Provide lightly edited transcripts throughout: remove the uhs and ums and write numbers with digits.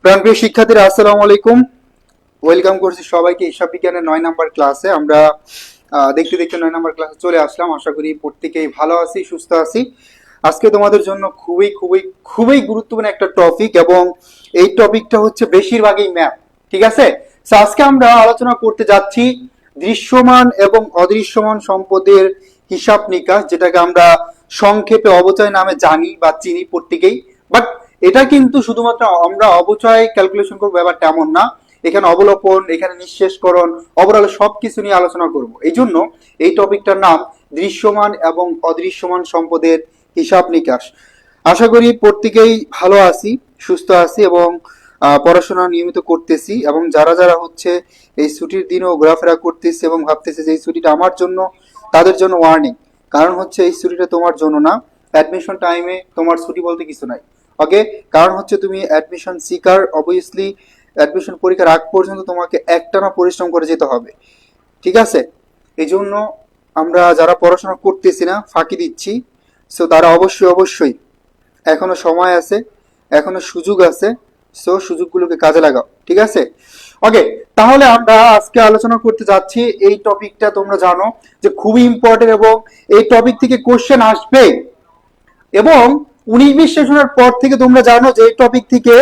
প্রাণপ্রিয় শিক্ষার্থীরা আসসালামু আলাইকুম। ওয়েলকাম করছি সবাইকে হিসাব বিজ্ঞানের 9 নাম্বার ক্লাসে। আমরা দেখতে দেখতে 9 নাম্বার ক্লাসে চলে আসলাম। আশা করি প্রত্যেকেই ভালো আছি, সুস্থ আছি। আজকে তোমাদের জন্য খুবই খুবই খুবই গুরুত্বপূর্ণ একটা টপিক, এবং এই টপিকটা হচ্ছে বেশিরভাগই ম্যাথ। ঠিক আছে, তো আজকে আমরা আলোচনা করতে যাচ্ছি দৃশ্যমান এবং অদৃশ্যমান সম্পদের হিসাব নিকাশ, যেটাকে আমরা সংক্ষেপে অবচয় নামে জানি বা চিনি প্রত্যেকেই। বাট এটা কিন্তু শুধুমাত্র আমরা অবচয় ক্যালকুলেশন করবো ব্যাপারটা এমন না। এখানে অবলোপন, এখানে নিঃশেষকরণ, ওভারঅল সবকিছু নিয়ে আলোচনা করব। এই জন্য এই টপিকটার নাম দৃশ্যমান এবং অদৃশ্যমান সম্পদের হিসাব নিকাশ। আশা করি প্রত্যেকেই ভালো আছি, সুস্থ আছি এবং পড়াশোনা নিয়মিত করতেছি। এবং যারা যারা হচ্ছে এই ছুটির দিনও ঘোরাফেরা করতেছে এবং ভাবতেছে যে এই ছুটিটা আমার জন্য, তাদের জন্য ওয়ার্নিং। কারণ হচ্ছে এই ছুটিটা তোমার জন্য না। অ্যাডমিশন টাইমে তোমার ছুটি বলতে কিছু নাই। ওকে, কারণ হচ্ছে তুমি অ্যাডমিশন সিকার, অবভিয়াসলি অ্যাডমিশন পরীক্ষার আগ পর্যন্ত তোমাকে একটানা পরিশ্রম করে যেতে হবে। ঠিক আছে, এই জন্য আমরা যারা পড়াশোনা করতেছি না, ফাঁকি দিচ্ছি, সো তারা অবশ্যই অবশ্যই এখনো সময় আছে, এখনো সুযোগ আছে, সো সুযোগগুলোকে কাজে লাগাও। ঠিক আছে, ওকে। তাহলে আমরা আজকে আলোচনা করতে যাচ্ছি এই টপিকটা। তোমরা জানো যে খুবই ইম্পর্টেন্ট এবং এই টপিক থেকে কোশ্চেন আসবে। এবং 19-20 সেশনের পর থেকে তোমরা জানো যে এই টপিক থেকে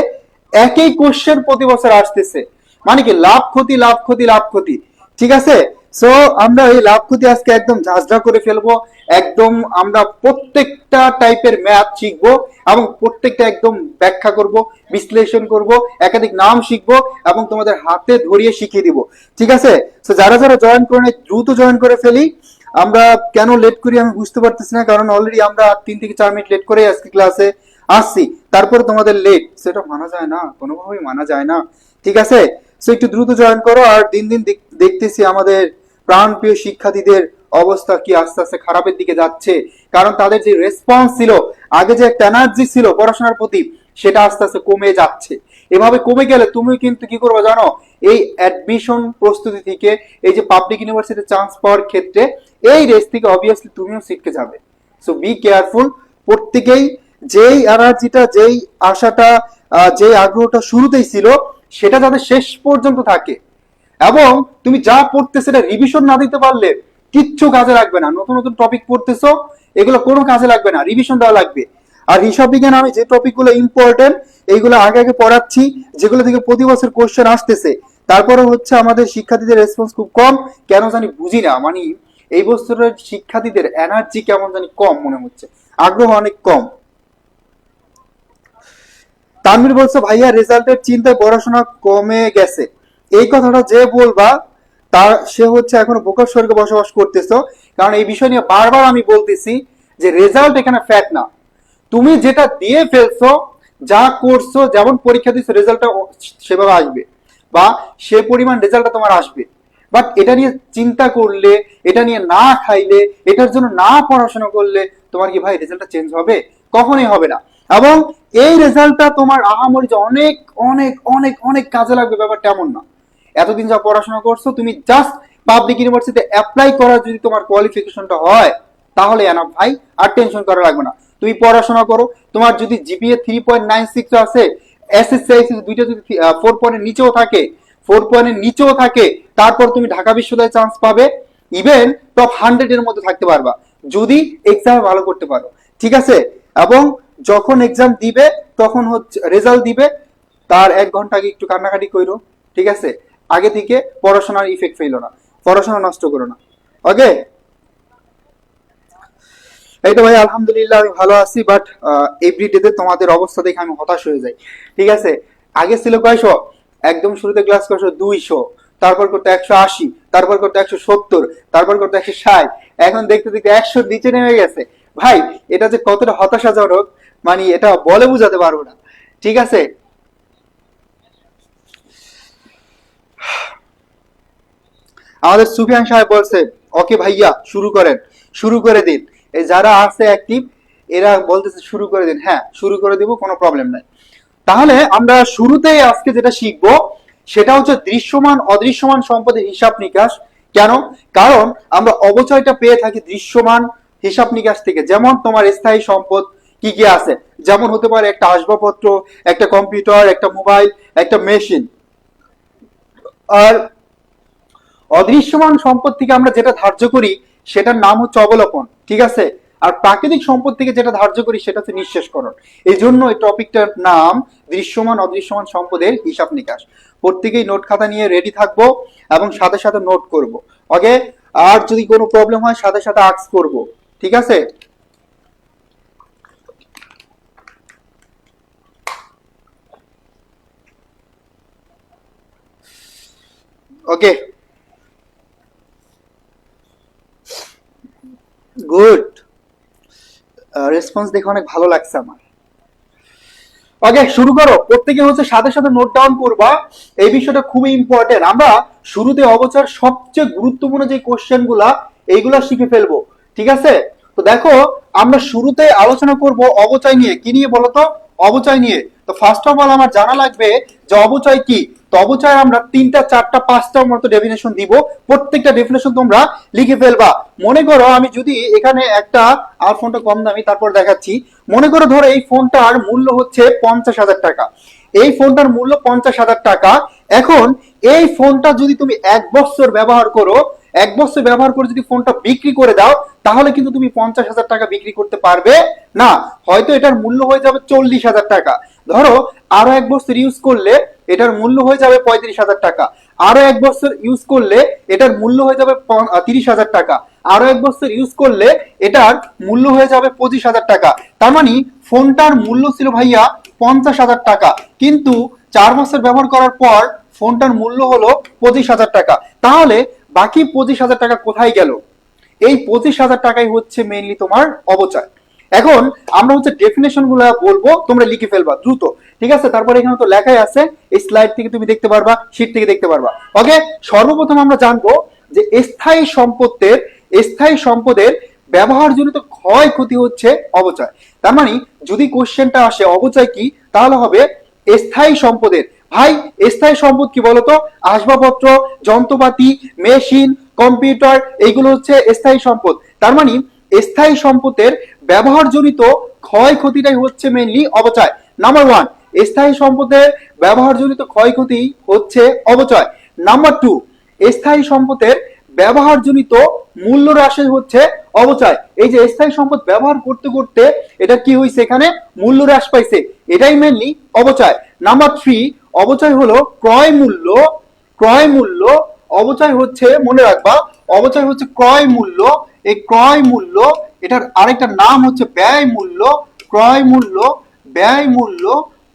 একই কোশ্চেন প্রতি বছর আসতেছে। মানে কি, লাভ ক্ষতি লাভ ক্ষতি লাভ ক্ষতি। ঠিক আছে, সো আমরা এই লাভ ক্ষতি আজকে একদম ঝাঁঝরা করে ফেলবো। একদম আমরা প্রত্যেকটা টাইপের ম্যাথ শিখবো এবং প্রত্যেকটা একদম ব্যাখ্যা করব, বিশ্লেষণ করব, একাধিক নাম শিখবো এবং তোমাদের হাতে ধরিয়ে শিখিয়ে দিব। ঠিক আছে, সো যারা যারা জয়েন করে নেই দ্রুত জয়েন করে ফেলি। আমরা কেন লেট করি আমি বুঝতে পারতেছি না, কারণ অলরেডি আমরা 3 থেকে 4 মিনিট লেট করে আজকে ক্লাসে আসছি, তারপরে তোমাদের লেট, সেটা মানা যায় না, কোনোভাবেই মানা যায় না। ঠিক আছে, সো একটু দ্রুত জয়েন করো। আর দিন দিন দেখতেছি আমাদের প্রাণপ্রিয় শিক্ষার্থীদের অবস্থা কি আস্তে আস্তে খারাপের দিকে যাচ্ছে। কারণ তাদের যে রেসপন্স ছিল, আগে যে একটা এনার্জি ছিল পড়াশোনার প্রতি, সেটা আস্তে আস্তে কমে যাচ্ছে। এভাবে কমে গেলে তুমি কিন্তু কি করবে জানো, এই অ্যাডমিশন প্রস্তুতি থেকে, এই যে পাবলিক ইউনিভার্সিটি চান্স পাওয়ার ক্ষেত্রে এই রেস থেকে অবভিয়াসলি তুমিও ছিটকে যাবে। So be careful. প্রত্যেকেই যেই এনার্জিটা, যেই আশাটা, যেই আগ্রহটা শুরুতেই ছিল, সেটা যাতে শেষ পর্যন্ত থাকে। এবং তুমি যা পড়তে সেটা রিভিশন না দিতে পারলে কিচ্ছু কাজে লাগবে না। নতুন নতুন টপিক পড়তেছো, এগুলো কোনো কাজে লাগবে না, রিভিশন দেওয়া লাগবে। আর হিসাব বিজ্ঞান আমি যে টপিকগুলো ইম্পর্টেন্ট এইগুলো আগে আগে পড়াচ্ছি, যেগুলো থেকে প্রতি বছর কোশ্চেন আসতেছে। তারপরে হচ্ছে আমাদের শিক্ষার্থীদের রেসপন্স খুব কম, কেন জানি বুঝি না। মানে এই বছরের শিক্ষার্থীদের এনার্জি কেমন জানি কম মনে হচ্ছে, আগ্রহ অনেক কম। তানভীর বলছে ভাইয়া রেজাল্টের চিন্তায় পড়াশোনা কমে গেছে। এই কথাটা যে বলবা তার, সে হচ্ছে এখনো বোকার স্বর্গে বসবাস করতেছো। কারণ এই বিষয় নিয়ে বারবার আমি বলতেছি যে রেজাল্ট এখানে ফ্যাক্ট না। তুমি যেটা দিয়ে ফেলছো, যা করছো, যেমন পরীক্ষা দিচ্ছ, রেজাল্টটা সেভাবে আসবে বা সে পরিমাণ রেজাল্টটা তোমার আসবে। বাট এটা নিয়ে চিন্তা করলে, এটা নিয়ে না খাইলে, এটার জন্য না পড়াশোনা করলে তোমার কি ভাই রেজাল্টটা চেঞ্জ হবে? কখনোই হবে না। এবং এই রেজাল্টটা তোমার আহামরি যে অনেক অনেক অনেক অনেক কাজে লাগবে ব্যাপারটা এমন না। এতদিন যা পড়াশোনা করছো, তুমি জাস্ট পাবলিক ইউনিভার্সিটিতে অ্যাপ্লাই করার যদি তোমার কোয়ালিফিকেশনটা হয়, তাহলে এনাফ ভাই, আর টেনশন করা লাগবে না। তুমি পড়াশোনা করো, তোমার যদি জিপিএ 3.96 আছে, এসএসসি দুইটা যদি 4 পয়েন্টের নিচেও থাকে, 4 পয়েন্টের নিচেও থাকে, তারপর তুমি ঢাকা বিশ্ববিদ্যালয়ে চান্স পাবে। ইভেন টপ 100 এর মধ্যে থাকতে পারবা যদি এক্সামে ভালো করতে পারো। ঠিক আছে, এবং যখন এক্সাম দিবে, তখন হচ্ছে রেজাল্ট দিবে, তার 1 ঘন্টা আগে একটু কান্নাকাটি করো। ঠিক আছে, আগে থেকে পড়াশোনার ইফেক্ট ফেলো না, পড়াশোনা নষ্ট করো না। ওকে, এই তো ভাই আলহামদুলিল্লাহ আমি ভালো আছি। বাট এভরিডেতে তোমাদের অবস্থা দেখে আমি হতাশ হয়ে যাই। ঠিক আছে, আগে ছিল কয়শো, একদম শুরুতে ক্লাস করছো 200, তারপর করতে 180, তারপর করতে 170, তারপর করতে 160, এখন দেখতে দেখতে 100 নিচে নেমে গেছে। ভাই এটা যে কতটা হতাশাজনক, মানে এটা বলে বোঝাতে পারবো না। ঠিক আছে, আমাদের সুফিয়ান সাহেব বলছে ওকে ভাইয়া শুরু করেন, শুরু করে দিন। এই যারা আছে অ্যাক্টিভ, এরা বলতেছে শুরু করে দিন। হ্যাঁ, শুরু করে দিব, কোনো প্রবলেম নাই। তাহলে আমরা শুরুতেই আজকে যেটা শিখবো সেটা হচ্ছে দৃশ্যমান অদৃশ্যমান সম্পদের হিসাব নিকাশ। কেন? কারণ আমরা অবচয়টা পেয়ে থাকি দৃশ্যমান হিসাব নিকাশ থেকে। যেমন তোমার স্থায়ী সম্পদ কি কি আছে, যেমন হতে পারে একটা আসবাবপত্র, একটা কম্পিউটার, একটা মোবাইল, একটা মেশিন। আর অদৃশ্যমান সম্পদ থেকে আমরা যেটা ধার্য করি সেটার নাম হচ্ছে অবলোকন, ঠিক আছে। আর প্রাকৃতিক সম্পদ থেকে যেটা ধার্য করি সেটা হচ্ছে নিঃশেষকরণ। এই জন্য এই টপিকটার নাম দৃশ্যমান অদৃশ্যমান সম্পদের হিসাব নিকাশ। প্রত্যেকেই নোট খাতা নিয়ে রেডি থাকবো এবং সাথে সাথে নোট করব। ওকে, আর যদি কোনো প্রবলেম হয় সাথে সাথে আস্ক করব, ঠিক আছে। ওকে, গুড। রেসপন্স দেখে অনেক ভালো লাগছে আমার। ওকে, শুরু করো। প্রত্যেকে হচ্ছে সাথে সাথে নোট ডাউন করবা, এই বিষয়টা খুবই ইম্পর্টেন্ট। আমরা শুরুতে অবচয়ের সবচেয়ে গুরুত্বপূর্ণ যে কোশ্চেন গুলা এইগুলা শিখে ফেলবো, ঠিক আছে। তো দেখো, আমরা শুরুতে আলোচনা করব অবচয় নিয়ে। কি নিয়ে বলতো? অবচয় নিয়ে। তো ফার্স্ট অফ অল আমার জানা লাগবে যে অবচয় কি। তো অবচয় আমরা 3টা 4টা 5টার মতো ডেফিনেশন দিব, প্রত্যেকটা ডেফিনেশন তোমরা লিখে ফেলবা। মনে করো আমি যদি এখানে একটা, আর ফোনটা কম দামি তারপর দেখাচ্ছি। মনে করো ধরো এই ফোনটার মূল্য হচ্ছে 50,000 টাকা। এই ফোনটার মূল্য 50,000 টাকা। এখন এই ফোনটা যদি তুমি 1 বছর ব্যবহার করো, 1 বছর ব্যবহার করে যদি ফোনটা বিক্রি করে দাও, তাহলে কিন্তু তুমি 50,000 টাকা বিক্রি করতে পারবে না। হয়তো এটার মূল্য হয়ে যাবে 40,000 টাকা। ধরো আরো 1 বছর ইউজ করলে এটার মূল্য হয়ে যাবে 35,000 টাকা। আরো 1 বছর ইউজ করলে এটার মূল্য হয়ে যাবে 30,000 টাকা। আরো 1 বছর ইউজ করলে এটার মূল্য হয়ে যাবে 25,000 টাকা। তার মানে ফোনটার মূল্য ছিল ভাইয়া 50,000 টাকা, কিন্তু 4 বছর ব্যবহার করার পর ফোনটার মূল্য হলো 25,000 টাকা। তাহলে বাকি 25,000 টাকা কোথায় গেল? এই 25,000 টাকাই হচ্ছে মেইনলি তোমার অবচয়। এখন আমরা হচ্ছে ডেফিনেশন গুলা বলবো, তোমরা লিখে ফেলবা দ্রুত, ঠিক আছে। তারপরে এখানে তো লেখাই আছে, এই স্লাইড থেকে তুমি দেখতে পারবা, শীট থেকে দেখতে পারবা। ওকে, সর্বপ্রথম আমরা জানবো যে স্থায়ী সম্পদের ব্যবহারজনিত ক্ষয়ক্ষতি হচ্ছে অবচয়। তার মানে যদি কোশ্চেনটা আসে অবচয় কি, তাহলে হবে স্থায়ী সম্পদের। ভাই স্থায়ী সম্পদ কি বলতো? আসবাবপত্র, যন্ত্রপাতি, মেশিন, কম্পিউটার, এইগুলো হচ্ছে স্থায়ী সম্পদ। তার মানে স্থায়ী সম্পদের ব্যবহারজনিত ক্ষয়ক্ষতিটাই হচ্ছে মেইনলি অবচয়। নাম্বার 1, স্থায়ী সম্পদের ব্যবহারজনিত ক্ষয়ক্ষতি হচ্ছে অবচয়। নাম্বার 2, স্থায়ী সম্পদের ব্যবহারজনিত মূল্য হ্রাস হচ্ছে অবচয়। এই যে স্থায়ী সম্পদ ব্যবহার করতে করতে এটা কি হয়েছে, এখানে মূল্য হ্রাস পাইছে, এটাই মেইনলি অবচয়। নাম্বার 3, অবচয় হলো ক্রয় মূল্য। অবচয় হচ্ছে, মনে রাখবা, অবচয় হচ্ছে ক্রয় মূল্য। এই ক্রয় মূল্য, এটার আরেকটা নাম হচ্ছে ব্যয় মূল্য। ক্রয় মূল্য, ব্যয় মূল্য,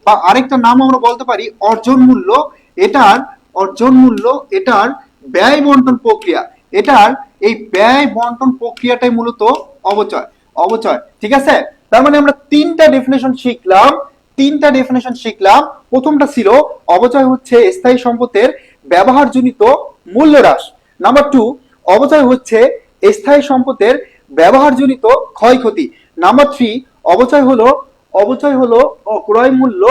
বা আরেকটা নাম আমরা বলতে পারি অর্জন মূল্য। এটার অর্জন মূল্য, এটার ব্যয় বন্টন প্রক্রিয়া, এটার এই ব্যয় বন্টন প্রক্রিয়াটাই মূলত অবচয়, ঠিক আছে। তার মানে আমরা 3টা ডেফিনেশন শিখলাম। প্রথমটা ছিল অবচয় হচ্ছে স্থায়ী সম্পদের ব্যবহারজনিত মূল্য হ্রাস। নাম্বার 2, অবচয় হচ্ছে স্থায়ী সম্পদের ব্যবহারজনিত ক্ষয়ক্ষতি। নাম্বার 3, অবচয় হলো ক্রয় মূল্য,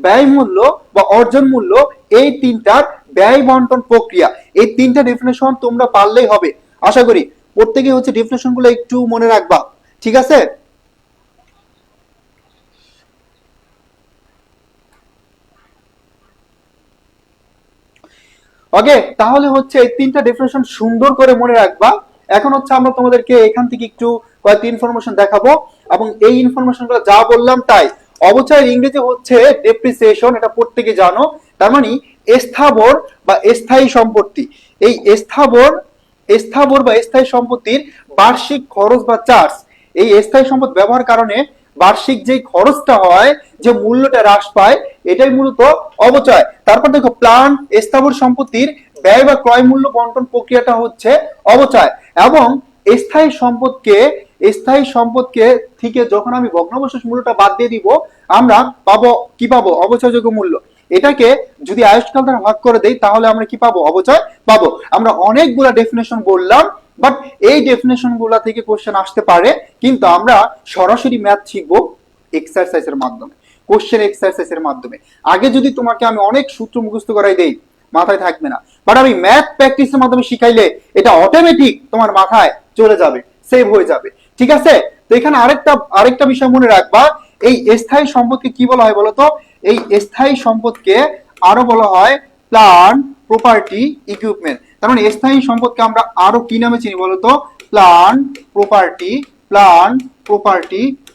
ব্যয় মূল্য বা অর্জন মূল্য, এই 3টার ব্যয় বন্টন প্রক্রিয়া। এই 3টা ডেফিনেশন তোমরা পারলেই হবে। আশা করি প্রত্যেকে হচ্ছে ডেফিনেশন গুলো একটু মনে রাখবা, ঠিক আছে। ওকে, তাহলে হচ্ছে এই 3টা ডেফিনেশন সুন্দর করে মনে রাখবা। এখন হচ্ছে আমরা তোমাদেরকে এখান থেকে একটু কয়েকটি ইনফরমেশন দেখাবো, এবং এই ইনফরমেশন গুলো যা বললাম তাই। অবচয়ের ইংরেজি হচ্ছে ডেপ্রিসিয়েশন, এটা প্রত্যেকে জানো। তার মানে স্থাবর বা স্থায়ী সম্পত্তি। এই স্থাবর বা স্থায়ী সম্পত্তির বার্ষিক খরচ বা চার্জ, এই স্থায়ী সম্পদ ব্যবহার কারণে বার্ষিক যে খরচটা হয়, যে মূল্যটা হ্রাস পায়, এটাই মূলত অবচয়। তারপর দেখো, প্লান্ট স্থাবর সম্পত্তির ব্যয় বা ক্রয় মূল্য বন্টন প্রক্রিয়াটা হচ্ছে অবচয়। এবং স্থায়ী সম্পদকে থেকে যখন আমি ভগ্নাবশেষ মূল্যটা বাদ দিয়ে দিব, আমরা পাবো অবচয়যোগ্য মূল্য। এটাকে যদি আয়ুষ্কাল দ্বারা ভাগ করে দেই, তাহলে আমরা কি পাবো? অবচয় পাবো। আমরা অনেকগুলা ডেফিনেশন বললাম, বাট এই ডেফিনেশন গুলা থেকে কোশ্চেন আসতে পারে, কিন্তু আমরা সরাসরি ম্যাথ শিখবো এক্সারসাইজের মাধ্যমে, কোশ্চেন এক্সারসাইজের মাধ্যমে। আগে যদি তোমাকে আমি অনেক সূত্র মুখস্থ করাই দেই, মাথায় থাকবে না। বাট আমি ম্যাথ প্র্যাকটিসের মাধ্যমে শিখাইলে এটা অটোমেটিক তোমার মাথায় চলে যাবে, সেভ হয়ে যাবে, ঠিক আছে। তো এখানে আরেকটা বিষয় মনে রাখবা, এই স্থায়ী সম্পদকে কি বলা হয় বলতো? এই স্থায়ী সম্পদকে আরো বলা হয় প্লান্ট প্রপার্টি ইকুইপমেন্ট। তার মানে স্থায়ী সম্পদকে আমরা আরো কি নামে চিনি বলতো? Plant property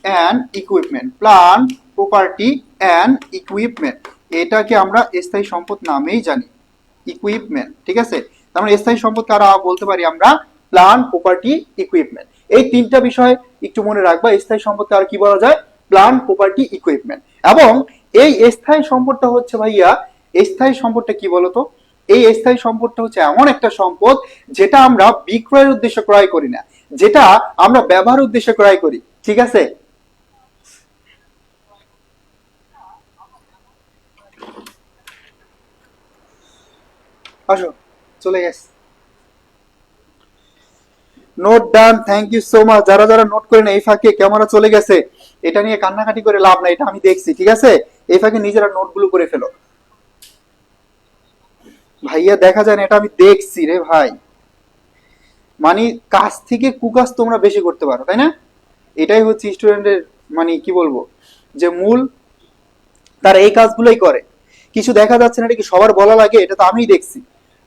and equipment. Plant property and equipment, এটাকে আমরা স্থায়ী সম্পদ নামেই জানি, ইকুইপমেন্ট। ঠিক আছে, তার মানে স্থায়ী সম্পদ কারা বলতে পারি আমরা? Plant property equipment. এই তিনটা বিষয় একটু মনে রাখবা, স্থায়ী সম্পদকে আর কি বলা যায়? Plant property equipment. এবং এই স্থায়ী সম্পদটা হচ্ছে ভাইয়া, স্থায়ী সম্পদটা কি বলতো? এই স্থায়ী সম্পদটা হচ্ছে এমন একটা সম্পদ যেটা আমরা বিক্রয়ের উদ্দেশ্যে ক্রয় করি না, যেটা আমরা ব্যবহার উদ্দেশ্যে ক্রয় করি। ঠিক আছে, আসো, চলে গেছে। Note done, thank you so much. যারা যারা নোট করেন এই ফাঁকে ক্যামেরা চলে গেছে, এটা নিয়ে কান্নাকাটি করে লাভ নাই, এটা আমি দেখছি। ঠিক আছে, এই ফাঁকে নিজেরা নোটগুলো করে ফেলো। ভাইয়া দেখা যায় না, এটা আমি দেখছি রে ভাই। মানে কাজ থেকে কুকাজ তোমরা বেশি করতে পারো, তাই না? এটাই হচ্ছে স্টুডেন্টের, মানে কি বলবো, যে মূল, তারা এই কাজগুলোই করে। কিছু দেখা যাচ্ছে না, এটা কি সবার বলা লাগে? এটা তো আমিই দেখছি।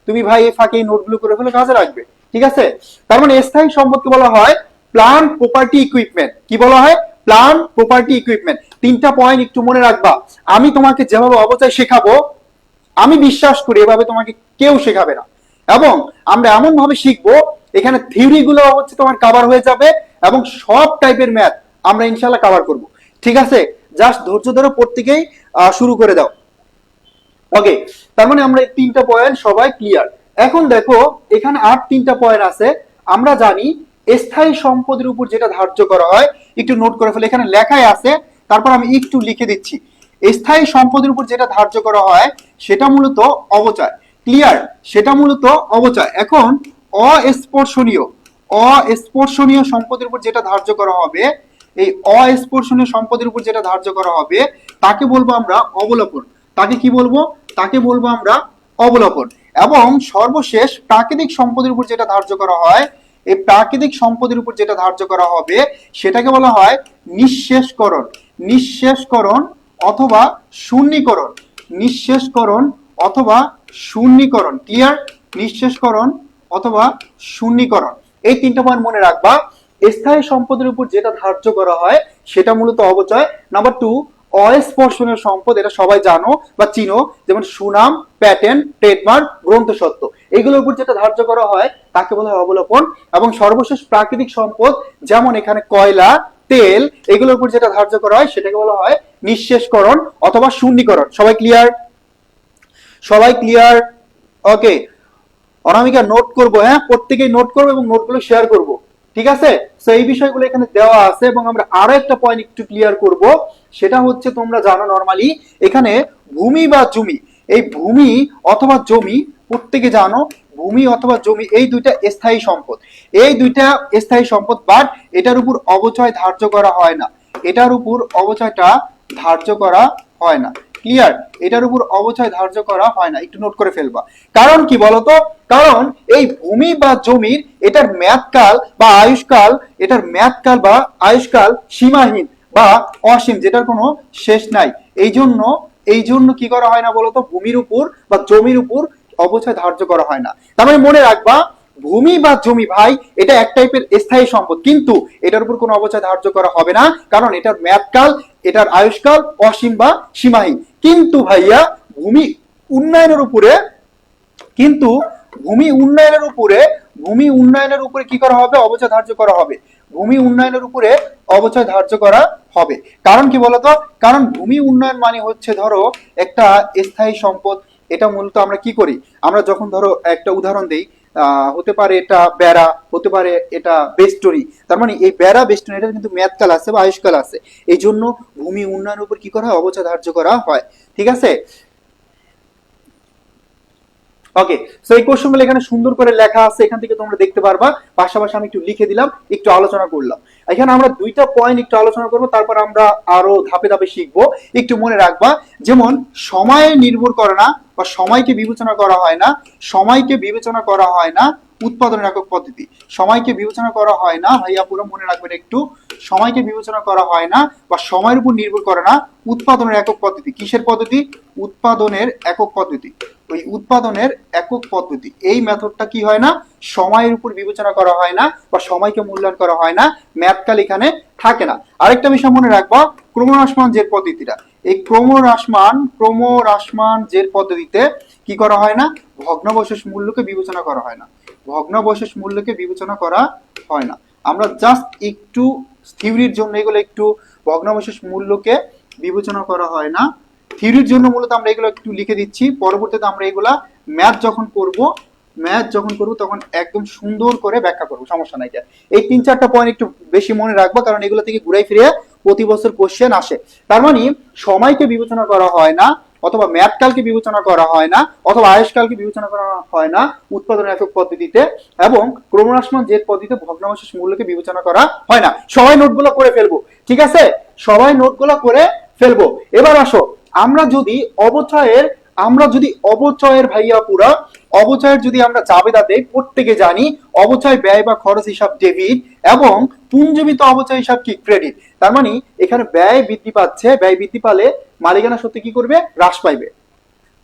তুমি ভাই এই ফাঁকে এই নোটগুলো করে ফেলে কাজে লাগবে। ঠিক আছে, তার মানে স্থায়ী সম্পদকে বলা হয় প্লান্ট প্রপার্টি ইকুইপমেন্ট। কি বলা হয়? Plant property equipment. তিনটা পয়েন্ট একটু মনে রাখবা। আমি তোমাকে যেভাবে অবচয় শেখাবো, আমি বিশ্বাস করি এভাবে তোমাকে কেউ শেখাবে না। এবং আমরা এমন ভাবে শিখবো, এখানে থিওরি গুলো হচ্ছে তোমার কভার হয়ে যাবে, এবং সব টাইপের ম্যাথ আমরা ইনশাল্লাহ কভার করব। ঠিক আছে, জাস্ট ধৈর্য ধরে প্রত্যেকেই শুরু করে দাও। ওকে, তার মানে আমরা এই তিনটা পয়েন্ট সবাই ক্লিয়ার। এখন দেখো এখানে আর তিনটা পয়েন্ট আছে। আমরা জানি স্থায়ী সম্পদের উপর যেটা ধার্য করা হয়, একটু নোট করে ফেলে, এখানে লেখাই আছে, তারপর আমি একটু লিখে দিচ্ছি। স্থায়ী সম্পদের উপর যেটা ধার্য করা হয় সেটা মূলত অবচয়। ক্লিয়ার, সেটা মূলত অবচয়। এখন অস্পর্শনীয় অস্পর্শনীয় সম্পদের উপর যেটা ধার্য করা হবে, এই অস্পর্শনীয় সম্পদের উপর যেটা ধার্য করা হবে তাকে বলবো আমরা অবলোপন। তাকে কি বলবো? তাকে বলবো আমরা অবলোপন। এবং সর্বশেষ প্রাকৃতিক সম্পদের উপর যেটা ধার্য করা হয়, এই প্রাকৃতিক সম্পদের উপর যেটা ধার্য করা হবে সেটাকে বলা হয় নিঃশেষকরণ। নিঃশেষকরণ অথবা শূন্যীকরণ। নিঃশেষকরণ অথবা শূন্যীকরণ। ক্লিয়ার? নিঃশেষকরণ অথবা শূন্যীকরণ, এই তিনটা পয়েন্ট মনে রাখবা। স্থায়ী সম্পদের উপর যেটা ধার্য করা হয় সেটা মূলত অবচয়। নাম্বার 2, অস্পর্শনীয় সম্পদ, এটা সবাই জানো বা চিনো, যেমন সুনাম, প্যাটেন্ট, ট্রেডমার্ক, গ্রন্থস্বত্ব, এগুলোর উপর যেটা ধার্য করা হয় তাকে বলা হয় অবলোপন। এবং সর্বশেষ প্রাকৃতিক সম্পদ, যেমন এখানে কয়লা, তেল, এগুলোর উপর যেটা ধার্য করা হয় সেটাকে বলা হয় নিঃশেষকরণ অথবা শূন্যীকরণ। সবাই ক্লিয়ার? সবাই ক্লিয়ার? ওকে, অনামিকা নোট করবো, হ্যাঁ প্রত্যেকেই নোট করবো এবং নোটগুলো শেয়ার করব। ঠিক আছে, তো এই বিষয়গুলো এখানে দেওয়া আছে। এবং আমরা আরো একটা পয়েন্ট একটু ক্লিয়ার করব, সেটা হচ্ছে তোমরা জানো নরমালি এখানে ভূমি বা জমি, এই ভূমি অথবা জমি প্রত্যেকে জানো, ভূমি অথবা জমি এই দুইটা স্থায়ী সম্পদ। এই দুইটা স্থায়ী সম্পদ, বাট এটার উপর অবচয় ধার্য করা হয় না। এটার উপর অবচয়টা ধার্য করা হয় না। ক্লিয়ার? এটার উপর অবচয় ধার্য করা হয় না, একটু নোট করে ফেলবা। কারণ কি বলতো? কারণ এই ভূমি বা জমির এটার মেয়াদকাল বা আয়ুষ্কাল, এটার মেয়াদকাল বা আয়ুষ্কাল সীমাহীন বা অসীম, যেটার কোনো শেষ নাই। এই জন্য কি করা হয় না বলতো? ভূমির উপর বা জমির উপর অবচয় ধার্য করা হয় না। তার মানে মনে রাখবা, ভূমি বা জমি ভাই এটা এক টাইপের স্থায়ী সম্পদ, কিন্তু এটার উপর কোনো অবচয় ধার্য করা হবে না, কারণ এটার মেয়াদকাল, এটার আয়ুষ্কাল অসীম বা সীমাহীন। কিন্তু ভাইয়া ভূমি উন্নয়নের উপরে, কিন্তু ভূমি উন্নয়নের উপরে কি করা হবে? অবচয় ধার্য করা হবে। ভূমি উন্নয়নের উপরে অবচয় ধার্য করা হবে। কারণ কি বলতো? কারণ ভূমি উন্নয়ন মানে হচ্ছে ধরো একটা স্থায়ী সম্পদ। এটা মূলত আমরা কি করি? আমরা যখন ধরো একটা উদাহরণ দেই, হতে পারে এটা বেড়া, হতে পারে এটা বেষ্টনী। তার মানে এই বেড়া বেষ্টনী এটা কিন্তু মেয়াদকাল আছে বা আয়ুষ্কাল আছে। এই জন্য ভূমি উন্নয়নের উপর কি করা হয়? অবচয় ধার্য করা হয়। ঠিক আছে, ওকে। সো এই কোশ্চেনগুলো এখানে সুন্দর করে লেখা আছে, এখান থেকে তোমরা দেখতে পারবা। পাশাপাশি আমি একটু লিখে দিলাম, একটু আলোচনা করলাম। এখানে আমরা দুইটা পয়েন্ট একটু আলোচনা করব, তারপর আমরা আরো ধাপে ধাপে শিখবো। একটু মনে রাখবা, যেমন সময়ে নির্ভর করে না বা সময়কে বিবেচনা করা হয় না, সময়কে বিবেচনা করা হয় না উৎপাদনের একক পদ্ধতি। সময়কে বিবেচনা করা হয় না ভাইয়া, পুরো মনে রাখবেন একটু, সময়কে বিবেচনা করা হয় না বা সময়ের উপর নির্ভর করে না, উৎপাদনের একক পদ্ধতি। কিসের পদ্ধতি? উৎপাদনের একক পদ্ধতি। ওই উৎপাদনের একক পদ্ধতি, এই মেথডটা কি হয় না, সময়ের উপর বিবেচনা করা হয় না বা সময়কে মূল্যায়ন করা হয় না, ম্যাথকাল এখানে থাকে না। আরেকটা বিষয় মনে রাখবা, ক্রমহ্রাসমান জের পদ্ধতিটা, এই ক্রমহ্রাসমান জের পদ্ধতিতে কি করা হয় না, ভগ্নাবশেষ মূল্যকে বিবেচনা করা হয় না, ভগ্নাবশেষ মূল্যকে বিবেচনা করা হয় না। আমরা জাস্ট একটু থিওরির জন্য এগুলো একটু, ভগ্নাবশেষ মূল্যকে বিবেচনা করা হয় না থিওরির জন্য মূলত আমরা এগুলো একটু লিখে দিচ্ছি, পরবর্তীতে আমরা এগুলা ম্যাথ যখন করব তখন একদম সুন্দর করে ব্যাখ্যা করবো, সমস্যা নাই। এই 3-4টা পয়েন্ট একটু বেশি মনে রাখবো, কারণ এগুলো থেকে ঘুরাই ফিরে প্রতি বছর কোশ্চেন আসে। তার মানে সময়কে বিবেচনা করা হয় না, অথবা ম্যাথকালকে বিবেচনা করা হয় না, অথবা আয়ুষ্কালকে বিবেচনা করা হয় না উৎপাদন একক পদ্ধতিতে, এবং ক্রমহ্রাসমান জের পদ্ধতিতে ভগ্নাবশেষ মূল্যকে বিবেচনা করা হয় না। সবাই নোটগুলো করে ফেলবো, ঠিক আছে? সবাই নোটগুলো করে ফেলবো। এবার আসো, আমরা যদি অবচয়ের ভাইয়া পুরা অবচয়ের যদি আমরা জাবেদা দেই, প্রত্যেকে জানি অবচয় ব্যয় বা খরচ হিসাব ডেবিট এবং পুঞ্জীবিত অবচয় হিসাব কি ক্রেডিট। তার মানে এখানে ব্যয় বৃদ্ধি পাচ্ছে, ব্যয় বৃদ্ধি পালে মালিকানা সত্ত্ব কি করবে, হ্রাস পাইবে।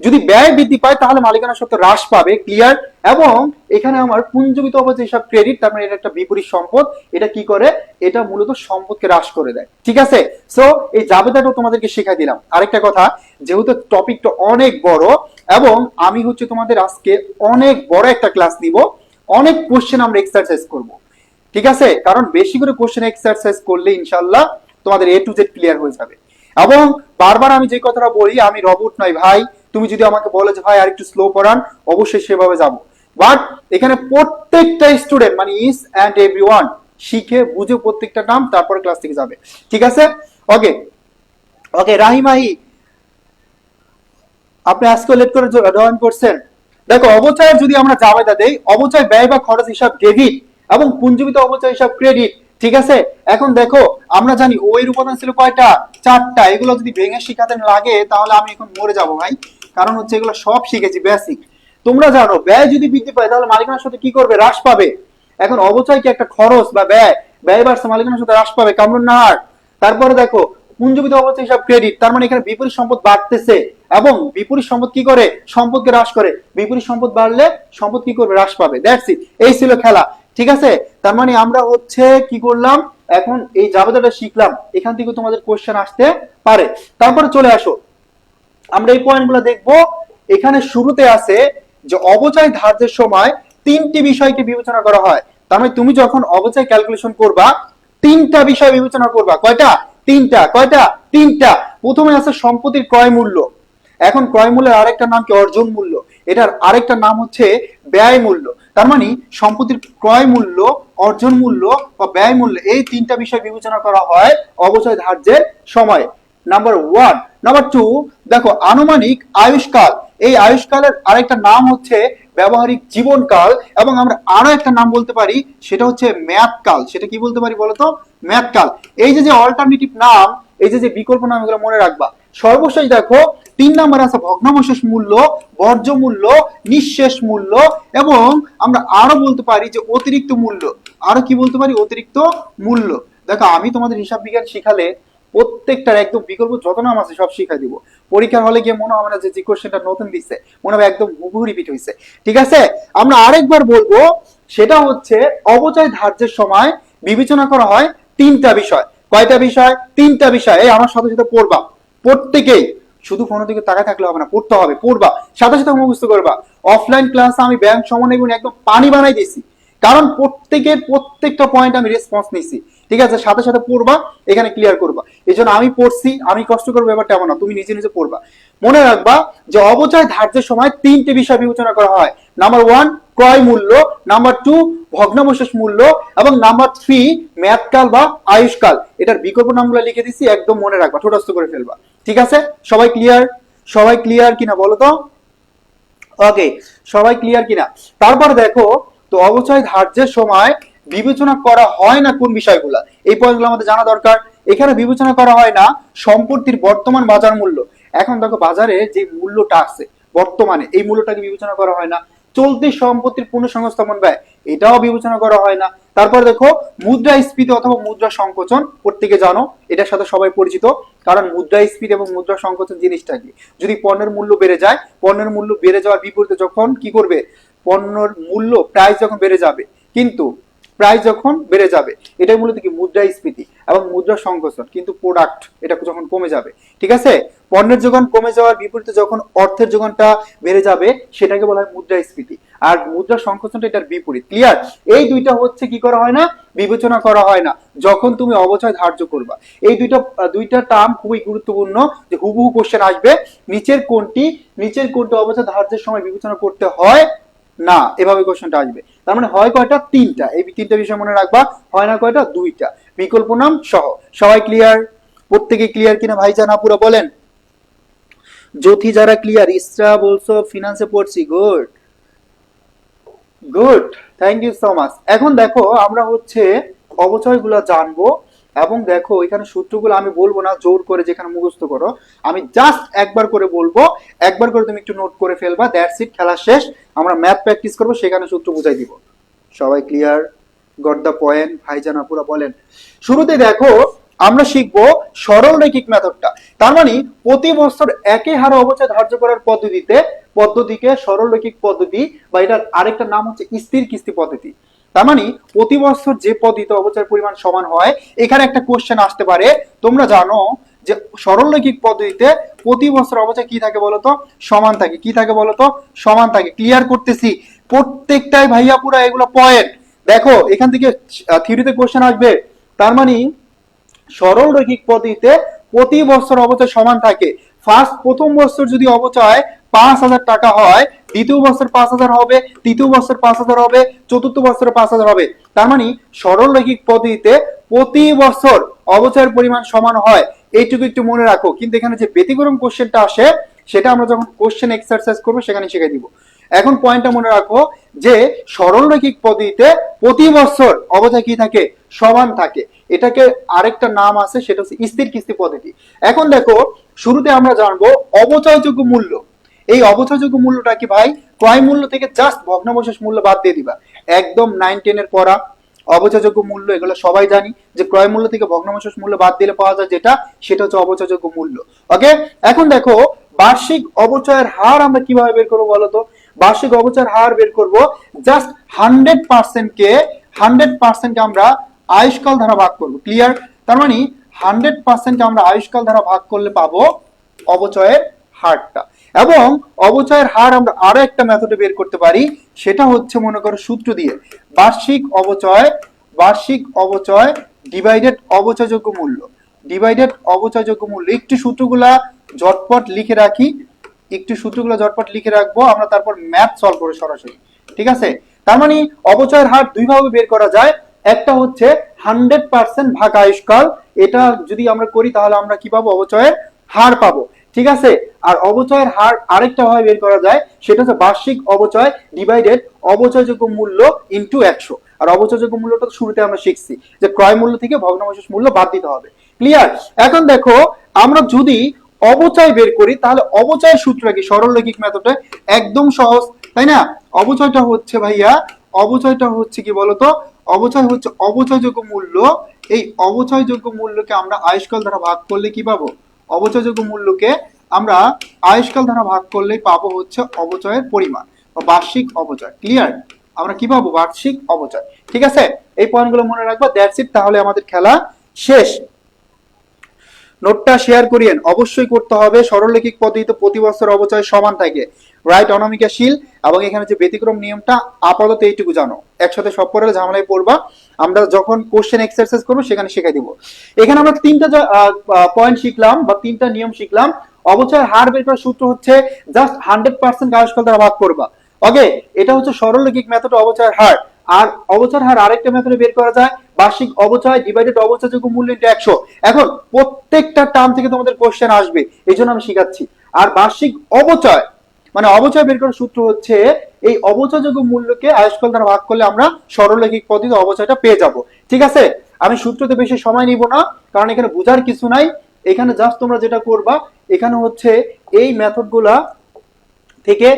যদি ব্যয় বৃদ্ধি পায় তাহলে মালিকানা সত্ত্ব হ্রাস পাবে, ক্লিয়ার। এবং এখানে আমার পুঞ্জীবিত অবচয় হিসাব ক্রেডিট, তার মানে এটা একটা বিপরীত সম্পদ, এটা কি করে, এটা মূলত সম্পদকে হ্রাস করে দেয়, ঠিক আছে? সো এই জাবেদাটা তোমাদেরকে শেখাই দিলাম। আরেকটা কথা, যেহেতু টপিকটা অনেক বড় এবং আমি তোমাদের আজকে অনেক বড় একটা ক্লাস দিব, অনেক কোশ্চেন আমরা এক্সারসাইজ করব, ঠিক আছে? কারণ বেশি করে কোশ্চেন এক্সারসাইজ করলে ইনশাআল্লাহ তোমাদের A to Z ক্লিয়ার হয়ে যাবে। এবং বারবার আমি যে কথাটা বলি, আমি রবট নই ভাই, তুমি যদি আমাকে বলো যে ভাই আর একটু স্লো পড়ান, অবশ্যই সেভাবে যাব। বাট এখানে প্রত্যেকটা স্টুডেন্ট মানে ইচ এন্ড এভরিওয়ান শিখে বুঝে প্রত্যেকটা নাম তারপরে ক্লাস থেকে যাবে, ঠিক আছে? ওকে ওকে, রাহিমাহি আপনি আজকে লেট করে জয়েন করছেন। দেখো, অবচয়ের যদি আমরা জাবেদা দেই, অবচয় ব্যয় বা খরচ হিসাব ডেবিট এবং পুঞ্জীবিত অবচয় হিসাব ক্রেডিট, ঠিক আছে? এখন দেখো, আমরা জানি ও এর উপাদান ছিল কয়টা, 4টা। এগুলো যদি ভেঙে শিখাতে লাগে তাহলে আমি এখন মরে যাব ভাই, কারণ এগুলো সব শিখেছি বেসিক। তোমরা জানো ব্যয় যদি বৃদ্ধি পায় তাহলে মালিকানার সাথে কি করবে, হ্রাস পাবে। এখন অবচয় কি একটা খরচ বা ব্যয়, ব্যয় বাড়ছে মালিকানার সাথে হ্রাস পাবে, কামরুন নাহার। তারপরে দেখো পুঞ্জীবিত অবচয় হিসাব ক্রেডিট, তার মানে এখানে বিপরীত সম্পদ বাড়তেছে এবং বিপরীত সম্পদ কি করে, সম্পদকে হ্রাস করে। বিপরীত সম্পদ বাড়লে সম্পদ কি করবে, হ্রাস পাবে। দ্যাটস ইট, এই ছিল খেলা, ঠিক আছে? তার মানে আমরা কি করলাম, এখন এই জাবেদাটা শিখলাম, এখান থেকে তোমাদের কোশ্চেন আসতে পারে। তারপরে চলে আসো, আমরা এই পয়েন্টগুলো দেখবো। এখানে শুরুতে আছে যে অবচয় ধার্যের সময় 3টি বিষয়কে বিবেচনা করা হয়। তার মানে তুমি যখন অবচয় ক্যালকুলেশন করবা 3টা বিষয় বিবেচনা করবা। কয়টা? 3টা। কয়টা? 3টা। প্রথমে আছে সম্পত্তির ক্রয় মূল্য। এখন ক্রয় মূল্যের আরেকটা নাম কি, অর্জন মূল্য। এটার আরেকটা নাম হচ্ছে ব্যয় মূল্য। তার মানে সম্পত্তির ক্রয় মূল্য, অর্জন মূল্য বা ব্যয় মূল্য, এই 3টা বিষয় বিবেচনা করা হয় অবচয় ধার্যের সময়। নাম্বার 1। নাম্বার 2, দেখো আনুমানিক আয়ুষ্কাল। এই আয়ুষ্কালের আরেকটা নাম হচ্ছে ব্যবহারিক জীবনকাল, এবং আমরা আরো একটা নাম বলতে পারি, সেটা হচ্ছে মেয়াদকাল। সেটা কি বলতে পারি বলতো, মেয়াদকাল। এই যে অল্টারনেটিভ নাম, এই যে বিকল্প নাম, এগুলো মনে রাখবা। সর্বশেষ দেখো 3 নাম্বার আছে ভগ্নাবশেষ মূল্য, বর্জ্য মূল্য, নিঃশেষ মূল্য, এবং আমরা আরো বলতে পারি যে অতিরিক্ত মূল্য। আরো কি বলতে পারি, অতিরিক্ত মূল্য। দেখো, আমি তোমাদের হিসাব বিজ্ঞান শিখালে প্রত্যেকটার একদম বিকল্প যত নাম আছে সব শিখা দিব। পরীক্ষার হলে গিয়ে মনে হবে না যে কোশ্চেনটা নতুন দিচ্ছে, মনে হবে একদম হুবহু রিপিট হয়েছে, ঠিক আছে? আমরা আরেকবার বলবো, সেটা হচ্ছে অবচয় ধার্যের সময় বিবেচনা করা হয় 3টা বিষয়। কয়টা বিষয়? 3টা বিষয়। এই আমার সাথে সাথে পড়বা প্রত্যেকেই, শুধু ফোনের দিকে তাকায় থাকলে হবে না, পড়তে হবে, পড়বা, সাথে সাথে মুখস্থ করবা। অফলাইন ক্লাসে আমি ব্যাংক সমন্বয় একদম পানি বানাই দিয়েছি, কারণ প্রত্যেকটা পয়েন্ট আমি রেসপন্স নিছি, ঠিক আছে? সাথে সাথে পড়বা, এখানে ক্লিয়ার করবা। এই জন্য আমি পড়ছি, আমি কষ্ট করবো, ব্যাপারটা এমন না, তুমি নিজে নিজে পড়বা। মনে রাখবা যে অবচয় ধার্যের সময় 3টে বিষয় বিবেচনা করা হয়। নাম্বার 1 ক্রয় মূল্য, নাম্বার 2 ভগ্নাবশেষ মূল্য, এবং নাম্বার 3 মেয়াদকাল বা আয়ুষ্কাল। এটার বিকল্প নামগুলো লিখে দিচ্ছি, একদম মনে রাখবা, ঠোঁটস্থ করে ফেলবা, ঠিক আছে? সবাই ক্লিয়ার? সবাই ক্লিয়ার কিনা বলো তো? ওকে, সবাই ক্লিয়ার কিনা? তারপর দেখো, তো অবচয় ধার্যের সময় বিবেচনা করা হয় না কোন বিষয়গুলো, এই পয়েন্টগুলো আমাদের জানা দরকার। এখানে বিবেচনা করা হয় না সম্পত্তির বর্তমান বাজার মূল্য। এখন দেখো, বাজারে যে মূল্যটা আছে বর্তমানে, এই মূল্যটাকে বিবেচনা করা হয় না। চলতি সম্পত্তির পুনঃসংস্থাপন ব্যয়, এটাও বিবেচনা করা হয় না। তারপর দেখো মুদ্রাস্ফীতি অথবা মুদ্রা সংকোচন, প্রত্যেকে জানো এটার সাথে সবাই পরিচিত, কারণ মুদ্রাস্ফীতি এবং মুদ্রা সংকোচন জিনিসটা কি, যদি পণ্যের মূল্য বেড়ে যায়, পণ্যের মূল্য বেড়ে যাওয়ার বিপরীতে যখন কি করবে, পণ্যের মূল্য প্রাইস যখন বেড়ে যাবে, কিন্তু প্রাইস যখন বেড়ে যাবে, এটাই মূলত কি মুদ্রাস্ফীতি এবং মুদ্রা সংকোচন, কিন্তু প্রোডাক্ট এটা যখন কমে যাবে, ঠিক আছে, পণ্যের যোগান কমে যাওয়ার বিপরীতে যখন অর্থের যোগানটা বেড়ে যাবে সেটাকে বলা হয় মুদ্রাস্ফীতি, আর মুদ্রা সংকোচনটা এটার বিপরীত। ক্লিয়ার? এই দুইটা হচ্ছে কি করা হয় না, বিবেচনা করা হয় না যখন তুমি অবচয় ধার্য করবা। এই দুইটা টার্ম খুবই গুরুত্বপূর্ণ, যে হুবহু কোশ্চেন আসবে, নিচের কোনটি অবচয় ধার্যের সময় বিবেচনা করতে হয় না, এভাবে কোশ্চেনটা আসবে। তার মানে হয় কয়টা, তিনটা, এই তিনটা বিষয় মনে রাখবা, হয় না কয়টা, দুইটা, বিকল্প নাম সহ। সবাই ক্লিয়ার? প্রত্যেকে ক্লিয়ার কিনা ভাইজান আপুরা বলেন? জ্যোতি যারা ক্লিয়ার, ইসরা বলছো ফিনান্সে পড়ছি, good good, thank you so much. এখন দেখো আমরা হচ্ছে অবচয়গুলো জানবো, এবং দেখো এখানে সূত্রগুলো আমি বলবো না জোর করে যেখানে মুখস্থ করো, আমি জাস্ট একবার করে বলবো, একবার করে তুমি একটু নোট করে ফেলবা, দ্যাটস ইট, খেলা শেষ। আমরা ম্যাথ প্র্যাকটিস করবো, সেখানে সূত্র বুঝাই দিব। সবাই ক্লিয়ার? গট দ্য পয়েন্ট ভাইজান আপুরা বলেন? শুরুতে দেখো আমরা শিখবো সরল রৈখিক মেথডটা। তার মানে প্রতি বছর একই হারে অবচয় ধার্য করার পদ্ধতিকে সরল রৈখিক পদ্ধতি, বা এটার আরেকটা নাম হচ্ছে স্থির কিস্তি পদ্ধতি। তার মানে প্রতি বছর যে পদ্ধতিতে অবচয়ের পরিমাণ সমান হয়, এখানে একটা কোশ্চেন আসতে পারে। তোমরা জানো যে সরল রৈখিক পদ্ধতিতে প্রতি বছর অবচয় কি থাকে বলতো, সমান থাকে। কি থাকে বলতো, সমান থাকে। ক্লিয়ার করতেছি, প্রত্যেকটাই ভাইয়া পুরা এগুলো পয়েন্ট। দেখো এখান থেকে থিওরিতে কোশ্চেন আসবে। তার মানে সরল রৈখিক পদ্ধতিতে প্রতি বছর অবচয় সমান থাকে। প্রথম বছর যদি অবচয় 5,000 টাকা হয়, দ্বিতীয় বছর 5,000 হবে, তৃতীয় বছর 5,000 হবে, চতুর্থ বছরে 5,000 হবে। তার মানে সরল রৈখিক পদ্ধতিতে প্রতি বছর অবচয়ের পরিমাণ সমান হয়, এইটুকু একটু মনে রাখো। কিন্তু এখানে যে ব্যতিক্রম কোশ্চেনটা আসে, সেটা আমরা যখন কোশ্চেন এক্সারসাইজ করবো সেখানে শিখিয়ে দিব। এখন পয়েন্টটা মনে রাখো যে সরল রৈখিক পদ্ধতিতে প্রতি বছর অবচয় কি থাকে, সমান থাকে। এটাকে আরেকটা নাম আছে, সেটা হচ্ছে স্থির কিস্তি পদ্ধতি। এখন দেখো শুরুতে আমরা জানবো অবচয়যোগ্য মূল্য। এই অবচয়যোগ্য মূল্যটা কি ভাই, ক্রয় মূল্য থেকে জাস্ট ভগ্নাবশেষ মূল্য বাদ দিয়ে দিবা। একদম 9-10 এর পড়া অবচয়যোগ্য মূল্য, এগুলো সবাই জানি যে ক্রয় মূল্য থেকে ভগ্নাবশেষ মূল্য বাদ দিলে পাওয়া যায় যেটা, সেটা হচ্ছে অবচয়যোগ্য মূল্য। ওকে, এখন দেখো বার্ষিক অবচয়ের হার আমরা কিভাবে বের করবো বলতো? বার্ষিক অবচয়ের হার বের করব জাস্ট 100%কে আমরা আয়ুষ্কাল দ্বারা ভাগ করব। ক্লিয়ার? তার মানে 100%কে আমরা আয়ুষ্কাল দ্বারা ভাগ করলে পাবো অবচয়ের হারটা। এবং অবচয়ের হার আমরা আরো একটা মেথডে বের করতে পারি, সেটা হচ্ছে মনে করো সূত্র দিয়ে বার্ষিক অবচয় ডিভাইডেড অবচয়যোগ্য মূল্য, একটু সূত্রগুলা ঝটপট লিখে রাখবো আমরা, তারপর ম্যাথ সলভ করে সরাসরি। ঠিক আছে? তার মানে অবচয়ের হার দুই ভাবে বের করা যায়। একটা হচ্ছে 100% ভাগ আয়ুষ্কাল, এটা যদি আমরা করি তাহলে আমরা কি পাবো, অবচয়ের হার পাবো। ঠিক আছে? আর অবচয়ের হার আরেকটা ভাবে বের করা যায়, সেটা হচ্ছে বার্ষিক অবচয় ডিভাইডেড অবচয়যোগ্য মূল্য ইনটু 100। আর অবচয়যোগ্য মূল্যটা শুরুতে আমরা শিখছি যে ক্রয় মূল্য থেকে ভগ্নাবশেষ মূল্য বাদ দিতে হবে। ক্লিয়ার? এখন দেখো আমরা যদি অবচয় বের করি তাহলে অবচয় সূত্র কি, সরল রৈখিক মেথডে একদম সহজ, তাই না? অবচয়টা হচ্ছে কি বলতো, অবচয় হচ্ছে অবচয়যোগ্য মূল্য। এই অবচয়যোগ্য মূল্যকে আমরা আয়ুষ্কাল দ্বারা ভাগ করলে কি পাবো, অবচয়যোগ্য মূল্যকে আমরা আয়ুষ্কাল দ্বারা ভাগ করলে পাবো হচ্ছে অবচয়ের পরিমাণ বা বার্ষিক অবচয়। ক্লিয়ার? আমরা কি পাবো, বার্ষিক অবচয়। ঠিক আছে? এই পয়েন্টগুলো মনে রাখবো, দ্যাটস ইট, তাহলে আমাদের খেলা শেষ। নোটটা শেয়ার করিয়েন, অবশ্যই করতে হবে। সরলরৈখিক পদ্ধতিতে প্রতি বছর অবচয় সমান থাকে, রাইট? অনামিকাশীল। এবং এখানে যে ব্যতিক্রম নিয়মটা আপাতত এইটুকু জানো, একসাথে সব পড়লে ঝামেলায় পড়বা। আমরা যখন কোশ্চেন এক্সারসাইজ করবো সেখানে শেখাই দিব। এখানে আমরা তিনটা পয়েন্ট শিখলাম বা তিনটা নিয়ম শিখলাম। অবচয়ের হার বের করার সূত্র হচ্ছে জাস্ট 100% আয়ুষ্কাল দ্বারা ভাগ করবা। ওকে, এটা হচ্ছে সরলরৈখিক মেথড অবচয়ের হার। আর অবচয়ের হার আরেকটা মেথডে বের করা যায়, বার্ষিক অবচয় ডিভাইডেড অবচয়যোগ্য মূল্য ইনটু 100। এখন প্রত্যেকটা টার্ম থেকে তোমাদের কোশ্চেন আসবে, এই জন্য আমি শিখাচ্ছি। আর বার্ষিক অবচয় মানে অবচয় বের করার সূত্র হচ্ছে এই অবচয়যোগ্য মূল্যকে আয়ুষ্কাল দ্বারা ভাগ করলে আমরা সরলরৈখিক পদ্ধতিতে অবচয়টা পেয়ে যাব। ঠিক আছে? আমি সূত্রতে বেশি সময় নিব না, কারণ এখানে বোঝার কিছু নাই। এখানে জাস্ট তোমরা যেটা করবা, এখানে হচ্ছে এই মেথডগুলা থেকে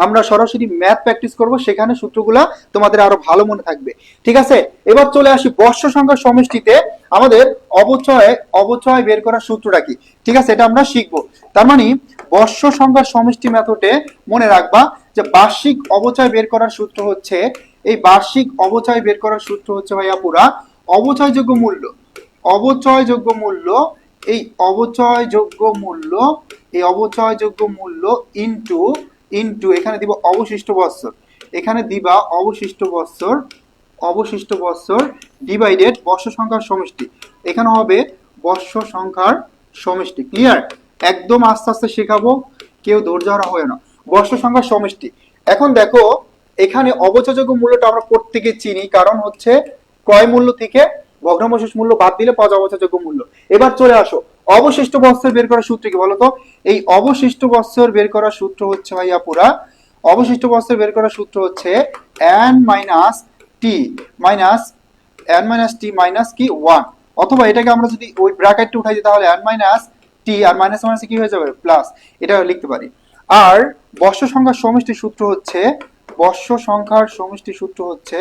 আমরা সরাসরি ম্যাথ প্র্যাকটিস করব, সেখানে সূত্রগুলা তোমাদের আরো ভালো মনে থাকবে। ঠিক আছে, এবার চলে আসি বর্ষ সংখ্যার সমষ্টিতে আমাদের অবচয় অবচয় বের করার সূত্রটা কি। ঠিক আছে, এটা আমরা শিখবো। তার মানে বর্ষ সংখ্যার সমষ্টি মেথডে মনে রাখবা যে বার্ষিক অবচয় বের করার সূত্র হচ্ছে, এই বার্ষিক অবচয় বের করার সূত্র হচ্ছে ভাইয়া পুরা অবচয়যোগ্য মূল্য, অবচয়যোগ্য মূল্য, এই অবচয়যোগ্য মূল্য, এই অবচয়যোগ্য মূল্য ইনটু ইনটু এখানে দিব অবশিষ্ট বৎসর, এখানে দিবা অবশিষ্ট বৎসর, অবশিষ্ট বৎসর ডিভাইডেড বর্ষ সংখ্যার সমষ্টি, এখানে হবে বর্ষ সংখ্যার সমষ্টি। ক্লিয়ার? একদম আস্তে আস্তে শেখাবো, কেউ ধৈর্য হারা হয় না। বর্ষ সংখ্যার সমষ্টি। এখন দেখো এখানে অবচয়যোগ্য মূল্যটা আমরা প্রত্যেকে চিনি, কারণ হচ্ছে ক্রয় মূল্য থেকে ভগ্নাবশেষ মূল্য বাদ দিলে পাওয়া যায় অবচয়যোগ্য মূল্য। এবার চলে আসো অবশিষ্ট বৎসর বের করার সূত্র কি বলতো? এই অবশিষ্ট বৎসর বের করার সূত্র হচ্ছে ভাইয়া পুরা, অবশিষ্ট বৎসর বের করার সূত্র হচ্ছে n মাইনাস টি মাইনাস n মাইনাস টি মাইনাস কি 1, অথবা এটাকে আমরা যদি ওই ব্র্যাকেটটা উঠাই দিই তাহলে n মাইনাস টি আর মাইনাস মাইনাস কি হয়ে যাবে প্লাস, এটা লিখতে পারি। আর বর্ষ সংখ্যার সমষ্টি সূত্র হচ্ছে, বর্ষ সংখ্যার সমষ্টি সূত্র হচ্ছে,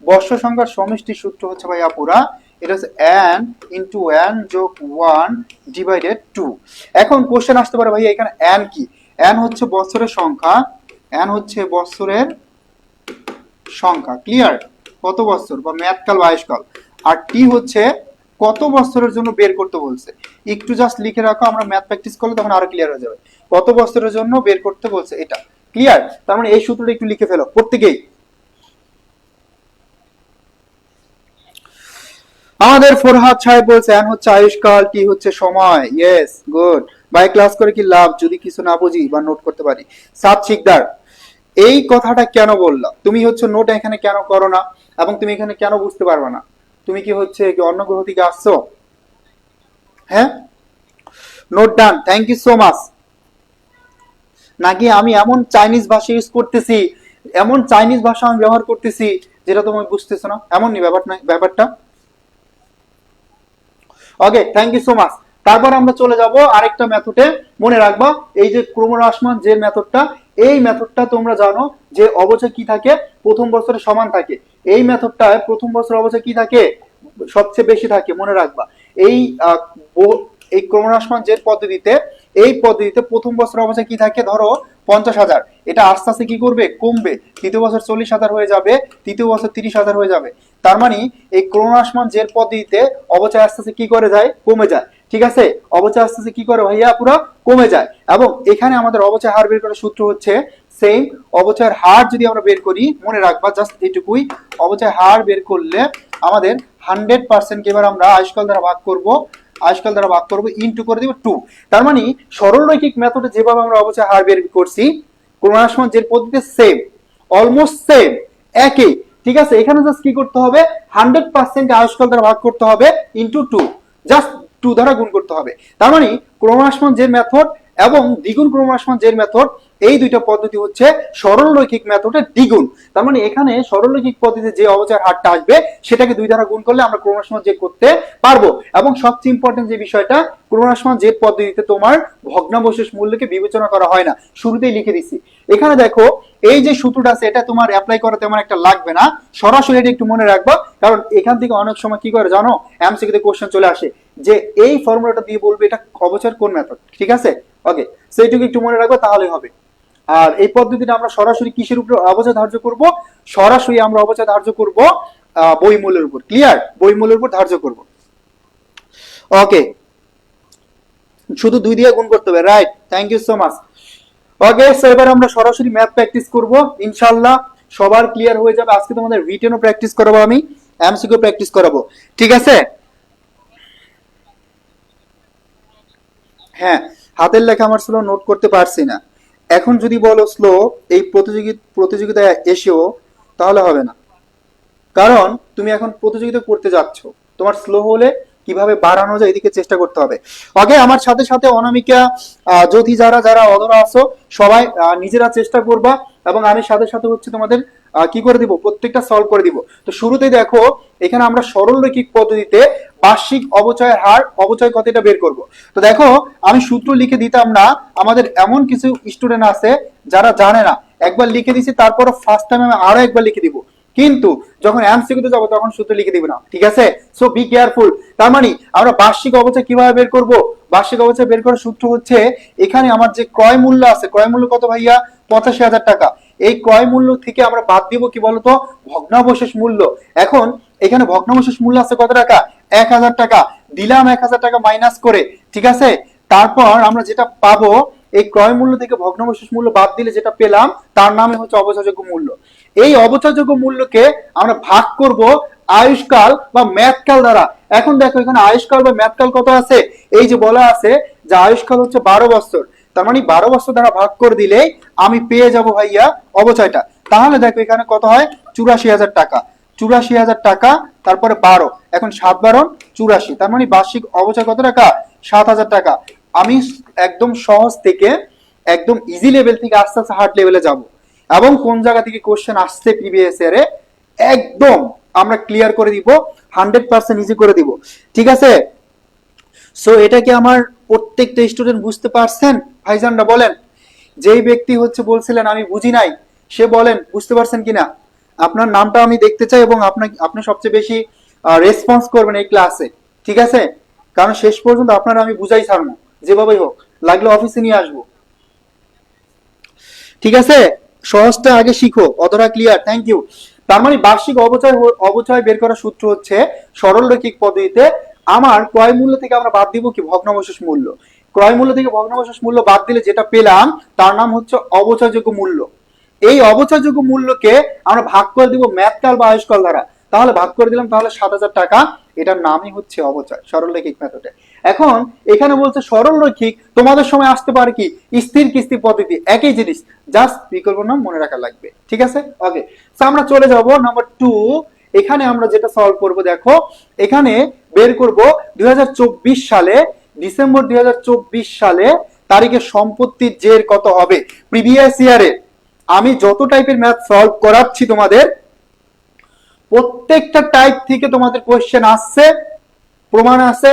বর্ষ সংখ্যার সমষ্টি সূত্র হচ্ছে ভাইয়া পুরা, এটা হচ্ছে n ইন্টু n যোগ 1 ডিভাইডেড 2। এখন কোশ্চেন আসতে পারে ভাইয়া এখানে n কি? n হচ্ছে বছরের সংখ্যা, n হচ্ছে বছরের সংখ্যা। ক্লিয়ার? কত বছর বা ম্যাথকাল বা আয়ুষ্কাল। আর টি হচ্ছে কত বছরের জন্য বের করতে বলছে। একটু জাস্ট লিখে রাখো, আমরা ম্যাথ প্র্যাকটিস করলে তখন আরো ক্লিয়ার হয়ে যাবে। কত বছরের জন্য বের করতে বলছে এটা। ক্লিয়ার? তার মানে এই সূত্রটা একটু লিখে ফেলো প্রত্যেকেই। আমাদের ফরহাদ সাহেব বলছে n হচ্ছে আয়ুষ্কাল, টি হচ্ছে সময়। Yes, good. ভাই ক্লাস করে কি লাভ যদি কিছু না বুঝি বা নোট করতে পারি? সাত শিকদার, এই কথাটা কেন বললাম? তুমি হচ্ছে নোট এখানে কেন করো না এবং তুমি এখানে কেন বুঝতে পারবে না? তুমি কি হচ্ছে কি অন্য গ্রহ থেকে আসছো? হ্যাঁ, note done, thank you so much. নাকি আমি এমন চাইনিজ ভাষা ইউজ করতেছি, এমন চাইনিজ ভাষা আমি ব্যবহার করতেছি যেটা তুমি বুঝতেছো না? এমন নি ব্যাপারটা। ওকে, থ্যাংক ইউ সো মাচ। তারপর আমরা চলে যাব আরেকটা মেথডে। মনে রাখবা এই যে ক্রমহ্রাসমান যে মেথডটা, এই মেথডটা তোমরা জানো যে অবচয় কি থাকে, প্রথম বছরে সমান থাকে। এই মেথডটায় প্রথম বছর অবচয় কি থাকে, সবচেয়ে বেশি থাকে। মনে রাখবা এই এই ক্রমহ্রাসমান যে পদ্ধতিতে, এই পদ্ধতিতে প্রথম বছর অবচয় কি থাকে, ধরো 50,000, এটা আস্তে আস্তে কি করবে, কমবে। তৃতীয় বছর 40,000 হয়ে যাবে, তৃতীয় বছর 30,000 হয়ে যাবে। তার মানে এই ক্রমহ্রাসমান যে পদ্ধতিতে অবচয় আস্তে আস্তে কি করে যায়, কমে যায়। ঠিক আছে, অবচয় আস্তে আস্তে কি করে ভাইয়া পুরো কমে যায়। এবং এখানে আমাদের অবচয় হার বের করার সূত্র হচ্ছে সেম। অবচয়ের হার যদি আমরা বের করি, মনে রাখবা জাস্ট এইটুকুই, অবচয় হার বের করলে আমাদের 100% কে এবার আমরা আয়ুষ্কাল দ্বারা ভাগ করব, আয়ুষ্কাল দ্বারা ভাগ করব, ইনটু করে দিব 2। তার মানে সরল রৈখিক মেথডে যেভাবে আমরা অবচয় হার বের করছি, ক্রমহ্রাসমান যে পদ্ধতিতে সেম, অলমোস্ট সেম, একই। ঠিক আছে, এখানে জাস্ট কি করতে হবে, 100% আয়ুষ্কাল দ্বারা ভাগ করতে হবে ইনটু 2, জাস্ট 2 দ্বারা গুণ করতে হবে। তার মানে ক্রমহ্রাসমান যে মেথড এবং দ্বিগুণ ক্রমহ্রাসমান যে মেথড, এই দুইটা পদ্ধতি হচ্ছে সরল রৈখিক মেথডের দ্বিগুণ। তার মানে এখানে সরল রৈখিক পদ্ধতিতে যে অবচয়ের হারটা আসবে সেটাকে 2 দ্বারা গুণ করলে আমরা ক্রমহ্রাসমান যে করতে পারবো। এবং সবচেয়ে ইম্পর্টেন্ট যে বিষয়টা, ক্রমহ্রাসমান যে পদ্ধতিতে তোমার ভগ্নাবশেষ মূল্যকে বিবেচনা করা হয় না, শুরুতেই লিখে দিছি। এখানে দেখো এই যে সূত্রটা আছে, এটা তোমার অ্যাপ্লাই করা তেমন একটা লাগবে না, সরাসরি এটা একটু মনে রাখবা। কারণ এখান থেকে অনেক সময় কি করে জানো, এমসিকিউতে কোশ্চেন চলে আসে যে এই ফর্মুলাটা দিয়ে বলবে এটা অবচয়ের কোন মেথড। ঠিক আছে, ওকে, সেইটুকু একটু মনে রাখবো তাহলে হবে। আর এই পদ্ধতিটা আমরা সরাসরি কিসের উপর অবচয় ধার্য করব, সরাসরি আমরা অবচয় ধার্য করব বই মূল্যের উপর। ক্লিয়ার? বই মূল্যের উপর ধার্য করব। ওকে, শুধু 2 দিয়ে গুণ করতে হবে, right, thank you so much. Okay, so এবার আমরা সরাসরি ম্যাথ প্র্যাকটিস করব, ইনশাআল্লাহ সবার ক্লিয়ার হয়ে যাবে। আজকে তোমাদের রিটেনও প্র্যাকটিস করাবো, আমি এমসিকিউ প্র্যাকটিস করাবো। ঠিক আছে? হ্যাঁ, হাতের লেখা আমার স্লো, নোট করতে পারছি না। এখন যদি বলো স্লো এই প্রতিযোগিতায় এসেও, তাহলে হবে না। কারণ তুমি এখন প্রতিযোগিতা করতে যাচ্ছ, তোমার স্লো হলে কিভাবে বাড়ানো যায় এদিকে চেষ্টা করতে হবে। ওকে, আমার সাথে সাথে অনামিকা, জ্যোতি, যারা যারা অধরা আছো সবাই নিজেরা চেষ্টা করবা। এবং আমি সাথে সাথে হচ্ছে তোমাদের কি করে দিব, প্রত্যেকটা সলভ করে দিব। তো শুরুতেই দেখো এখানে আমরা সরলরৈখিক পদ্ধতিতে বার্ষিক অবচয়ের হার, অবচয় কত, এটা বের করব। তো দেখো আমি সূত্র লিখে দিতাম না, আমাদের এমন কিছু স্টুডেন্ট আছে যারা জানে না, একবার লিখে দিছি তারপর ফার্স্ট টাইম আমি আরো একবার লিখে দিব, কিন্তু যখন এমসিকিউতে যাব তখন সূত্র লিখে দিব না, ঠিক আছে? So be careful. তার মানে আমরা বার্ষিক অবচয় কিভাবে বের করব? বার্ষিক অবচয় বের করার সূত্র হচ্ছে, এখানে আমার যে ক্রয় মূল্য আছে, ক্রয় মূল্য কত ভাইয়া? 85,000 টাকা। এই ক্রয় মূল্য থেকে আমরা বাদ দিব কি বলতো? ভগ্নাবশেষ মূল্য। এখন এখানে ভগ্নাবশেষ মূল্য আছে কত টাকা? 1,000 টাকা। দিলাম 1,000 টাকা মাইনাস করে, ঠিক আছে? তারপর আমরা যেটা পাবো, এই ক্রয় মূল্য থেকে ভগ্নাবশেষ মূল্য বাদ দিলে যেটা পেলাম তার নামে হচ্ছে অবচয়যোগ্য মূল্য। এই অবচয়যোগ্য মূল্যকে আমরা ভাগ করব আয়ুষ্কাল বা মেয়াদকাল দ্বারা। এখন দেখো এখানে আয়ুষ্কাল বা মেয়াদকাল কত আছে, এই যে বলা আছে যে আয়ুষ্কাল হচ্ছে 12 বছর, তার মানে 12 বছর দ্বারা ভাগ করে দিলে আমি পেয়ে যাব ভাইয়া অবচয়টা। তাহলে দেখো এখানে কত হয়? 84,000 টাকা। 84,000 টাকা, তারপরে 12, এখন 7 84, তার মানে বার্ষিক অবচয় কত টাকা? 7,000 টাকা। আমি একদম সহজ থেকে একদম ইজি লেভেল থেকে আস্তে আস্তে হার্ড লেভেলে যাব, এবং কোন জায়গা থেকে কোশ্চেন আসছে প্রিভিয়াস ইয়ারে একদম আমরা ক্লিয়ার করে দিব, 100% ইজি করে দিব, ঠিক আছে? সো এটা কি আমার প্রত্যেকটা স্টুডেন্ট বুঝতে পারছেন? ভাইজানরা বলেন, যেই ব্যক্তি হচ্ছে বলছিলেন আমি বুঝি নাই, সে বলেন বুঝতে পারছেন কিনা। আপনার নামটা আমি দেখতে চাই, এবং আপনি সবচেয়ে বেশি রেসপন্স করবেন এই ক্লাসে, ঠিক আছে? কারণ শেষ পর্যন্ত আপনারা আমি বুঝাই ছাড়বো, যেভাবেই হোক, লাগলে অফিসে নিয়ে আসবো, ঠিক আছে? সহজটা আগে শিখো, অতটা ক্লিয়ার? Thank you. তার মানে বার্ষিক অবচয় বের করার সূত্র হচ্ছে সরলরৈখিক পদ্ধতিতে আমার ক্রয় মূল্য থেকে আমরা বাদ দিব কি? ভগ্নাবশেষ মূল্য। ক্রয় মূল্য থেকে ভগ্নাবশেষ মূল্য বাদ দিলে যেটা পেলাম তার নাম হচ্ছে অবচয়যোগ্য মূল্য। এই অবচয়যোগ্য মূল্যকে আমরা ভাগ করে দিব মেয়াদকাল বা আয়ুষ্কাল দ্বারা। তাহলে ভাগ করে দিলাম, তাহলে 7,000 টাকা। এটার নামই হচ্ছে অবচয়, সরলরৈখিক মেথডে। এখন এখানে বলছে সরলরৈখিক, তোমাদের সময় আসতে পারে কি স্থির কিস্তি পদ্ধতি, একই জিনিস, জাস্ট বিকল্প নাম মনে রাখা লাগবে, ঠিক আছে? ওকে, সো আমরা চলে যাব নাম্বার 2। এখানে আমরা যেটা সলভ করব, দেখো এখানে বের করব 2024 সালে, ডিসেম্বর 2024 সালে তারিখে সম্পত্তির জের কত হবে। প্রিভিয়াস ইয়ারে আমি যত টাইপের ম্যাথ সলভ করাচ্ছি তোমাদের, প্রত্যেকটা টাইপ থেকে তোমাদের কোশ্চেন আসছে, প্রমাণ আছে,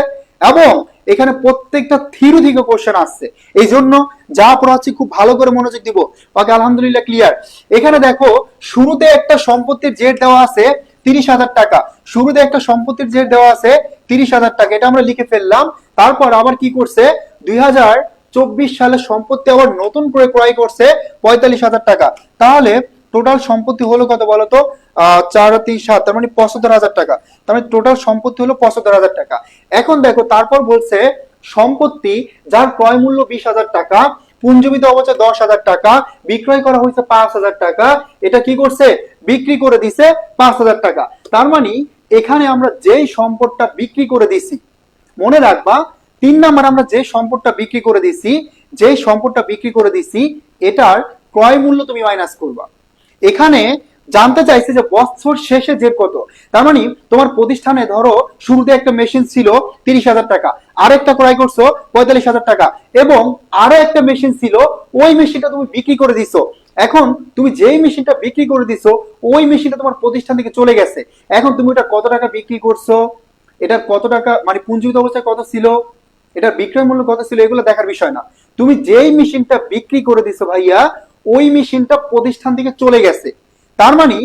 এবং এখানে প্রত্যেকটা থিওরি থেকে কোশ্চেন আসছে। এই জন্য যা পড়াচ্ছি খুব ভালো করে মনোযোগ দিব। ওকে, আলহামদুলিল্লাহ ক্লিয়ার। এখানে দেখো শুরুতে একটা সম্পত্তির জের দেওয়া আছে 30,000 টাকা। শুরুতে একটা সম্পত্তির জের দেওয়া আছে 30,000 টাকা, এটা আমরা লিখে ফেললাম। তারপর আবার কি করছে, 2024 সালে সম্পত্তি আবার নতুন করে ক্রয় করছে 45,000 টাকা। তাহলে টোটাল সম্পত্তি হলো কত বলতো? 4 3 7, তার মানে 75,000 টাকা। তার মানে টোটাল সম্পত্তি হলো 75,000 টাকা। এখন দেখো তারপর বলছে সম্পত্তি যার ক্রয় মূল্য 20,000 টাকা, পুঞ্জীবিত অবচয় 10,000 টাকা, বিক্রয় করা হয়েছে 5,000 টাকা, এটা কি করছে? বিক্রি করে দিছে 5,000 টাকা। তার মানে এখানে আমরা যেই সম্পদটা বিক্রি করে দিছি, মনে রাখবা 3 নাম্বার, আমরা যে সম্পদটা বিক্রি করে দিছি, যেই সম্পদটা বিক্রি করে দিছি এটার ক্রয় মূল্য তুমি মাইনাস করবা। এখানে জানতে চাইছে যে বছর শেষে জের কত। তার মানে তোমার প্রতিষ্ঠানে ধরো শুরুতে একটা মেশিন ছিল 30,000 টাকা, আরেকটা ক্রয় করছো 45,000 টাকা, এবং আরো একটা মেশিন ছিল, ওই মেশিনটা তুমি বিক্রি করে দিছো। এখন তুমি যেই মেশিনটা বিক্রি করে দিছো ওই মেশিনটা তোমার প্রতিষ্ঠান থেকে চলে গেছে। এখন তুমি এটা কত টাকা বিক্রি করছো, এটা কত টাকা, মানে পুঞ্জীবিত অবস্থায় কত ছিল, এটা বিক্রয় মূল্য কত ছিল, এগুলো দেখার বিষয় না। তুমি যেই মেশিনটা বিক্রি করে দিছো ভাইয়া, ওই মেশিনটা প্রতিষ্ঠান থেকে চলে গেছে। তার মানে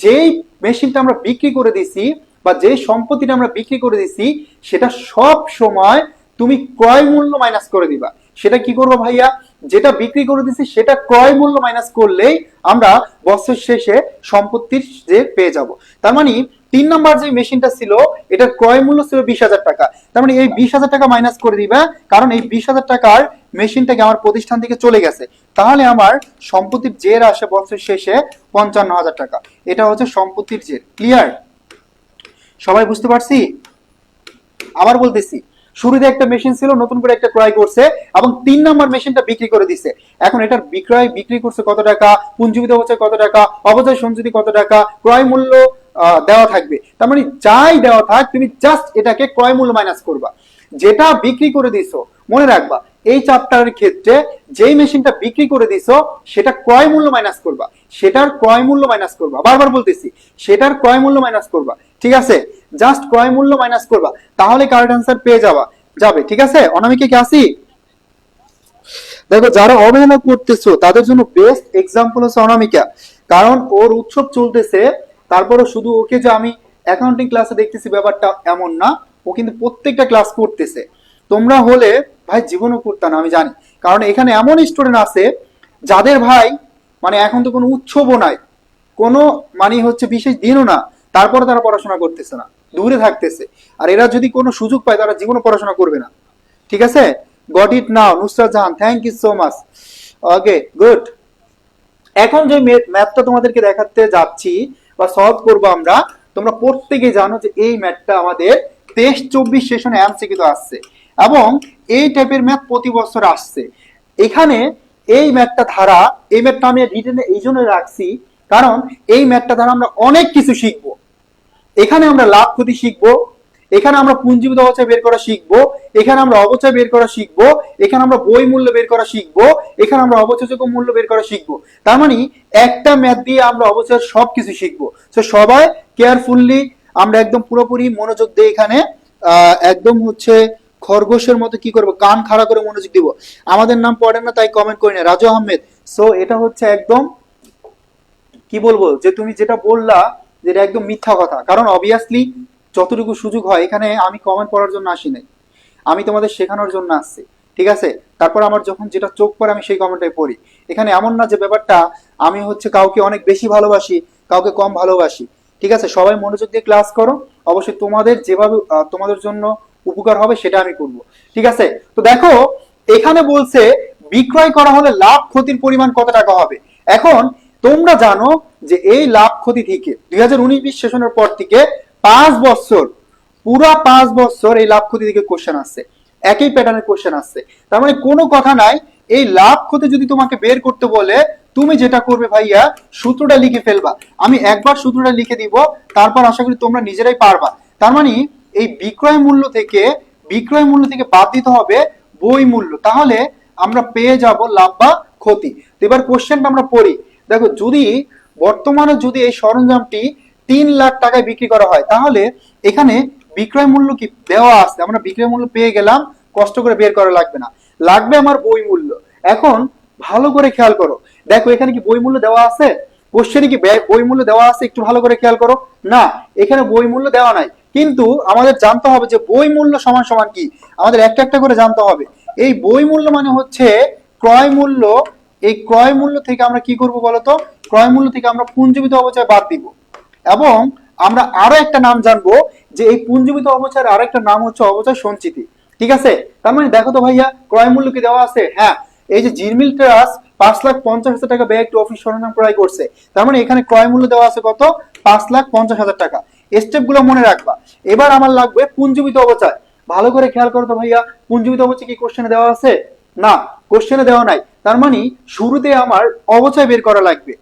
যেই মেশিনটা আমরা বিক্রি করে দিছি বা যে সম্পত্তিটা আমরা বিক্রি করে দিছি, সেটা সব সময় তুমি ক্রয় মূল্য মাইনাস করে দিবা। সেটা কি করবো ভাইয়া, যেটা বিক্রি করে দিছি সেটা ক্রয় মূল্য মাইনাস করলেই আমরা বছর শেষে সম্পত্তির যে পেয়ে যাব। তার মানে 3 নাম্বার যে মেশিনটা ছিল এটার ক্রয় মূল্য ছিল 20,000 টাকা। তার মানে এই 20,000 টাকা মাইনাস করে দিবা, কারণ এই 20,000 টাকার মেশিনটাকে আমার প্রতিষ্ঠান থেকে চলে গেছে। তাহলে আমার সম্পত্তির জের আসে বছর শেষে 55,000 টাকা। এটা হচ্ছে সম্পত্তির জের। ক্লিয়ার? সবাই বুঝতে পারছি? আবার বলতেছি, শুরুতে একটা মেশিন ছিল, নতুন করে একটা ক্রয় করছে, এবং 3 নাম্বার মেশিনটা বিক্রি করে দিছে। এখন এটার বিক্রি করছে কত টাকা, পুঞ্জীবিত অবচয় কত টাকা, অবচয় সঞ্চিতি কত টাকা, ক্রয় মূল্য দেওয়া থাকবে। তার মানে যাই দেওয়া থাক তুমি জাস্ট এটাকে ক্রয় মূল্য মাইনাস করবা। যেটা বিক্রি করে দিছো, মনে রাখবা এই চ্যাপ্টারের ক্ষেত্রে যেই মেশিনটা বিক্রি করে দিছো সেটা ক্রয় মূল্য মাইনাস করবা, সেটার ক্রয় মূল্য মাইনাস করবা, বারবার বলতেছি সেটার ক্রয় মূল্য মাইনাস করবা, ঠিক আছে? জাস্ট ক্রয় মূল্য মাইনাস করবা, তাহলে কারেক্ট অ্যান্সার পেয়ে যাবে, ঠিক আছে? অনামিকা কি আসি? দেখো যারা অবহেলা করতেছো তাদের জন্য বেস্ট এক্সাম্পল হচ্ছে অনামিকা, কারণ ওর উৎসব চলতেছে, তারপরে শুধু ওকে যে আমি অ্যাকাউন্টিং ক্লাসে দেখতেছি ব্যাপারটা এমন না, ও কিন্তু প্রত্যেকটা ক্লাস করতেছে। তোমরা হলে ভাই জীবনও করতে না, আমি জানি, কারণ এখানে এমন স্টুডেন্ট আছে যাদের ভাই মানে এখন তো কোনো উৎসবও নাই, কোনো মানে হচ্ছে বিশেষ দিনও না, তারপরে তারা পড়াশোনা করতেছে না, দূরে থাকতেছে। আর এরা যদি কোনো সুযোগ পায় তারা জীবনে পড়াশোনা করবে না, ঠিক আছে? Got it now Nusrat Jahan, thank you so much. Okay good. এখন যে ম্যাথটা তোমাদেরকে দেখাতে যাচ্ছি বা সলভ করবো আমরা, তোমরা প্রত্যেকেই জানো যে এই ম্যাথটা আমাদের 23-24 সেশনে এমসিকিউ আসছে, এবং এই টাইপের ম্যাথ প্রতি বছর আসছে। এখানে এই ম্যাথটা ধারা, এই ম্যাথটা আমি রিটেনে এই জন্য রাখছি কারণ এই ম্যাথটা ধারা আমরা অনেক কিছু শিখবো। এখানে আমরা লাভ ক্ষতি শিখবো, এখানে আমরা পুঞ্জীভূত অবচয় বের করা শিখবো, এখানে আমরা অবচয় বের করা শিখবো, এখানে আমরা বই মূল্য বের করা শিখবো, এখানে আমরা অবচয়যোগ্য মূল্য বের করা শিখবো। তার মানে একটা ম্যাথ দিয়ে আমরা অবচয়ের সবকিছু শিখবো। তো সবাই কেয়ারফুললি আমরা একদম পুরোপুরি মনোযোগ দিয়ে এখানে একদম হচ্ছে খরগোশের মতো কি করবো, কান খাড়া করে মনোযোগ দিব। আমাদের নাম পড়েন না তাই কমেন্ট করি না, রাজু আহমেদ। সো এটা হচ্ছে একদম কি বলবো, যে তুমি যেটা বললা যেটা একদম মিথ্যা কথা, কারণ অবভিয়াসলি যতটুকু সুযোগ হয়, এখানে আমি কমেন্ট পড়ার জন্য আসি নাই, আমি তোমাদের শেখানোর জন্য আসছি, ঠিক আছে? তারপর আমার যখন যেটা চোখ পড়ে আমি সেই কমেন্টটাই পড়ি। এখানে এমন না যে ব্যাপারটা আমি হচ্ছে কাউকে অনেক বেশি ভালোবাসি, কাউকে কম ভালোবাসি, ঠিক আছে? সবাই মনোযোগ দিয়ে ক্লাস করো, অবশ্যই তোমাদের যেভাবে তোমাদের জন্য উপকার হবে সেটা আমি করব, ঠিক আছে? তো দেখো এখানে বলছে বিক্রয় করা হলে লাভ ক্ষতির পরিমাণ কত টাকা হবে। এখন তোমরা জানো যে এই লাভ ক্ষতি থেকে 2019-20 সেশনের পর থেকে 5 বছর, পুরা 5 বছর এই লাভ ক্ষতি থেকে কোশ্চেন আসছে, একই প্যাটার্নের কোশ্চেন আসছে। তার মানে কোনো কথা নাই, এই লাভ ক্ষতি যদি তোমাকে বের করতে বলে তুমি যেটা করবে ভাইয়া, সূত্রটা লিখে ফেলবা। আমি একবার সূত্রটা লিখে দিব, তারপর আশা করি তোমরা নিজেরাই পারবা। তার মানে এই বিক্রয় মূল্য থেকে বাদ দিতে হবে বই মূল্য, তাহলে আমরা পেয়ে যাব লাভ বা ক্ষতি। তো এবার কোশ্চেনটা আমরা পড়ি। দেখো যদি বর্তমানে যদি এই সরঞ্জামটি 3 লাখ টাকায় বিক্রি করা হয়, তাহলে এখানে বিক্রয় মূল্য কি দেওয়া আছে, আমরা বিক্রয় মূল্য পেয়ে গেলাম, কষ্ট করে বের করা লাগবে না, লাগবে আমার বই মূল্য। এখন ভালো করে খেয়াল করো, দেখো এখানে কি বই মূল্য দেওয়া আছে, কোশ্চেনে কি বই মূল্য দেওয়া আছে, একটু ভালো করে খেয়াল করো। না, এখানে বই মূল্য দেওয়া নাই, কিন্তু আমাদের জানতে হবে যে বই মূল্য সমান সমান কি, আমাদের একটা একটা করে জানতে হবে। এই বই মূল্য মানে হচ্ছে ক্রয় মূল্য, এই ক্রয় মূল্য থেকে আমরা কি করব বলতো, ক্রয় মূল্য থেকে আমরা পুঞ্জীভূত অবচয় বাদ দিব, এবং আমরা আরো একটা নাম জানবো যে এই পুঞ্জীভূত অবচয়ের আরেকটা নাম হচ্ছে অবচয় সঞ্চিতি, ঠিক আছে? তার মানে দেখো তো ভাইয়া ক্রয় মূল্য কি দেওয়া আছে, হ্যাঁ, এই যে জিরমিল ট্রাস্ট 5,50,000 টাকা ব্যয় একটি অফিস সরঞ্জাম ক্রয় করছে, তার মানে এখানে ক্রয় মূল্য দেওয়া আছে কত, 5,50,000 টাকা। স্টেপ গুলো মনে রাখবা। এবার আমার লাগবে পুঞ্জীভূত অবচয়, ভালো করে খেয়াল করো তো ভাইয়া, পুঞ্জীভূত অবচয় কি কোশ্চেনে দেওয়া আছে? না, কোশ্চেনে দেওয়া নাই। তার মানে শুরুতে আমার অবচয় বের করা লাগবে,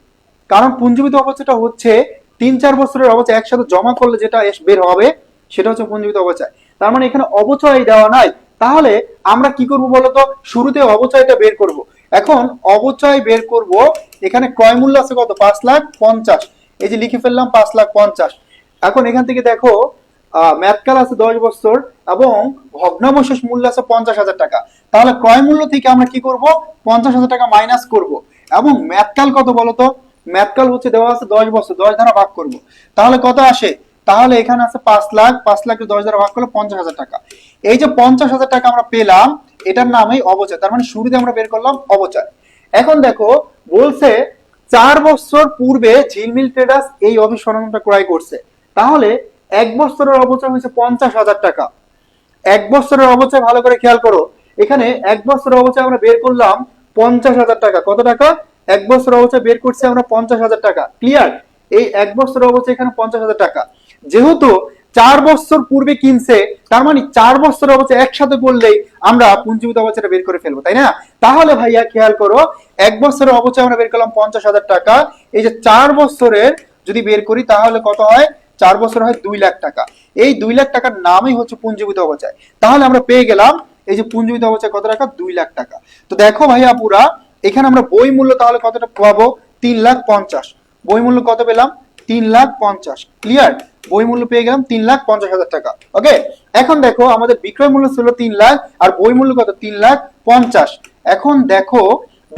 কারণ পুঞ্জীভূত অবচয়টা হচ্ছে 3-4 বছরের অবচয় একসাথে জমা করলে যেটা বের হবে সেটা হচ্ছে পুঞ্জীভূত অবচয়। তার মানে এখানে অবচয় দেওয়া নাই, তাহলে আমরা কি করব বলতো, শুরুতে অবচয়টা বের করব। এখন অবচয় বের করব, এখানে ক্রয় মূল্য আছে কত, 5,50,000, এই যে লিখে ফেললাম 5,50,000। এখন এখান থেকে দেখো ম্যাথকাল আছে 10 বছর এবং ভগ্নাবশেষ মূল্য আছে 50,000 টাকা, তাহলে ক্রয় মূল্য থেকে আমরা কি করব, 50,000 টাকা মাইনাস করব। এবং ম্যাথকাল কত বলতো, ম্যাথকাল হচ্ছে দেওয়া আছে 10 বছর, 10 দ্বারা ভাগ করব, তাহলে কত আসে, তাহলে এখানে আছে 5 লাখ, 5 লাখ 10 দ্বারা ভাগ করলে 50,000 টাকা। এই যে 50,000 টাকা আমরা পেলাম, এটার নামই অবচয়, তার মানে শুরুতে আমরা বের করলাম অবচয়। এখন দেখো বলছে 4 বছর পূর্বে ঝিলমিল ট্রেডার্স এই অফিস সরঞ্জামটা ক্রয় করছে, তাহলে 1 বছরের অবচয় হয়েছে 50,000 টাকা। 1 বছরের অবচয় ভালো করে খেয়াল করো, এখানে 1 বছরের অবচয় আমরা বের করলাম 50,000 টাকা। কত টাকা, 1 বছরের অবচয় বের করছি আমরা 50,000 টাকা। ক্লিয়ার? এই 1 বছরের অবচয় এখানে 50,000 টাকা, যেহেতু 4 বছর পূর্বে কিনছে, তার মানে 4 বছরের অবচয় একসাথে করলেই আমরা পুঞ্জীভূত অবচয়টা বের করে ফেলবো, তাই না? তাহলে ভাইয়া খেয়াল করো, 1 বছরের অবচয় আমরা বের করলাম 50,000 টাকা, এই যে 4 বছরের যদি বের করি তাহলে কত হয়, 4 বছর হয় 2 লাখ টাকা। এই 2 লাখ টাকার নামই হচ্ছে পুঞ্জীভূত অবচয়। তাহলে আমরা পেয়ে গেলাম এই যে পুঞ্জীবিত অবস্থায় কত টাকা, 2,00,000 টাকা। তো দেখো ভাইয়া পুরা এখানে আমরা বই মূল্য তাহলে কতটা পাবো, 3,50,000। বই মূল্য কত পেলাম, 3,50,000। ক্লিয়ার, বই মূল্য পেয়ে গেলাম 3,50,000 টাকা। ওকে, এখন দেখো আমাদের বিক্রয় মূল্য ছিল 3,00,000 আর বই মূল্য কত, 3,50,000। এখন দেখো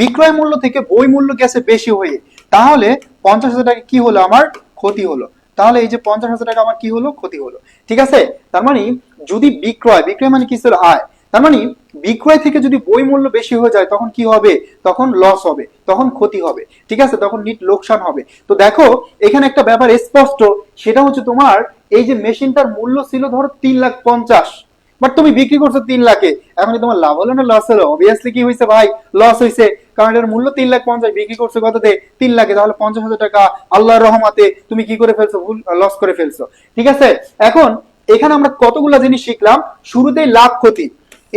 বিক্রয় মূল্য থেকে বই মূল্য গেছে বেশি হয়ে, তাহলে 50,000 টাকা কি হলো, আমার ক্ষতি হলো। তাহলে এই যে 50,000 টাকা আমার কি হলো, ক্ষতি হলো। ঠিক আছে, তার মানে যদি বিক্রয়, বিক্রয় মানে কি ছিল, আয়, তার মানে বিক্রয় থেকে যদি বই মূল্য বেশি হয়ে যায় তখন কি হবে, তখন লস হবে, তখন ক্ষতি হবে। ঠিক আছে, তখন নিট লোকসান হবে। তো দেখো এখানে একটা ব্যাপার স্পষ্ট, সেটা হচ্ছে তোমার এই যে মেশিনটার মূল্য ছিল ধরো 3,50,000, বাট তুমি বিক্রি করছো 3,00,000-এ। এখন কি তোমার লাভ হলো না লস হলো? অবভিয়াসলি কি হয়েছে ভাই, লস হয়েছে, কারণ এর মূল্য 3,50,000, বিক্রি করছো কততে, 3,00,000-এ। তাহলে 50,000 টাকা আল্লাহর রহমতে তুমি কি করে ফেলছো, ভুল লস করে ফেলছো। ঠিক আছে, এখন এখানে আমরা কতগুলা জিনিস শিখলাম। শুরুতেই লাভ ক্ষতি,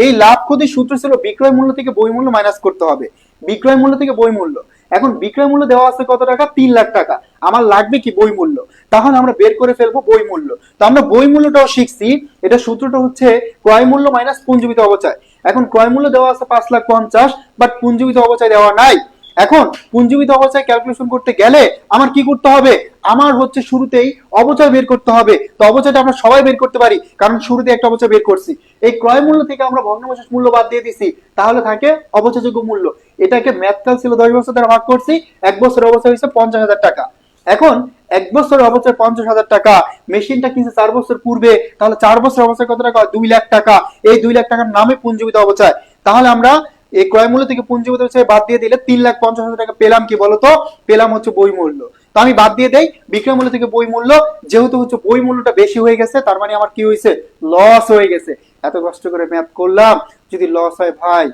এই লাভ ক্ষতির সূত্র ছিল বিক্রয় মূল্য থেকে বই মূল্য মাইনাস করতে হবে, বিক্রয় মূল্য থেকে বই মূল্য। এখন বিক্রয় মূল্য দেওয়া আছে কত টাকা, 3,00,000 টাকা, আমার লাগবে কি, বই মূল্য। তাহলে আমরা বের করে ফেলবো বই মূল্য। তো আমরা বই মূল্যটাও শিখছি, এটা সূত্রটা হচ্ছে ক্রয় মূল্য মাইনাস পুঞ্জীবিত অবচয়। এখন ক্রয় মূল্য দেওয়া আছে 5,50,000, বাট পুঞ্জীবিত অবচয় দেওয়া নাই। এখন পুঞ্জীবিত অবচয় ক্যালকুলেশন করতে গেলে আমার কি করতে হবে, আমার হচ্ছে শুরুতেই অবচয় বের করতে হবে। তো অবচয়টা আমরা সবাই বের করতে পারি, কারণ শুরুতে একটা অবচয় বের করছি। এই ক্রয় মূল্য থেকে আমরা ভগ্নাবশেষ মূল্য বাদ দিয়ে দিছি, তাহলে থাকে অবচয়যোগ্য মূল্য। এটাকে ম্যাথকাল ছিল 10 বছর দ্বারা ভাগ করছি, 1 বছর অবচয় হয়েছে 50,000 টাকা। এখন 1 বছর অবচয় 50,000 টাকা, মেশিনটা কিনছে 4 বছর পূর্বে, তাহলে 4 বছর অবচয় কত টাকা, 2,00,000 টাকা। এই 2,00,000 টাকার নামে পুঞ্জীবিত অবচয়। তাহলে আমরা এই ক্রয় মূল্য থেকে পুঞ্জীবিত অবচয় বাদ দিয়ে দিলে 3,50,000 টাকা পেলাম কি বলতো, পেলাম হচ্ছে বই মূল্য। তো আমি বাদ দিয়ে দেই বিক্রয় মূল্য থেকে বই মূল্য, যেহেতু হচ্ছে বই মূল্যটা বেশি হয়ে গেছে, তার মানে আমার কি হয়েছে, লস হয়ে গেছে। এত কষ্ট করে ম্যাথ করলাম, যদি লস হয় ভাই,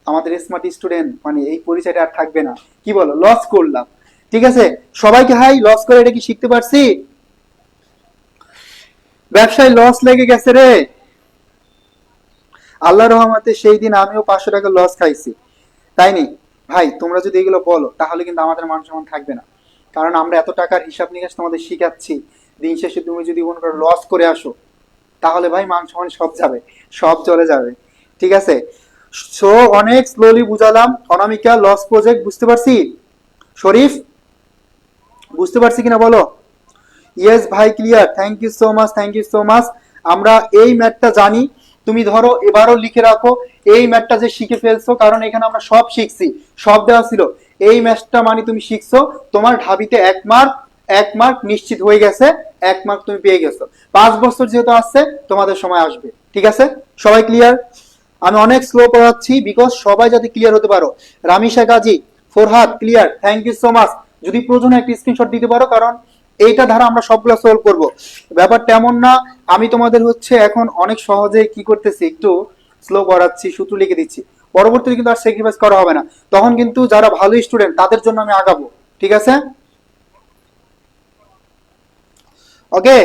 আমাদের স্মার্ট স্টুডেন্ট মানে এই পরিচয়টা আর থাকবে না। কি বলো, লস করলাম। ঠিক আছে, সবাইকে হাই, লস করে এটা কি শিখতে পারছি? ব্যবসায় লস লেগে গেছে রে, আল্লাহ রহমতে সেই দিন আমিও 500 টাকা লস খাইছি, তাই নি ভাই? তোমরা যদি এগুলো বলো তাহলে কিন্তু আমাদের মান সম্মান থাকবে না, কারণ আমরা এত টাকার হিসাব নিকাশ তোমাদের শিখাচ্ছি, দিন শেষে তুমি যদি মনে করো লস করে আসো, তাহলে ভাই মান সম্মান সব যাবে, সব চলে যাবে। ঠিক আছে, সো অনেক স্লোলি বুঝালাম। অনামিকা লস প্রজেক্ট বুঝতে পারছি? শরীফ বুঝতে পারছি কিনা বলো? ইয়েস ভাই, clear, thank you so much, thank you so much. আমরা এই ম্যাথটা জানি, তুমি ধরো এবারও লিখে রাখো এই ম্যাথটা যে শিখে ফেলছো, কারণ এখানে আমরা সব শিখছি, সব দেওয়া ছিল। এই ম্যাথটা মানে তুমি শিখছো, তোমার ঢাবিতে 1 মার্ক, 1 মার্ক নিশ্চিত হয়ে গেছে, 1 মার্ক তুমি পেয়ে গেছো। 5 বছর যেহেতু আসছে, তোমাদের সময় আসবে। ঠিক আছে, সবাই ক্লিয়ার? আমি অনেক স্লো পড়াচ্ছি বিকজ সবাই যাতে ক্লিয়ার হতে পারো। Ramisha Gazi, Farhad clear, thank you so much. যদি প্রয়োজন একটা স্ক্রিনশট দিতে পারো, কারণ এইটা ধারা আমরা সবগুলো সলভ করব। ব্যাপারটা এমন না, আমি তোমাদের হচ্ছে এখন অনেক সহজে কি করতেছি, একটু স্লো করাচ্ছি, সূত্র লিখে দিচ্ছি, পরবর্তীতে কিন্তু আর স্যাক্রিফাইস করা হবে না, তখন কিন্তু যারা ভালো স্টুডেন্ট তাদের জন্য আমি আগাবো। ঠিক আছে, ওকে।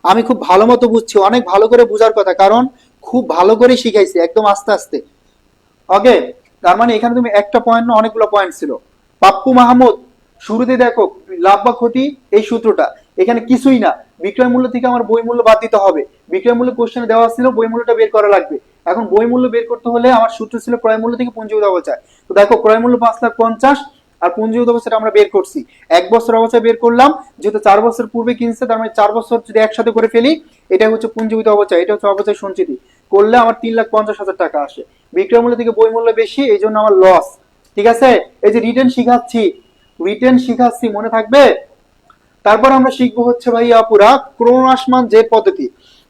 আমি খুব ভালো মতো বুঝছি, অনেক ভালো করে বুঝার কথা, কারণ খুব ভালো করে শিখাইছি, একদম আস্তে আস্তে। ওকে, তার মানে এখানে তুমি একটা পয়েন্ট না, অনেকগুলো পয়েন্ট ছিল। পাপ্পু মাহমুদ, শুরুতে দেখো লাভ বা ক্ষতি এই সূত্রটা, এখানে কিছুই না, বিক্রয় মূল্য থেকে আমার বই মূল্য বাদ দিতে হবে। বিক্রয় মূল্য কোশ্চেনে দেওয়া ছিল, বই মূল্যটা বের করা লাগবে। এখন বই মূল্য বের করতে হলে আমার সূত্র ছিল ক্রয় মূল্য থেকে পুঞ্জীভূত অবচয়। তো দেখো ক্রয় মূল্য 5,50,000 আর পুঞ্জীভূত অবস্থাটা আমরা বের করছি, 1 বছর অবস্থায় বের করলাম, যেহেতু 4 বছর পূর্বে কিনছে, তার মানে 4 বছর যদি একসাথে করে ফেলি, এটা হচ্ছে পুঞ্জীভূত অবচয়, এটা হচ্ছে অবচয় সঞ্চিতি, করলে আমার 3,50,000 টাকা আসে। বিক্রয় মূল্য থেকে বই মূল্য বেশি, এই জন্য আমার লস। ঠিক আছে, এই যে রিটার্ন শিখাচ্ছি, রিটার্ন শিখাচ্ছি, মনে থাকবে? তারপর আমরা শিখবো হচ্ছে ভাইয়া পুরা ক্রমহ্রাসমান জের পদ্ধতি।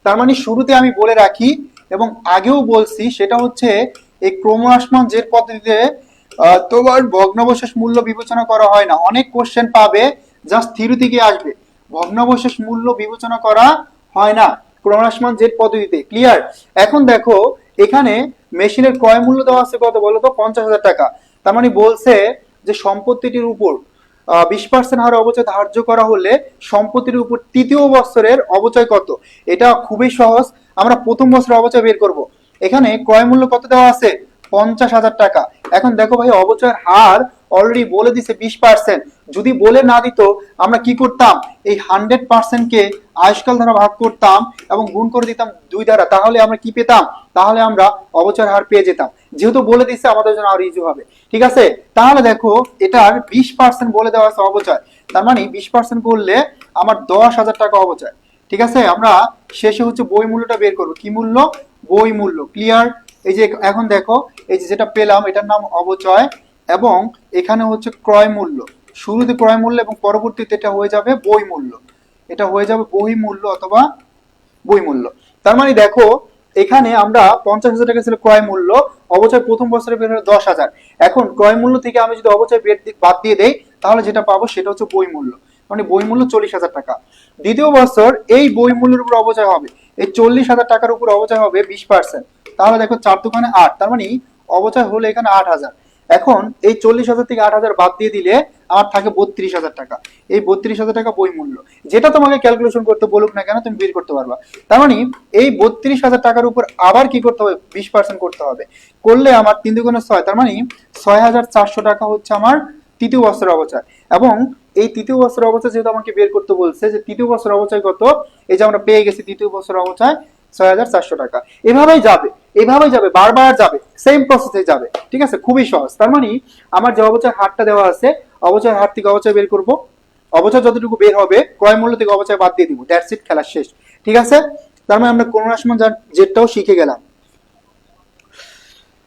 তার মানে শুরুতে আমি বলে রাখি এবং আগেও বলছি, সেটা হচ্ছে এই ক্রমহ্রাসমান জের পদ্ধতিতে তোমার ভগ্নাবশেষ মূল্য বিবেচনা করা হয় না। অনেক কোশ্চেন পাবে জাস্ট থিওরি থেকে আসবে, ভগ্নাবশেষ মূল্য বিবেচনা করা হয় না ক্রমহ্রাসমান জের পদ্ধতিতে। ক্লিয়ার? এখন দেখো এখানে মেশিনের ক্রয় মূল্য দেওয়া আছে কত বলো তো, 50,000 টাকা। তার মানে বলছে যে সম্পত্তিটির উপর 20% হারে অবচয় ধার্য করা হলে সম্পত্তির উপর তৃতীয় বছরের অবচয় কত। এটা খুবই সহজ, আমরা প্রথম বছরের অবচয় বের করব। এখানে ক্রয় মূল্য কত দেওয়া আছে, 50,000 টাকা। এখন দেখো ভাই অবচয়ের হার অলরেডি বলে দিছে 20%, যদি বলে না দিত আমরা কি করতাম, এই 100% কে আয়ুষ্কাল দ্বারা ভাগ করতাম এবং গুণ করে দিতাম 2 দ্বারা, তাহলে আমরা কি পেতাম, তাহলে আমরা অবচয়ের হার পেয়ে যেতাম। যেহেতু বলে দিচ্ছে আমাদের জন্য আরো ইজি হবে। ঠিক আছে, তাহলে দেখো এটার 20% বলে দেওয়া আছে অবচয়, তার মানে 20% করলে আমার 10,000 টাকা অবচয়। ঠিক আছে, আমরা শেষে হচ্ছে বই মূল্যটা বের করবো। কি মূল্য, বই মূল্য। ক্লিয়ার? এই যে এখন দেখো এই যে যেটা পেলাম এটার নাম অবচয়, এবং এখানে হচ্ছে ক্রয় মূল্য। শুরুতে ক্রয় মূল্য এবং পরবর্তীতে এটা হয়ে যাবে বই মূল্য, এটা হয়ে যাবে বই মূল্য অথবা বই মূল্য। তার মানে দেখো এখানে আমরা 50,000 টাকা ছিল ক্রয় মূল্য, অবচয় প্রথম বছরে বের হলো 10,000। এখন ক্রয় মূল্য থেকে আমি যদি অবচয় বাদ দিয়ে দেই তাহলে যেটা পাবো সেটা হচ্ছে বই মূল্য, মানে বই মূল্য 40,000 টাকা। দ্বিতীয় বছর এই বই মূল্যের উপর অবচয় হবে, এই 40,000 টাকার উপর অবচয় হবে 20%। তাহলে দেখো 4 দোকানে 8, তার মানে অবচয় হলো এখানে 8,000। এখন এই 40,000 থেকে 8,000 বাদ দিয়ে দিলে আমার থাকে 32,000 টাকা। এই 32,000 টাকা বই মূল্য, যেটা তোমাকে ক্যালকুলেশন করতে বলুক না কেন তুমি বের করতে পারবা। তার মানে এই 32,000 টাকার উপর আবার কি করতে হবে, 20% করতে হবে। করলে আমার 3 দুগুণে 6, তার মানে 6,400 টাকা হচ্ছে আমার তৃতীয় বছরের অবচয়। এবং এই তৃতীয় বছরের অবচয় যেহেতু আমাকে বের করতে বলছে যে তৃতীয় বছরের অবচয় কত, এই যে আমরা পেয়ে গেছি তৃতীয় বছরের অবচয় 6,400 টাকা। এভাবেই যাবে, এভাবেই যাবে, বারবার যাবে, সেম প্রসেসে যাবে। ঠিক আছে, খুবই সহজ। তার মানে আমার যে অবচয় হারটা দেওয়া আছে, অবচয় হার থেকে অবচয় বের করব, অবচয় যতটুকু বের হবে ক্রয় মূল্য থেকে অবচয় বাদ দিয়ে দিব, দ্যাটস ইট, খেলা শেষ। ঠিক আছে, তার মানে আমরা কোন রাশিমান জেটটাও শিখে গেলাম।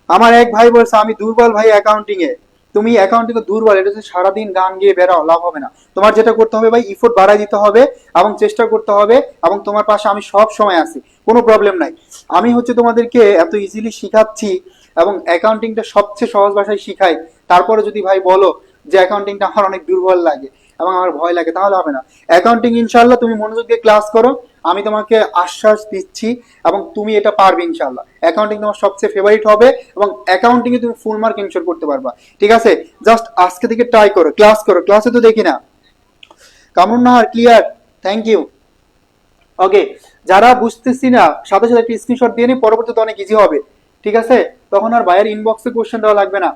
আমার এক ভাই বলছে আমি দুর্বল ভাই অ্যাকাউন্টিং এ। তুমি অ্যাকাউন্টিং এ দুর্বল, এটা হচ্ছে সারাদিন গান গিয়ে বেড়াও, লাভ হবে না। তোমার যেটা করতে হবে ভাই, ইফোর্ট বাড়াই দিতে হবে এবং চেষ্টা করতে হবে, এবং তোমার পাশে আমি সব সময় আছি, কোনো প্রবলেম নাই। আমি হচ্ছে তোমাদেরকে এত ইজিলি শিখাচ্ছি এবং অ্যাকাউন্টিংটা সবচেয়ে সহজ ভাষায় শিখাই, তারপরে যদি ভাই বলো যে অ্যাকাউন্টিংটা আমার অনেক দুর্বল লাগে এবং আমার ভয় লাগে, তাহলে হবে না। অ্যাকাউন্টিং ইনশাল্লাহ তুমি মনোযোগ দিয়ে ক্লাস করো, আমি তোমাকে আশ্বাস দিচ্ছি, এবং তুমি এটা পারবে ইনশাল্লাহ। অ্যাকাউন্টিং তোমার সবচেয়ে ফেভারিট হবে এবং অ্যাকাউন্টিং এ তুমি ফুল মার্ক ইনশোর করতে পারবা। ঠিক আছে, জাস্ট আজকে থেকে ট্রাই করো, ক্লাস করো, ক্লাসে তো দেখি না। Kamrun Nahar clear, thank you. Okay, যারা বুঝতেছি না সাথে সাথে একটা স্ক্রিনশট দিয়ে নি, পরবর্তীতে অনেক ইজি হবে। ঠিক আছে, তখন আর ভাইয়ের ইনবক্সে কোশ্চেন দেওয়া লাগবে না।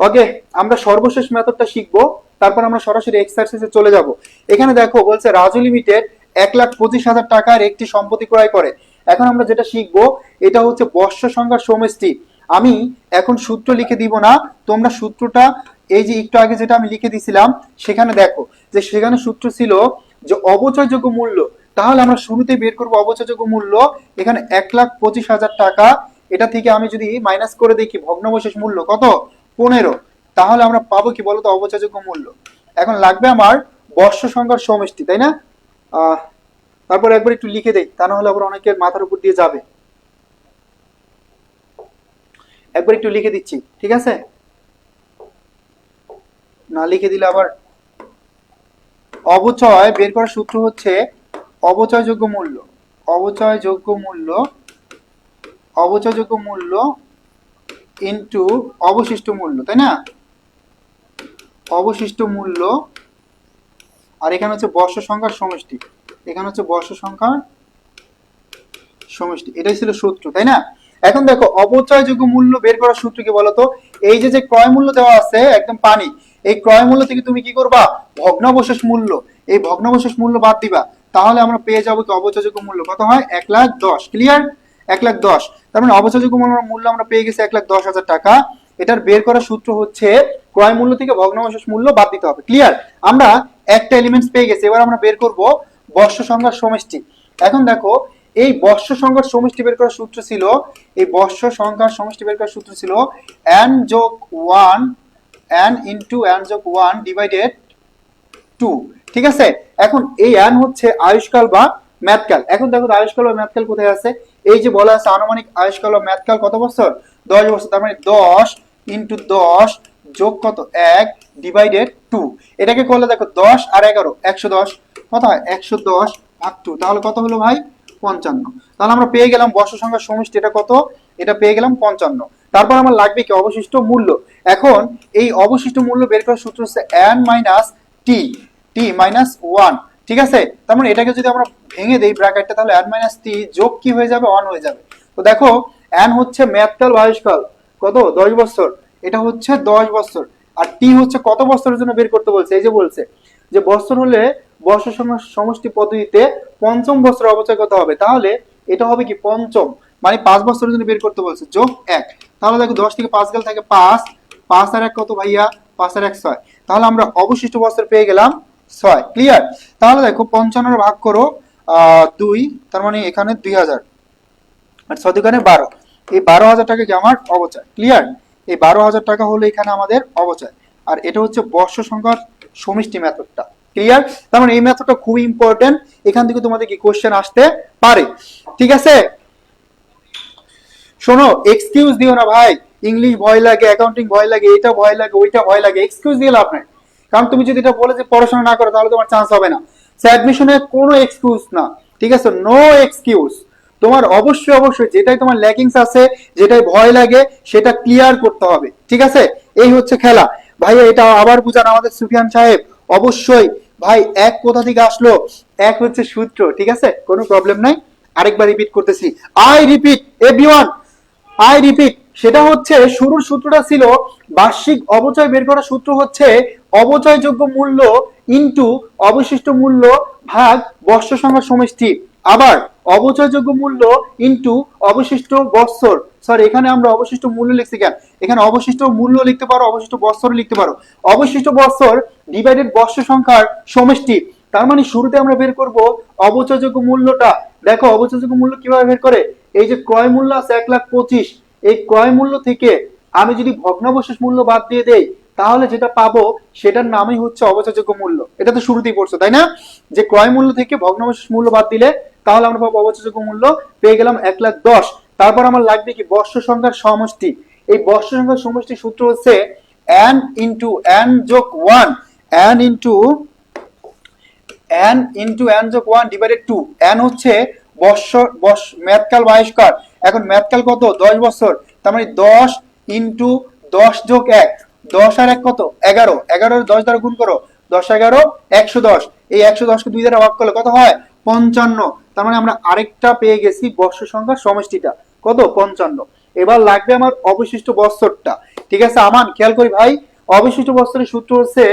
ওকে, আমরা সর্বশেষ মেথডটা শিখবো, তারপর আমরা সরাসরি এক্সারসাইজে চলে যাব। এখানে দেখো বলছে রাজু লিমিটেড 1,25,000 টাকার একটি সম্পত্তি ক্রয় করে। এখন আমরা যেটা শিখবো এটা হচ্ছে বর্ষ সংখ্যার সমষ্টি। আমি এখন সূত্র লিখে দিব না, তোমরা সূত্রটা এই যে একটু আগে যেটা আমি লিখে দিছিলাম সেখানে দেখো যে সেখানে সূত্র ছিল যে অবচয়যোগ্য মূল্য। তাহলে আমরা শুরুতে বের করবো অবচয়যোগ্য মূল্য, এখানে 1,25,000 টাকা। এটা থেকে আমি যদি মাইনাস করে দেখি ভগ্নাবশেষ মূল্য কত, 15, তাহলে আমরা পাবো কি বলতো, অবচয়যোগ্য মূল্য। এখন লাগবে আমার বর্ষ সংখ্যার সমষ্টি, তাই না? তারপর একবার একটু লিখে দেই, তা না হলে আবার অনেকের মাথার উপর দিয়ে যাবে। একবার একটু লিখে দিচ্ছি, ঠিক আছে? না লিখে দিলে আবার অবচয় বের করার সূত্র হচ্ছে অবচয়যোগ্য মূল্য, অবচয়যোগ্য মূল্য, অবচয়যোগ্য মূল্য ইনটু অবশিষ্ট মূল্য, তাই না? অবশিষ্ট মূল্য, আর এখানে হচ্ছে বর্ষ সংখ্যার সমষ্টি, এখানে হচ্ছে বর্ষ সংখ্যার সমষ্টি। এটাই ছিল সূত্র, তাই না? এখন দেখো অবচয়যোগ্য মূল্য বের করার সূত্র কি বলতো, এই যে যে ক্রয় মূল্য দেওয়া আছে একদম পানি, এই ক্রয় মূল্য থেকে তুমি কি করবা, ভগ্নাবশেষ মূল্য, এই ভগ্নাবশেষ মূল্য বাদ দিবা, তাহলে আমরা পেয়ে যাবো কি অবচয়যোগ্য মূল্য কত হয়, 1,10,000। ক্লিয়ার? 1,10,000, তার মানে অবচয়যোগ্য মূল্য আমরা পেয়ে গেছি 1,10,000 টাকা। এটার বের করার সূত্র হচ্ছে ক্রয় মূল্য থেকে ভগ্নাবশেষ মূল্য বাদ দিতে হবে। ক্লিয়ার? আমরা একটা এলিমেন্টস পেয়ে গেছি, এবার আমরা বের করব বর্ষ সংখ্যার সমষ্টি। এখন দেখো এই বর্ষ সংখ্যার সমষ্টি বের করার সূত্র ছিল, এই বর্ষ সংখ্যার সমষ্টি বের করার সূত্র ছিল n যোগ 1, n ইনটু n যোগ 1 ডিভাইডেড 2। ঠিক আছে, এখন এই n হচ্ছে আয়ুষ্কাল বা ম্যাথকাল। এখন দেখো আয়ুষ্কাল বা ম্যাথকাল কোথায় আছে, এই যে বলা আছে আনুমানিক আয়ুষ্কাল বা ম্যাথকাল কত বছর, 10 বছর। তার মানে 10 ইনটু 10 যোগ কত, 1 ডিভাইডেড 2। এটাকে করলে দেখো 10 আর 11 110, কত হয় 110 ভাগ 2, তাহলে কত হলো ভাই, 55। তাহলে আমরা পেয়ে গেলাম বর্ষ সংখ্যার সমষ্টি, এটা কত, এটা পেয়ে গেলাম 55। তারপর আমার লাগবে কি অবশিষ্ট মূল্য। এখন এই অবশিষ্ট মূল্য বের করার সূত্র হচ্ছে n মাইনাস টি, টি মাইনাস 1। ঠিক আছে, তার মানে এটাকে যদি আমরা ভেঙে দেই ব্র্যাকেটটা, তাহলে n মাইনাস টি যোগ কি হয়ে যাবে, 1 হয়ে যাবে। তো দেখো n হচ্ছে ম্যাথকাল বা আয়ুষ্কাল কত, 10 বছর, এটা হচ্ছে 10 বছর। আর টি হচ্ছে কত বছরের জন্য বের করতে বলছে। এই যে বলছে যে বছর হলে বর্ষ সমষ্টি পদ্ধতিতে পঞ্চম বছর অবচয় কত হবে, তাহলে এটা হবে কি পঞ্চম, মানে 5 বছরের জন্য বের করতে বলছে, যোগ 1। তাহলে দেখো 10 থেকে 5 গেল থাকে 5, 5 আর 1 কত ভাইয়া, 5 আর 1 6। তাহলে আমরা অবশিষ্ট বছর পেয়ে গেলাম 6। ক্লিয়ার? তাহলে দেখো 55 ভাগ করো 2, তার মানে এখানে 2000 আর 6 দুগুণে 12, এই 12,000 টাকা কি আমার অবচয়। ক্লিয়ার? এই 12,000 টাকা হলো এখানে আমাদের অবচয়। আর এটা হচ্ছে বর্ষ সংখ্যার সমষ্টি মেথডটা। ক্লিয়ার? তার মানে এই মেথডটা খুবই ইম্পর্টেন্ট, এখান থেকে তোমাদের কি কোশ্চেন আসতে পারে। ঠিক আছে, শোনো এক্সকিউজ দিও না ভাই, ইংলিশ ভয় লাগে, অ্যাকাউন্টিং ভয় লাগে, এটা ভয় লাগে, ওইটা ভয় লাগে, এক্সকিউজ দিয়ে লাভ নাই। কারণ তুমি যদি এটা বলে যে পড়াশোনা না করো তাহলে তোমার চান্স হবে না। অ্যাডমিশনের কোনো এক্সকিউজ না, ঠিক আছে, নো এক্সকিউজ। তোমার অবশ্যই অবশ্যই যেটাই তোমার ল্যাকিংস আছে, যেটাই ভয় লাগে, সেটা ক্লিয়ার করতে হবে। ঠিক আছে, এই হচ্ছে খেলা। ভাই এটা আবার বুঝান আমাদের সুফিয়ান সাহেব। অবশ্যই ভাই, এক কোথা থেকে আসলো, এক হচ্ছে সূত্র। ঠিক আছে, কোনো প্রবলেম নাই। আরেকবার রিপিট করতেছি, I repeat everyone, I repeat. সেটা হচ্ছে শুরুর সূত্রটা ছিল বার্ষিক অবচয় বের করার সূত্র হচ্ছে অবচয়যোগ্য মূল্য ইনটু অবশিষ্ট মূল্য ভাগ বর্ষ সংখ্যার সমষ্টি। আবার অবচয়যোগ্য মূল্য ইনটু অবশিষ্ট বৎসর, সরি এখানে আমরা অবশিষ্ট মূল্য লিখছি কেন, এখানে অবশিষ্ট মূল্য লিখতে পারো, অবশিষ্ট বৎসর লিখতে পারো। অবশিষ্ট বৎসর ডিভাইডেড বর্ষ সংখ্যার সমষ্টি। তার মানে শুরুতে আমরা বের করব অবচয়যোগ্য মূল্যটা। দেখো অবচয়যোগ্য মূল্য কিভাবে বের করে, এই যে ক্রয় মূল্য আছে 1,25,000, এই ক্রয় মূল্য থেকে আমি যদি ভগ্নাবশেষ মূল্য বাদ দিয়ে দেই তাহলে যেটা পাবো সেটার নামই হচ্ছে অবচয়যোগ্য মূল্য। এটা তো শুরুতেই পড়ছো তাই না, যে ক্রয় মূল্য থেকে ভগ্নাবশেষ মূল্য বাদ দিলে তাহলে আমরা পাবো অবচয়যোগ্য মূল্য, পেয়ে গেলাম 1,10,000। তারপর আমার লাগবে কি বর্ষ সংখ্যার সমষ্টি। এই বর্ষ সংখ্যার সমষ্টির সূত্র হচ্ছে n ইন্টু n যোগ 1, n ইন্টু n যোগ 1 ডিভাইডেড 2। n হচ্ছে মেয়াদকাল বা আয়ুষ্কাল। এখন মেয়াদকাল কত, 10 বছর, তার মানে 10 ইন্টু 10 যোগ 1, 10 আর 1 কত, 11, 11 10 দ্বারা গুণ করো, 10 11 110, এই 110 কে 2 দ্বারা ভাগ করলে কত হয়, 55। তার মানে আমরা আরেকটা পেয়ে গেছি বর্ষ সংখ্যার সমষ্টিটা, কত, 55। এবার লাগবে আমার অবশিষ্ট বৎসরটা। ঠিক আছে, আমান খেয়াল করি ভাই, অবশিষ্ট বৎসরের সূত্র হচ্ছে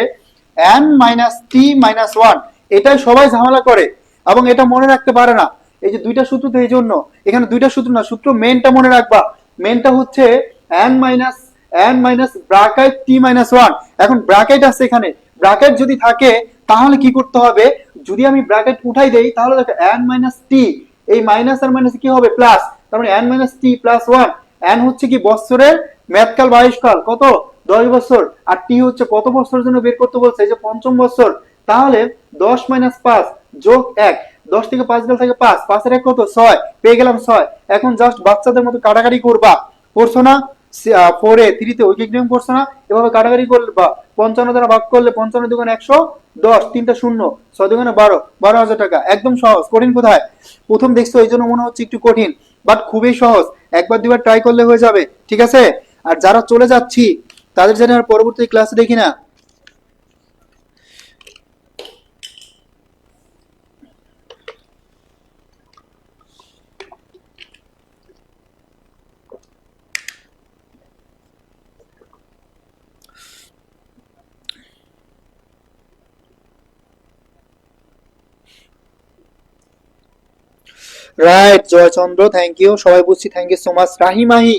n মাইনাস টি মাইনাস 1। এটাই সবাই ঝামেলা করে এবং এটা মনে রাখতে পারে না। এই যে দুইটা সূত্র, তো এই জন্য এখানে দুইটা সূত্র না, সূত্র মেনটা মনে রাখবা। মেনটা হচ্ছে n minus bracket t minus 1। এখন ব্র্যাকেট আছে এখানে, ব্র্যাকেট যদি থাকে তাহলে কি করতে হবে, যদি আমি ব্র্যাকেট উঠাই দেই তাহলে দেখো n মাইনাস টি, এই মাইনাস আর মাইনাস কি হবে, প্লাস। তার মানে n মাইনাস টি প্লাস 1। n হচ্ছে কি বছরের মেয়াদকাল বা আয়ুষ্কাল, কত, 10 বছর। আর টি হচ্ছে কত বছরের জন্য বের করতে বলছে, এই যে পঞ্চম বছর। তাহলে 10 মাইনাস 5 যোগ 1, 10 থেকে 5 গেল থেকে 5, 5 এর 1 কত, 6, পেয়ে গেলাম 6। এখন জাস্ট বাচ্চাদের মতো কাটাকাটি করবা, করছো না, 4 এ 3 তে ঐকিক নিয়ম করছো না, এভাবে কাটাকাটি করবা। 55 দ্বারা ভাগ করলে 55 দুগুণ 110, 3টা শূন্য, 6 দুগুণে 12, 12,000 টাকা। একদম সহজ, কঠিন কোথায়? প্রথম দেখছো এই জন্য মনে হচ্ছে একটু কঠিন, বাট খুবই সহজ, একবার দুবার ট্রাই করলে হয়ে যাবে। ঠিক আছে, আর যারা চলে যাচ্ছি তাদের জন্য আর পরবর্তী ক্লাসে দেখি না। রাইট জয়চন্দ্র, থ্যাংক ইউ, সবাই বুঝছি, thank you so much. Rahimahi,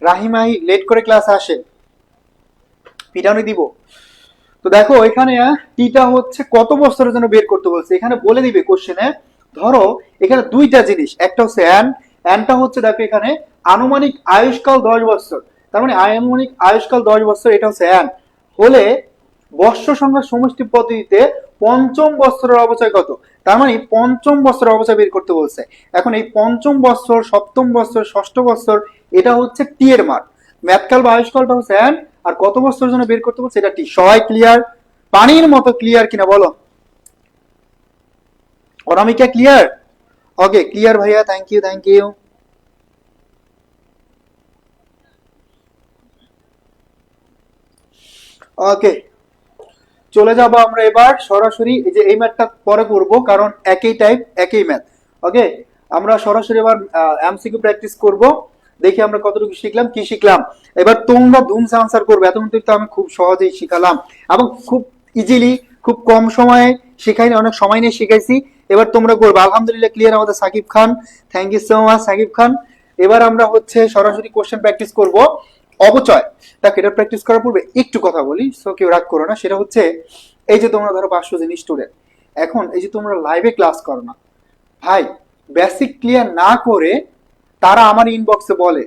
Rahimahi late করে ক্লাস আসে, পিটানি দিব। তো দেখো এখানে টিটা হচ্ছে কত বছরের জন্য বের করতে বলছে, এখানে বলে দিবে কোশ্চেনে। ধরো এখানে দুইটা জিনিস, একটা হচ্ছে এনটা হচ্ছে দেখো এখানে আনুমানিক আয়ুষ্কাল 10 বছর, তার মানে আনুমানিক আয়ুষ্কাল 10 বছর, এটা হচ্ছে এন হলে বর্ষ সংখ্যার সমষ্টি পদ্ধতিতে পঞ্চম বছরের অবচয় কত। তার মানে পঞ্চম বছরের অবচয় বের করতে বলছে। এখন এই পঞ্চম বছর, সপ্তম বছর, ষষ্ঠ বছর, এটা হচ্ছে টি এর মান। ম্যাথকাল বা আয়ুষ্কালটা হচ্ছে এন, আর কত বছরের জন্য বের করতে বলছে এটা টি। সবাই ক্লিয়ার, পানির মতো ক্লিয়ার কিনা বলো? অনামিকা ক্লিয়ার? ওকে ক্লিয়ার ভাইয়া, থ্যাংক ইউ, থ্যাংক ইউ। ওকে চলে যাব আমরা এবার সরাসরি, এই যে এই ম্যাথটা পরে করব কারণ একই টাইপ একই ম্যাথ। ওকে আমরা সরাসরি এবার এমসিকিউ প্র্যাকটিস করব। দেখি আমরা কতটুকু শিখলাম, কি শিখলাম। এবার তোমরা ধুমসে আনসার করবে। এতক্ষণ তো আমি খুব সহজেই শিখালাম এবং খুব ইজিলি, খুব কম সময়ে শেখাইনি, অনেক সময় নিয়ে শিখাইছি। এবার তোমরা করবে। আলহামদুলিল্লাহ ক্লিয়ার আমাদের Sakib Khan, thank you so much Sakib Khan. এবার আমরা হচ্ছে সরাসরি কোশ্চেন প্র্যাকটিস করব। অবচয়, দেখো এটা প্র্যাকটিস করার পূর্বে একটু কথা বলি, সো কেউ রাগ করো না। সেটা হচ্ছে এই যে তোমরা ধরো 500 জন স্টুডেন্ট, এখন এই যে তোমরা লাইভে ক্লাস করো না ভাই, বেসিক ক্লিয়ার না করে তারা আমার ইনবক্সে বলে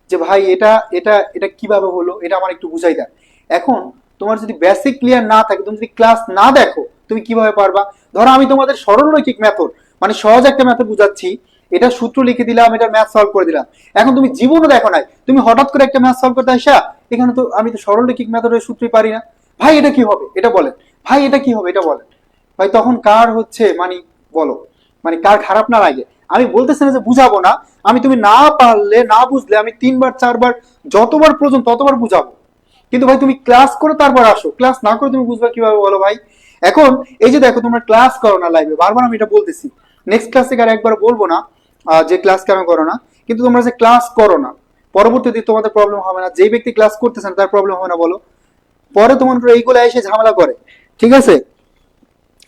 যে ভাই এটা এটা এটা কিভাবে হলো, এটা আমার একটু বুঝাই দেন। এখন তোমার যদি বেসিক ক্লিয়ার না থাকে, তুমি যদি ক্লাস না দেখো, তুমি কিভাবে পারবা? ধরো আমি তোমাদের সরলরৈখিক মেথড, মানে সহজ একটা মেথড বুঝাচ্ছি, এটা সূত্র লিখে দিলাম, এটা ম্যাথ সলভ করে দিলাম। এখন তুমি জীবনও দেখো নাই, তুমি হঠাৎ করে একটা ম্যাথ সলভ করতে আসা, এখানে তো আমি তো সরলরৈখিক মেথডের সূত্রই পারি না, ভাই এটা কি হবে এটা বলেন, ভাই এটা কি হবে এটা বলেন। ভাই তখন কার হচ্ছে মানে বলো, মানে কার খারাপ না লাগে? আমি বলতেছি না যে বুঝাবো না, আমি তুমি না পারলে, না বুঝলে আমি 3 বার 4 বার যতবার প্রয়োজন ততবার বুঝাবো। কিন্তু ভাই তুমি ক্লাস করো তারপর আসো, ক্লাস না করে তুমি বুঝবা কিভাবে বলো ভাই? এখন এই যে দেখো তোমরা ক্লাস করো না লাইভে, বারবার আমি এটা বলতেছি, নেক্সট ক্লাস থেকে আর একবার বলবো না যে ক্লাস কেন করো না, কিন্তু তোমরা যে ক্লাস করো না, পরবর্তীতে তোমাদের প্রবলেম হবে না? যেই ব্যক্তি ক্লাস করতেছে না তার প্রবলেম হবে না বলো? পরে তোমার এইগুলো এসে ঝামেলা করে, ঠিক আছে?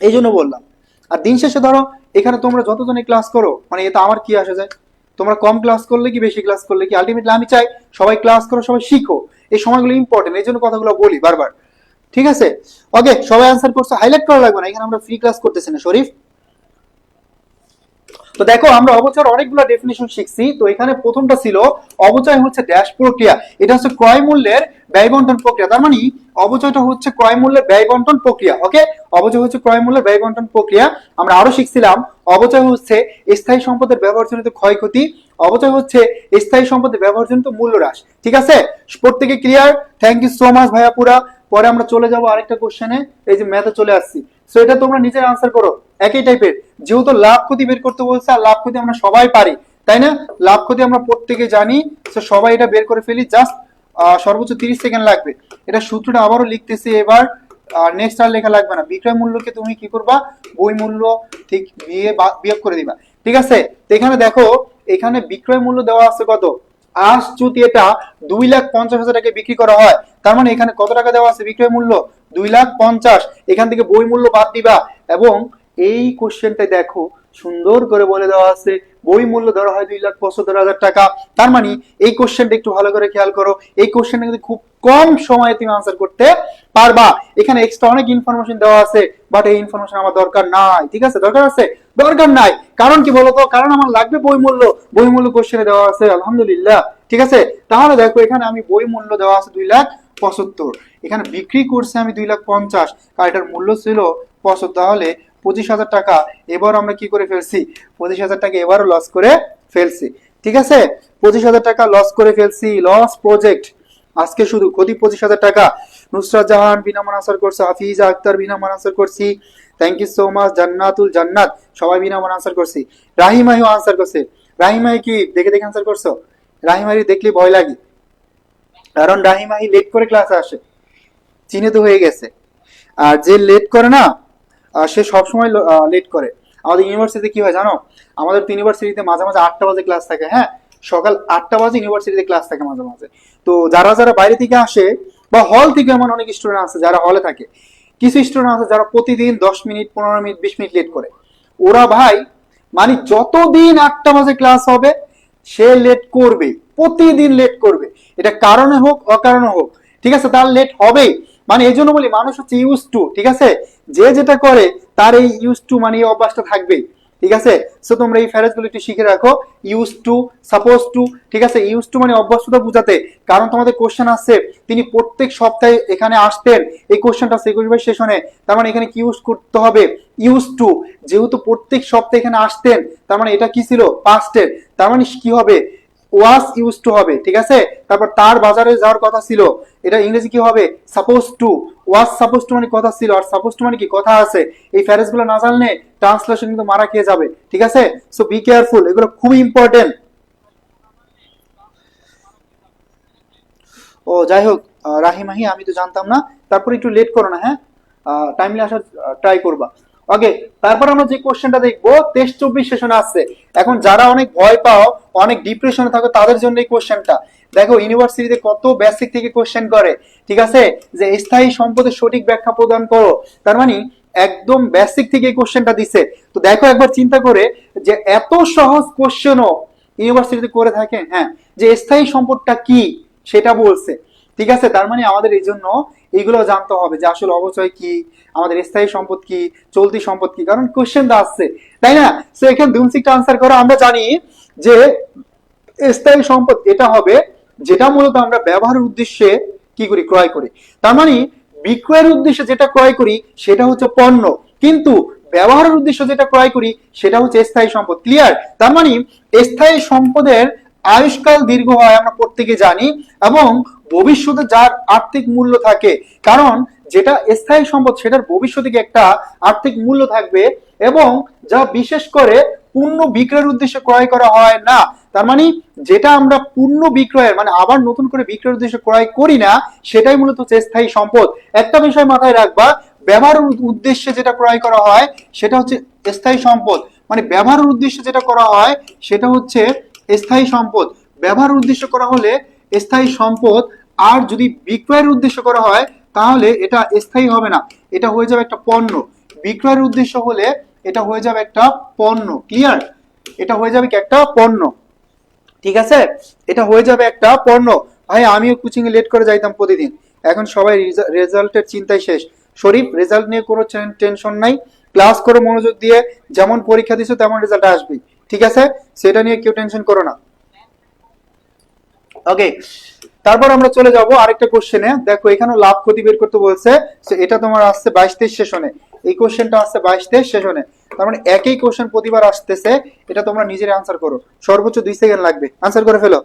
এই জন্য বললাম। আর দিন শেষে ধরো এখানে তোমরা যতজনে ক্লাস করো, মানে এটা আমার কি আসে যায়? তোমরা কম ক্লাস করলে কি বেশি ক্লাস করলে কি, আলটিমেটলি আমি চাই সবাই ক্লাস করো, সবাই শিখো। এই সময়গুলো ইম্পর্টেন্ট, এই জন্য কথাগুলো বলি বারবার, ঠিক আছে? ওকে, সবাই অ্যান্সার করছো, হাইলাইট করা লাগবে না, এখানে আমরা ফ্রি ক্লাস করতেছি না শরীফ। তো দেখো আমরা অবচয়ের অনেকগুলো ডেফিনিশন শিখছি। তো এখানে প্রথমটা ছিল অবচয় হচ্ছে ড্যাশ প্রক্রিয়া, এটা হচ্ছে ক্রয় মূল্যের ব্যয় বন্টন প্রক্রিয়া। তার মানে অবচয়টা হচ্ছে ক্রয় মূল্যের ব্যয় বন্টন প্রক্রিয়া। ওকে, অবচয় হচ্ছে ক্রয় মূল্যের ব্যয় বন্টন প্রক্রিয়া। আমরা আরো শিখছিলাম অবচয় হচ্ছে স্থায়ী সম্পদের ব্যবহারজনিত ক্ষয়ক্ষতি, অবচয় হচ্ছে স্থায়ী সম্পদের ব্যবহারজনিত মূল্য হ্রাস। ঠিক আছে, প্রত্যেকে clear? Thank you so much ভাইয়া পুরা। পরে আমরা চলে যাব আরেকটা কোশ্চেনে, এই যে ম্যাথে চলে আসছি। সো এটা তোমরা নিজের আনসার করো, একই টাইপের। যেহেতু লাভ ক্ষতি বের করতে বলছে, আর লাভ ক্ষতি আমরা সবাই পারি, তাই না? লাভ ক্ষতি আমরা প্রত্যেকে জানি, তো সবাই এটা বের করে ফেলি। জাস্ট সর্বোচ্চ 30 সেকেন্ড লাগবে। এটা সূত্রটা আবারও লিখতেছি এবার, নেক্সট আর লেখা লাগবে না। বিক্রয় মূল্যকে তুমি কি করবা, বই মূল্য ঠিক বিয়োগ করে দিবা, ঠিক আছে? তো এখানে দেখো, এখানে বিক্রয় মূল্য দেওয়া আছে কত, আজ যদি এটা 2,50,000 টাকায় বিক্রি করা হয়, তার মানে এখানে কত টাকা দেওয়া আছে বিক্রয় মূল্য, 2,50,000। এখান থেকে বই মূল্য বাদ দিবা, এবং এই কোশ্চেনটা দেখো সুন্দর করে বলে দেওয়া আছে বই মূল্য ধরা হয় 2,75,000 টাকা। তার মানে এই কোশ্চেনটা একটু ভালো করে খেয়াল করো, এই কোশ্চেনটা কিন্তু খুব কম সময়ে তুমি আনসার করতে পারবা। এখানে এক্সট্রা অনেক ইনফরমেশন দেওয়া আছে, বাট এই ইনফরমেশন আমার দরকার নাই, ঠিক আছে? দরকার আছে? দরকার নাই। কারণ কি বলতো, কারণ আমার লাগবে বই মূল্য, বই মূল্য কোশ্চেনে দেওয়া আছে আলহামদুলিল্লাহ, ঠিক আছে? তাহলে দেখো এখানে আমি বই মূল্য দেওয়া আছে 2,75,000, এখানে বিক্রি করছে আমি 2,50,000, কারণ এটার মূল্য ছিল 75, তাহলে 25,000 টাকা এবার আমরা কি করে ফেলছি, 25,000 টাকা এবারও লস করে ফেলছি, ঠিক আছে? 25,000 টাকা লস করে ফেলছি, লস প্রজেক্ট। আজকে শুধু ক্ষতি 25,000 টাকা। নুসরাত জাহান বিনামান আনসার করছে, হাফিজা আক্তার বিনামান আনসার করছি, থ্যাংক ইউ সো মাচ। জান্নাতুল জান্নাত সবাই বিনামান আনসার করছি। রাহিমাহিও আনসার করছে। রাহিমাহি কি দেখে দেখে আনসার করছো? রাহিমাহি দেখলে ভয় লাগে, কারণ রাহিমাহি লেট করে ক্লাসে আসে, চিনে তো হয়ে গেছে। আর যে লেট করে না, সে সবসময় লেট করে। আমাদের ইউনিভার্সিটিতে কি হয় জানো, আমাদের তো ইউনিভার্সিটিতে মাঝে মাঝে 8টা বাজে ক্লাস থাকে, হ্যাঁ, সকাল 8টা বাজে ইউনিভার্সিটিতে ক্লাস থাকে মাঝে মাঝে। তো যারা যারা বাইরে থেকে আসে বা হল থেকে, এমন অনেক স্টুডেন্ট আছে যারা হলে থাকে, কিছু স্টুডেন্ট আছে যারা প্রতিদিন 10 মিনিট 15 মিনিট 20 মিনিট লেট করে। ওরা ভাই মানে যতদিন 8টা বাজে ক্লাস হবে সে লেট করবে, প্রতিদিন লেট করবে, এটা কারণে হোক অকারণে হোক, ঠিক আছে? তার লেট হবেই। মানে এই জন্য বলি মানুষ হচ্ছে ইউজ টু, ঠিক আছে? যে যেটা করে তার এই ইউজ টু মানে এই অভ্যাসটা থাকবেই, ঠিক আছে? সো তোমরা এই ফ্রেজগুলো একটু শিখে রাখো, ইউজ টু, সাপোজ টু, ঠিক আছে? ইউজ টু মানে অভ্যস্ততা বুঝাতে, কারণ তোমাদের কোশ্চেন আসছে তিনি প্রত্যেক সপ্তাহে এখানে আসতেন, এই কোশ্চেনটা 21 সেশনে, তার মানে এখানে কি ইউজ করতে হবে, ইউজ টু। যেহেতু প্রত্যেক সপ্তাহে এখানে আসতেন, তার মানে এটা কি ছিল, পাস্টের, তার মানে কি হবে, ওয়াজ ইউজ টু হবে, ঠিক আছে? তারপর তার বাজারে যাওয়ার কথা ছিল, এটা ইংরেজি কি হবে, সাপোজ টু। ওয়াজ সাপোজ টু মানে কথা ছিল, আর সাপোজ টু মানে কি কথা আছে। এই ফ্রেজগুলো না জানলে ট্রান্সলেশন কিন্তু মারা খেয়ে যাবে, ঠিক আছে? সো বি কেয়ারফুল, এগুলো খুবই ইম্পর্টেন্ট। ও যাই হোক, রাহিমাহি আমি তো জানতাম না। তারপর একটু লেট করো না, হ্যাঁ, টাইমলি আসার ট্রাই করবা। ওকে, তারপর আমরা যে কোশ্চেনটা দেখবো 23-24 সেশনে আসছে। এখন যারা অনেক ভয় পাও, অনেক ডিপ্রেশনে থাকো, তাদের জন্য এই কোশ্চেনটা দেখো। ইউনিভার্সিটিতে কত বেসিক থেকে কোশ্চেন করে, ঠিক আছে, যে স্থায়ী সম্পদের সঠিক ব্যাখ্যা প্রদান করো। তার মানে একদম বেসিক থেকে এই কোশ্চেনটা দিছে। তো দেখো একবার চিন্তা করে যে এত সহজ কোশ্চেনও ইউনিভার্সিটিতে করে থাকে। হ্যাঁ, যে স্থায়ী সম্পদটা কি সেটা বলছে, ঠিক আছে। তার মানে আমাদের এই জন্য এইগুলো জানতে হবে যে আসলে অবচয় কি, আমাদের স্থায়ী সম্পদ কি, চলতি সম্পদ কি, কারণ কোশ্চেন তো আসছে, তাই না? সো এখানে দুমসিকটা আনসার করো। আমরা জানি যে স্থায়ী সম্পদ এটা হবে যেটা মূলত আমরা ব্যবহারের উদ্দেশ্যে কি করি, ক্রয় করি। তার মানে বিক্রয়ের উদ্দেশ্যে যেটা ক্রয় করি সেটা হচ্ছে পণ্য, কিন্তু ব্যবহারের উদ্দেশ্যে যেটা ক্রয় করি সেটা হচ্ছে স্থায়ী সম্পদ। ক্লিয়ার? তার মানে স্থায়ী সম্পদের আয়ুষ্কাল দীর্ঘ হয় আমরা প্রত্যেকে জানি, এবং ভবিষ্যতে যার আর্থিক মূল্য থাকে, কারণ যেটা স্থায়ী সম্পদ সেটার ভবিষ্যতে একটা আর্থিক মূল্য থাকবে, এবং যা বিশেষ করে পূর্ণ বিক্রয়ের উদ্দেশ্যে ক্রয় করা হয় না। তার মানে যেটা আমরা পূর্ণ বিক্রয়ের মানে আবার নতুন করে বিক্রয়ের উদ্দেশ্যে ক্রয় করি না, সেটাই মূলত হচ্ছে স্থায়ী সম্পদ। একটা বিষয় মাথায় রাখবা, ব্যবহারের উদ্দেশ্যে যেটা ক্রয় করা হয় সেটা হচ্ছে স্থায়ী সম্পদ, মানে ব্যবহারের উদ্দেশ্যে যেটা করা হয় সেটা হচ্ছে স্থায়ী সম্পদ। ব্যবহারের উদ্দেশ্য করা হলে স্থায়ী সম্পদ, আর যদি বিক্রয়ের উদ্দেশ্য করা হয় তাহলে এটা স্থায়ী হবে না, এটা হয়ে যাবে একটা পণ্য। বিক্রয়ের উদ্দেশ্য হলে এটা হয়ে যাবে একটা পণ্য। ক্লিয়ার? এটা হয়ে যাবে কি একটা পণ্য, ঠিক আছে, এটা হয়ে যাবে একটা পণ্য। ভাই আমিও কোচিং এ লেট করে যাইতাম প্রতিদিন, এখন সবাই রেজাল্টের চিন্তায় শেষ। শরীফ, রেজাল্ট নিয়ে কোনো টেনশন নাই, ক্লাস করে মনোযোগ দিয়ে যেমন পরীক্ষা দিছো তেমন রেজাল্ট আসবে, ঠিক আছে, সেটা নিয়ে কেউ টেনশন করো না। ওকে, তারপর আমরা চলে যাব আরেকটা কোশ্চেনে। দেখো এখানে লাভ ক্ষতি বের করতে বলছে, তো এটা তোমার আসছে 22-23 সেশনে, এই কোশ্চেনটা আসছে 22-23 সেশনে। তার মানে একই কোশ্চেন প্রতিবার আসতেছে, এটা তোমরা নিজের আনসার করো, সর্বোচ্চ 2 সেকেন্ড লাগবে, আনসার করে ফেলো।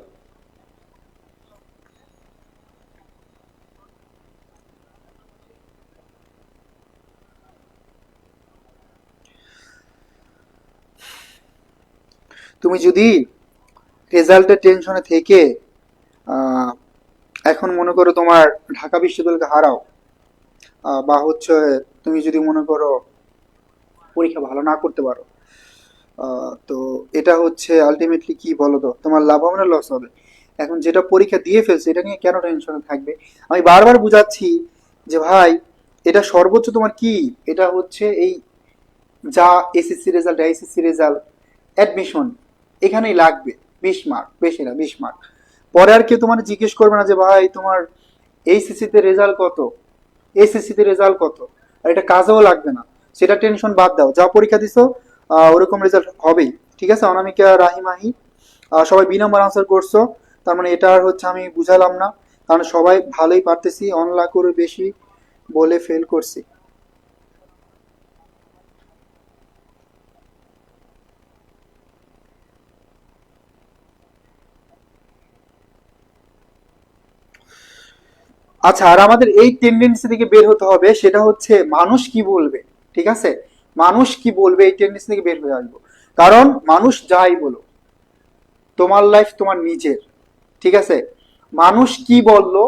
তুমি যদি রেজাল্টের টেনশনে থেকে আহ, এখন মনে করো তোমার ঢাকা বিশ্ববিদ্যালয়কে হারাও, বা হচ্ছে তুমি যদি মনে করো পরীক্ষা ভালো না করতে পারো, তো এটা হচ্ছে আলটিমেটলি কি বলো তো, তোমার লাভ হবে না লস হবে? এখন যেটা পরীক্ষা দিয়ে ফেলছে এটা নিয়ে কেন টেনশনে থাকবে? আমি বারবার বুঝাচ্ছি যে ভাই এটা সর্বোচ্চ তোমার কি, এটা হচ্ছে এই যা SSC result, HSC result, admission, এখানেই লাগবে 20 মার্ক, বেশি না 20 মার্ক। পরে আর কেউ তোমার জিজ্ঞেস করবে না যে ভাই তোমার এইচএসসি তে রেজাল্ট কত, এসএসসি তে রেজাল্ট কত, আর এটা কাজেও লাগবে না। সেটা টেনশন বাদ দাও, যা পরীক্ষা দিছো ওরকম রেজাল্ট হবেই, ঠিক আছে। অনামিকা, রাহিমাহি, সবাই বি নম্বর আনসার করছো। তার মানে এটা আর হচ্ছে আমি বুঝালাম না, কারণ সবাই ভালোই পারতেছি, অনলা করে বেশি বলে ফেল করছি। আচ্ছা, আর আমাদের এই টেন্ডেন্সি থেকে বের হতে হবে, সেটা হচ্ছে মানুষ কি বলবে, ঠিক আছে, মানুষ কি বলবে এই টেন্ডেন্সি থেকে বের হয়ে আসবো। কারণ মানুষ যাই বলো, তোমার লাইফ তোমার নিজের, ঠিক আছে। মানুষ কি বললো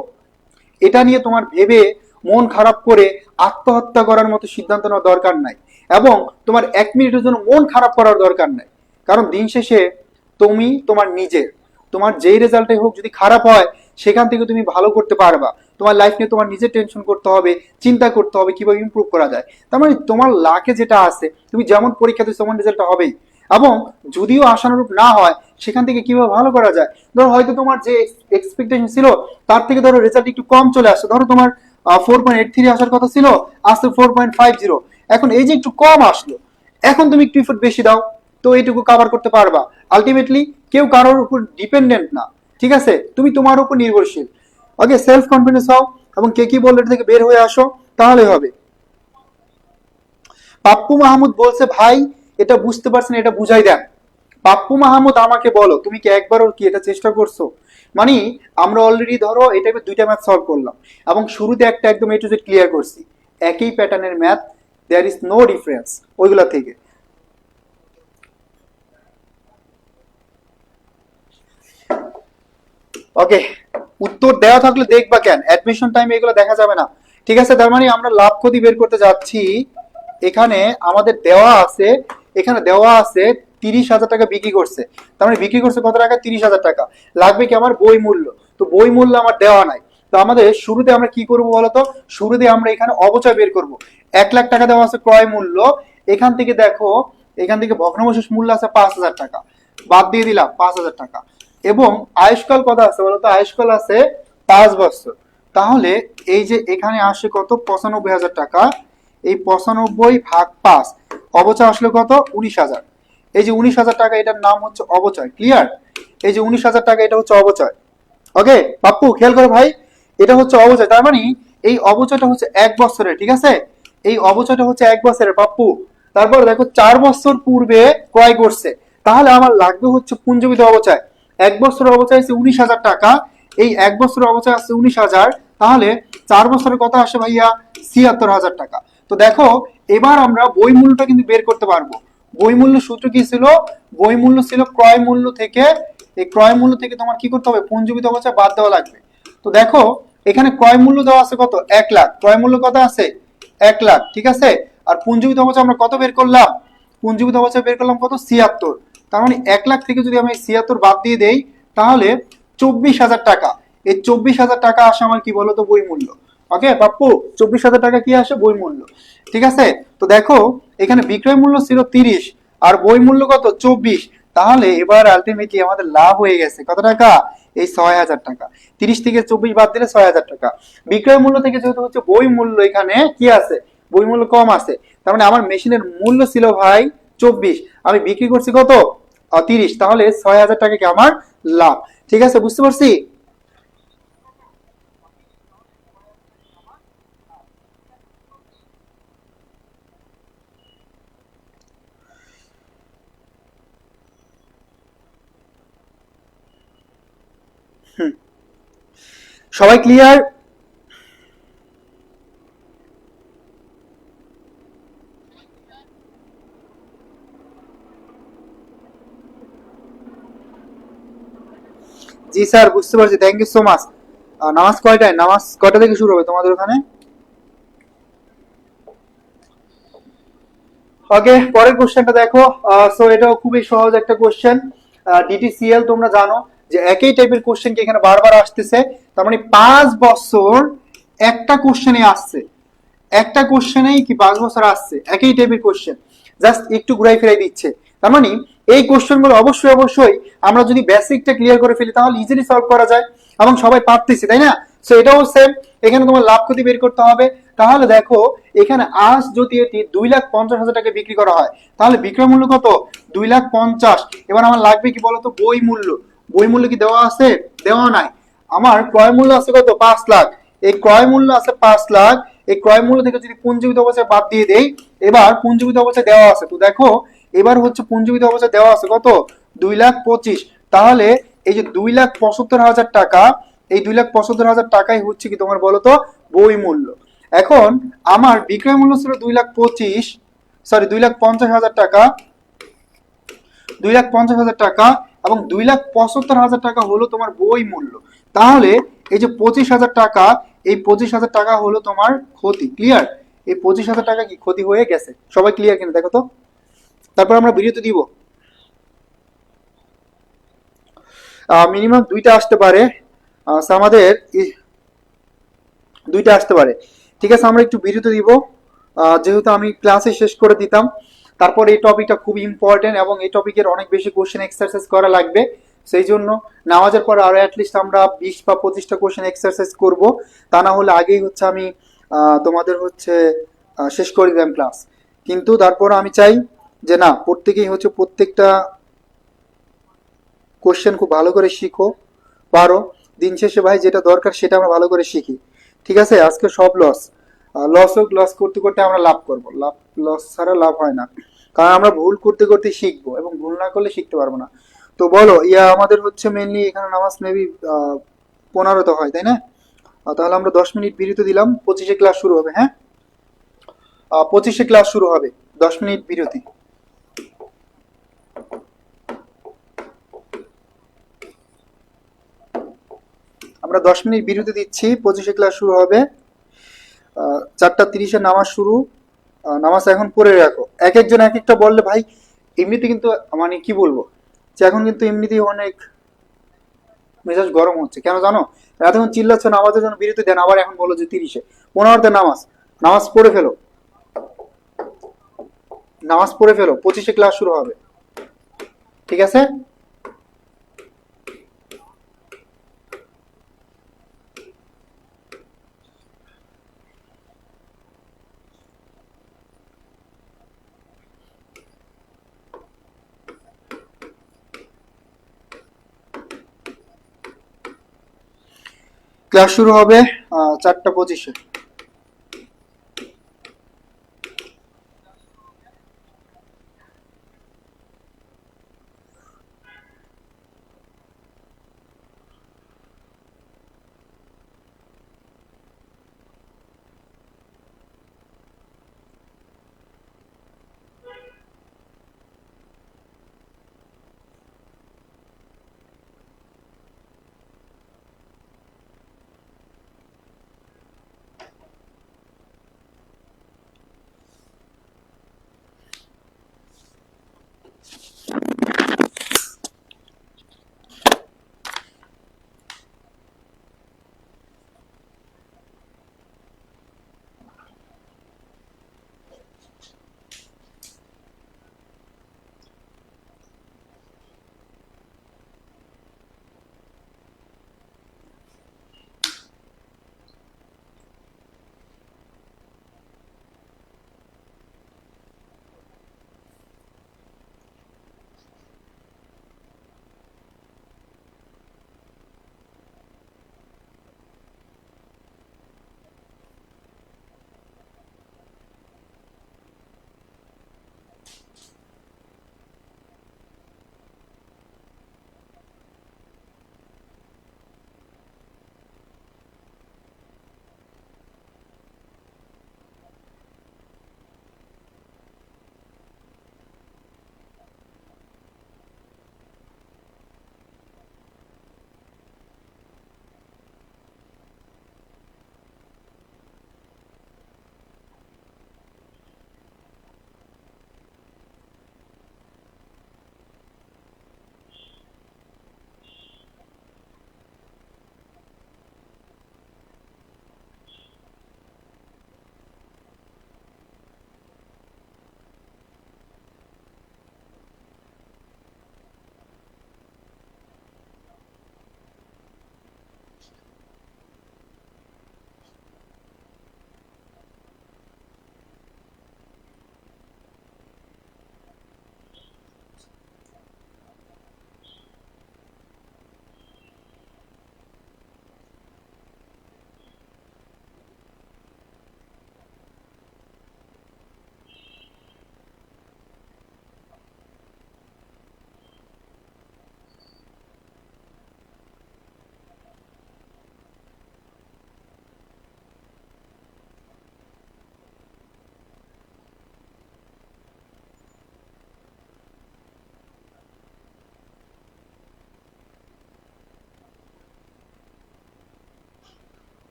এটা নিয়ে তোমার ভেবে মন খারাপ করে আত্মহত্যা করার মতো সিদ্ধান্ত নেওয়ার দরকার নাই, এবং তোমার 1 মিনিটের জন্য মন খারাপ করার দরকার নাই। কারণ দিন শেষে তুমি তোমার নিজের, তোমার যেই রেজাল্টে হোক যদি খারাপ হয় সেখান থেকে তুমি ভালো করতে পারবা। তোমার লাইফ নিয়ে তোমার নিজের টেনশন করতে হবে, চিন্তা করতে হবে কিভাবে ইমপ্রুভ করা যায়। তার মানে তোমার লাকে যেটা আছে, তুমি যেমন পরীক্ষা দিচ্ছ তেমন রেজাল্টটা হবেই, এবং যদিও আশানুরূপ না হয় সেখান থেকে কিভাবে ভালো করা যায়। ধরো হয়তো তোমার যে এক্সপেকটেশন ছিল তার থেকে ধরো রেজাল্ট একটু কম চলে আসছে, ধরো তোমার 4.83 আসার কথা ছিল, আসছে 4.50, এখন এই যে একটু কম আসলো, এখন তুমি একটু এফোর্ট বেশি দাও, তো এইটুকু কভার করতে পারবা। আলটিমেটলি কেউ কারোর উপর ডিপেন্ডেন্ট না, ঠিক আছে, তুমি তোমার উপর নির্ভরশীল। ওকে, সেলফ কনফিডেন্স হও, এবং কে কি বললে এটা থেকে বের হয়ে আসো, তাহলে হবে। পাপ্পু মাহমুদ বলছে ভাই এটা বুঝতে পারছেন, এটা বুঝাই দেন। পাপ্পু মাহমুদ আমাকে বলো তুমি কি একবারও কি এটা চেষ্টা করছো? মানে আমরা অলরেডি ধরো এই টাইপের 2টা ম্যাথ সলভ করলাম, এবং শুরুতে একটা একদম এ টু জেড ক্লিয়ার করছি, একই প্যাটার্নের math, there is no difference ওইগুলা থেকে। ওকে, উত্তর দেওয়া থাকলে দেখবা কেন, অ্যাডমিশন টাইমে এগুলো দেখা যাবে না, ঠিক আছে। তার মানে আমরা লাভ ক্ষতি বের করতে যাচ্ছি এখানে আমাদের দেওয়া আছে, এখানে দেওয়া আছে 30,000 টাকা বিক্রি করছে। তার মানে বিক্রি করছে কত টাকা? 30,000 টাকা। লাগবে কি আমার বই মূল্য, তো বই মূল্য আমার দেওয়া নাই। তো আমাদের শুরুতে আমরা কি করব বলতো, শুরুতে আমরা এখানে অবচয় বের করব। 1 লাখ টাকা দেওয়া আছে ক্রয় মূল্য, এখান থেকে দেখো, এখান থেকে ভগ্নাবশেষ মূল্য আছে 5,000 টাকা, বাদ দিয়ে দিলাম 5,000 টাকা। এবং আয়ুষ্কাল কত আছে বলতো, আয়ুষ্কাল আছে 5 বছর। তাহলে এই যে এখানে আসে কত, 95,000 টাকা। এই 95 ভাগ 5, অবচয় আসলে কত, 19,000। এই যে 19,000 টাকা, এটার নাম হচ্ছে অবচয়। ক্লিয়ার? এই যে 19,000 টাকা, এটা হচ্ছে অবচয়। ওকে পাপ্পু, খেয়াল করো ভাই, এটা হচ্ছে অবচয়। তার মানে এই অবচয়টা হচ্ছে 1 বছরের, ঠিক আছে? এই অবচয়টা হচ্ছে 1 বছরের পাপ্পু। তারপর দেখো 4 বছর পূর্বে ক্রয় করছে, তাহলে আমার লাগবে হচ্ছে পুঞ্জীবিত অবচয়। 1 বছরের অবচয় আছে 19,000 টাকা, এই 1 বছরের অবচয় আছে 19,000, তাহলে 4 বছরের কত আসে ভাইয়া? 76,000 টাকা। তো দেখো, এবার আমরা বই মূল্যটা কিন্তু বের করতে পারবো। বই মূল্য সূত্র কি ছিল? বই মূল্য ছিল ক্রয় মূল্য থেকে, এই ক্রয় মূল্য থেকে তোমার কি করতে হবে, পুঞ্জীবিত অবচয় বাদ দেওয়া লাগবে। তো দেখো, এখানে ক্রয় মূল্য দেওয়া আছে কত, 1 লাখ। ক্রয় মূল্য কত আছে? 1 লাখ, ঠিক আছে? আর পুঞ্জীবিত অবচয় আমরা কত বের করলাম? পুঞ্জীবিত অবচয় বের করলাম কত, 76। তার মানে 1 লাখ থেকে যদি আমি 76 বাদ দিয়ে দেই, তাহলে 24,000 টাকা। এই 24,000 টাকা আসে আমার কি বলতো, বই মূল্য। ওকে পাপ্পু, 24,000 টাকা কি আসে, বই মূল্য। ঠিক আছে? তো দেখো, এখানে বিক্রয় মূল্য ছিল 30, আর বই মূল্য কত, 24। তাহলে এবার আলটিমেটলি আমাদের লাভ হয়ে গেছে কত টাকা, এই 6,000 টাকা। 30 থেকে 24 বাদ দিলে 6,000 টাকা। বিক্রয় মূল্য থেকে যেহেতু হচ্ছে বই মূল্য, এখানে কি আছে, বই মূল্য কম আছে। তার মানে আমার মেশিনের মূল্য ছিল ভাই 24, আমি বিক্রি করছি কত, 30, তাহলে 6,000 টাকা কি আমার লাভ। ঠিক আছে, বুঝতে পারছি? সবাই ক্লিয়ার? জি স্যার, বুঝতে পারছি, থ্যাংক ইউ সো মাচ। নামাজ কয়টায়, নামাজ কয়টা থেকে শুরু হবে তোমাদের ওখানে? ওকে, পরের কোশ্চেনটা দেখো। সো এটাও খুবই সহজ একটা কোশ্চেন। ডিটিসিএল তোমরা জানো যে একই টাইপের কোশ্চেন কি এখানে বারবার আসতেছে। তার মানে 5 বছর একটা কোশ্চেনে আসছে, একটা কোশ্চেনেই কি 5 বছর আসছে, একই টাইপের কোশ্চেন, জাস্ট একটু ঘুরাই ফিরাই দিচ্ছে। তার মানে এই কোশ্চেন গুলো অবশ্যই অবশ্যই আমরা যদি বেসিকটা ক্লিয়ার করে ফেলি, তাহলে ইজিলি সলভ করা যায়, এবং সবাই পারতেছি, তাই না? সো এটাও সেম, এখানে তোমার লাভ ক্ষতি বের করতে হবে। তাহলে দেখো, এখানে আজ যদি এটি 2,50,000 টাকা বিক্রি করা হয়, তাহলে বিক্রয় মূল্য কত, 2,50,000। এবার আমার লাগবে কি বলতো, বই মূল্য। বই মূল্য কি দেওয়া আছে? দেওয়া নাই। আমার ক্রয় মূল্য আছে কত, 5 লাখ। এই ক্রয় মূল্য আছে 5 লাখ। এই ক্রয় মূল্য থেকে যদি পুঞ্জীবিত অবস্থায় বাদ দিয়ে দেই, এবার পুঞ্জীবিত অবস্থায় দেওয়া আছে, তো দেখো এবার হচ্ছে পুঞ্জীবিত অবস্থায় দেওয়া আছে কত, 2,25,000। তাহলে এই যে 2,75,000 টাকা, এই 2,75,000 টাকাই হচ্ছে কি তোমার বলতো, বই মূল্য। এখন আমার বিক্রয় মূল্য ছিল 2,25,000, সরি 2,50,000 টাকা, 2,50,000 টাকা, এবং 2,75,000 টাকা হলো তোমার বই মূল্য। তাহলে এই যে 25,000 টাকা, এই 25,000 টাকা হলো তোমার ক্ষতি। ক্লিয়ার? এই 25,000 টাকা কি ক্ষতি হয়ে গেছে? সবাই ক্লিয়ার কিনা দেখো তো। তারপর আমরা ভিডিওতে দিব, মিনিমাম দুইটা আসতে পারে। আমাদের দুইটা আসতে পারে। ঠিক আছে, আমরা একটু বিরতি দিব, যেহেতু আমি ক্লাসে শেষ করে দিতাম। তারপর এই টপিকটা খুব ইম্পর্টেন্ট, এবং এই টপিকের অনেক বেশি কোশ্চেন এক্সারসাইজ করা লাগবে। সেই জন্য নামাজের পর আরো অ্যাটলিস্ট আমরা 20 বা 25টা কোশ্চেন এক্সারসাইজ করব। তা না হলে আগেই হচ্ছে আমি তোমাদের হচ্ছে শেষ করে দিলাম ক্লাস। কিন্তু তারপর আমি চাই যে না, প্রত্যেকেই হচ্ছে প্রত্যেকটা কোশ্চেন খুব ভালো করে শিখো, পারো। দিন শেষে ভাই যেটা দরকার সেটা আমরা ভালো করে শিখি। ঠিক আছে? আজকে সব লস, লস হোক, লস করতে করতে আমরা লাভ করব, লাভ, লস ছাড়া লাভ হয় না। কারণ আমরা ভুল করতে করতে শিখবো, এবং ভুল না করলে শিখতে পারবো না। তো বলো, আমাদের হচ্ছে মেনলি এখানে নামাজ মেবি 15তে হয়, তাই না? তাহলে আমরা 10 মিনিট বিরতি দিলাম, 25-এ ক্লাস শুরু হবে। হ্যাঁ, 25-এ ক্লাস শুরু হবে, 10 মিনিট বিরতি। আমরা 10 মিনিট বিরতি দিচ্ছি, 25-এ ক্লাস শুরু হবে। 4টা 30-এ নামাজ শুরু, নামাজ এখন পড়ে রাখো। এক একজন এক একটা বললে ভাই, এমনিতে কিন্তু মানে কি বলবো, যে এখন কিন্তু এমনিতেই অনেক মেজাজ গরম হচ্ছে, কেন জানো? এতক্ষণ চিল্লাচ্ছ নামাজের জন্য বিরতি দেন, আবার এখন বলো যে 30-এ 15-তে নামাজ। নামাজ পড়ে ফেলো, নামাজ পড়ে ফেলো, 25-এ ক্লাস শুরু হবে, ঠিক আছে? ক্লাস শুরু হবে 4টা 25-এ।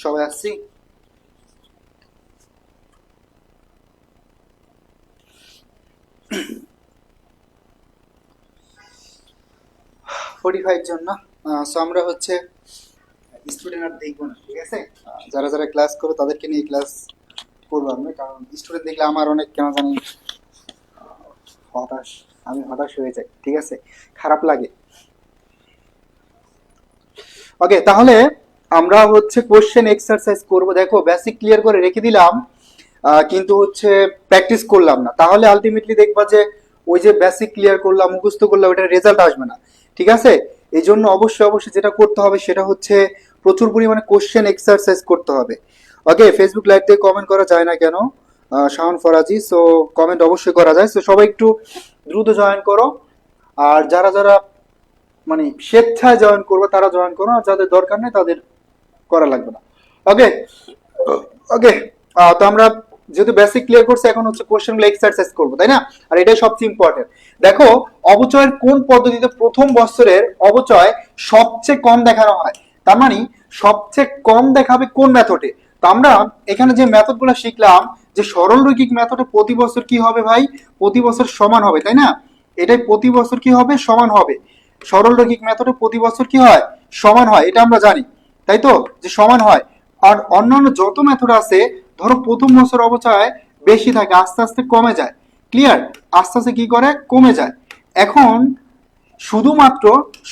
সবাই আসছি? জন না। সো আমরা হচ্ছে স্টুডেন্ট আর দেখবো না, ঠিক আছে? যারা যারা ক্লাস করো তাদেরকে নিয়ে ক্লাস করবো আমরা, কারণ স্টুডেন্ট দেখলে আমার অনেক কেন জানি হতাশ, আমি হতাশ হয়ে যাই, ঠিক আছে? খারাপ লাগে। ওকে, তাহলে আমরা হচ্ছে কোশ্চেন এক্সারসাইজ করব। দেখো বেসিক ক্লিয়ার করে রেখে দিলাম, কিন্তু হচ্ছে প্র্যাকটিস করলাম না, তাহলে আলটিমেটলি দেখবা যে ওই যে বেসিক ক্লিয়ার করলাম, মুখস্থ করলাম, ওটার রেজাল্ট আসবে না, ঠিক আছে? এই জন্য অবশ্যই অবশ্যই যেটা করতে হবে সেটা হচ্ছে প্রচুর পরিমাণে কোশ্চেন এক্সারসাইজ করতে হবে। ওকে, ফেসবুক লাইভ দিয়ে কমেন্ট করা যায় না কেন? শাওন ফরাজি, সো কমেন্ট অবশ্যই করা যায়। সো সবাই একটু দ্রুত জয়েন করো, আর যারা যারা মানে স্বেচ্ছায় জয়েন করবে তারা জয়েন করো, আর যাদের দরকার নেই তাদের করা লাগবে না। ওকে ওকে, তো আমরা যেহেতু বেসিক ক্লিয়ার করছি, এখন হচ্ছে কোশ্চেনগুলো এক্সারসাইজ করবো, তাই না? আর এটাই সবচেয়ে ইম্পর্টেন্ট। দেখো, অবচয়ের কোন পদ্ধতিতে প্রথম বছরের অবচয় সবচেয়ে কম দেখানো হয়? তার মানে সবচেয়ে কম দেখাবে কোন মেথডে? তো আমরা এখানে যে মেথডগুলো শিখলাম, যে সরল রৈখিক মেথডে প্রতি বছর কি হবে ভাই? প্রতি বছর সমান হবে, তাই না? এটাই প্রতি বছর কি হবে? সমান হবে। সরল রৈখিক মেথডে প্রতি বছর কি হয়? সমান হয়, এটা আমরা জানি, তাই তো, যে সমান হয়। আর অন্যান্য যত মেথড আছে, ধরো প্রথম বছর অবচয় বেশি থাকে, আস্তে আস্তে কমে যায়। ক্লিয়ার? আস্তে আস্তে কি করে? কমে যায়। এখন শুধুমাত্র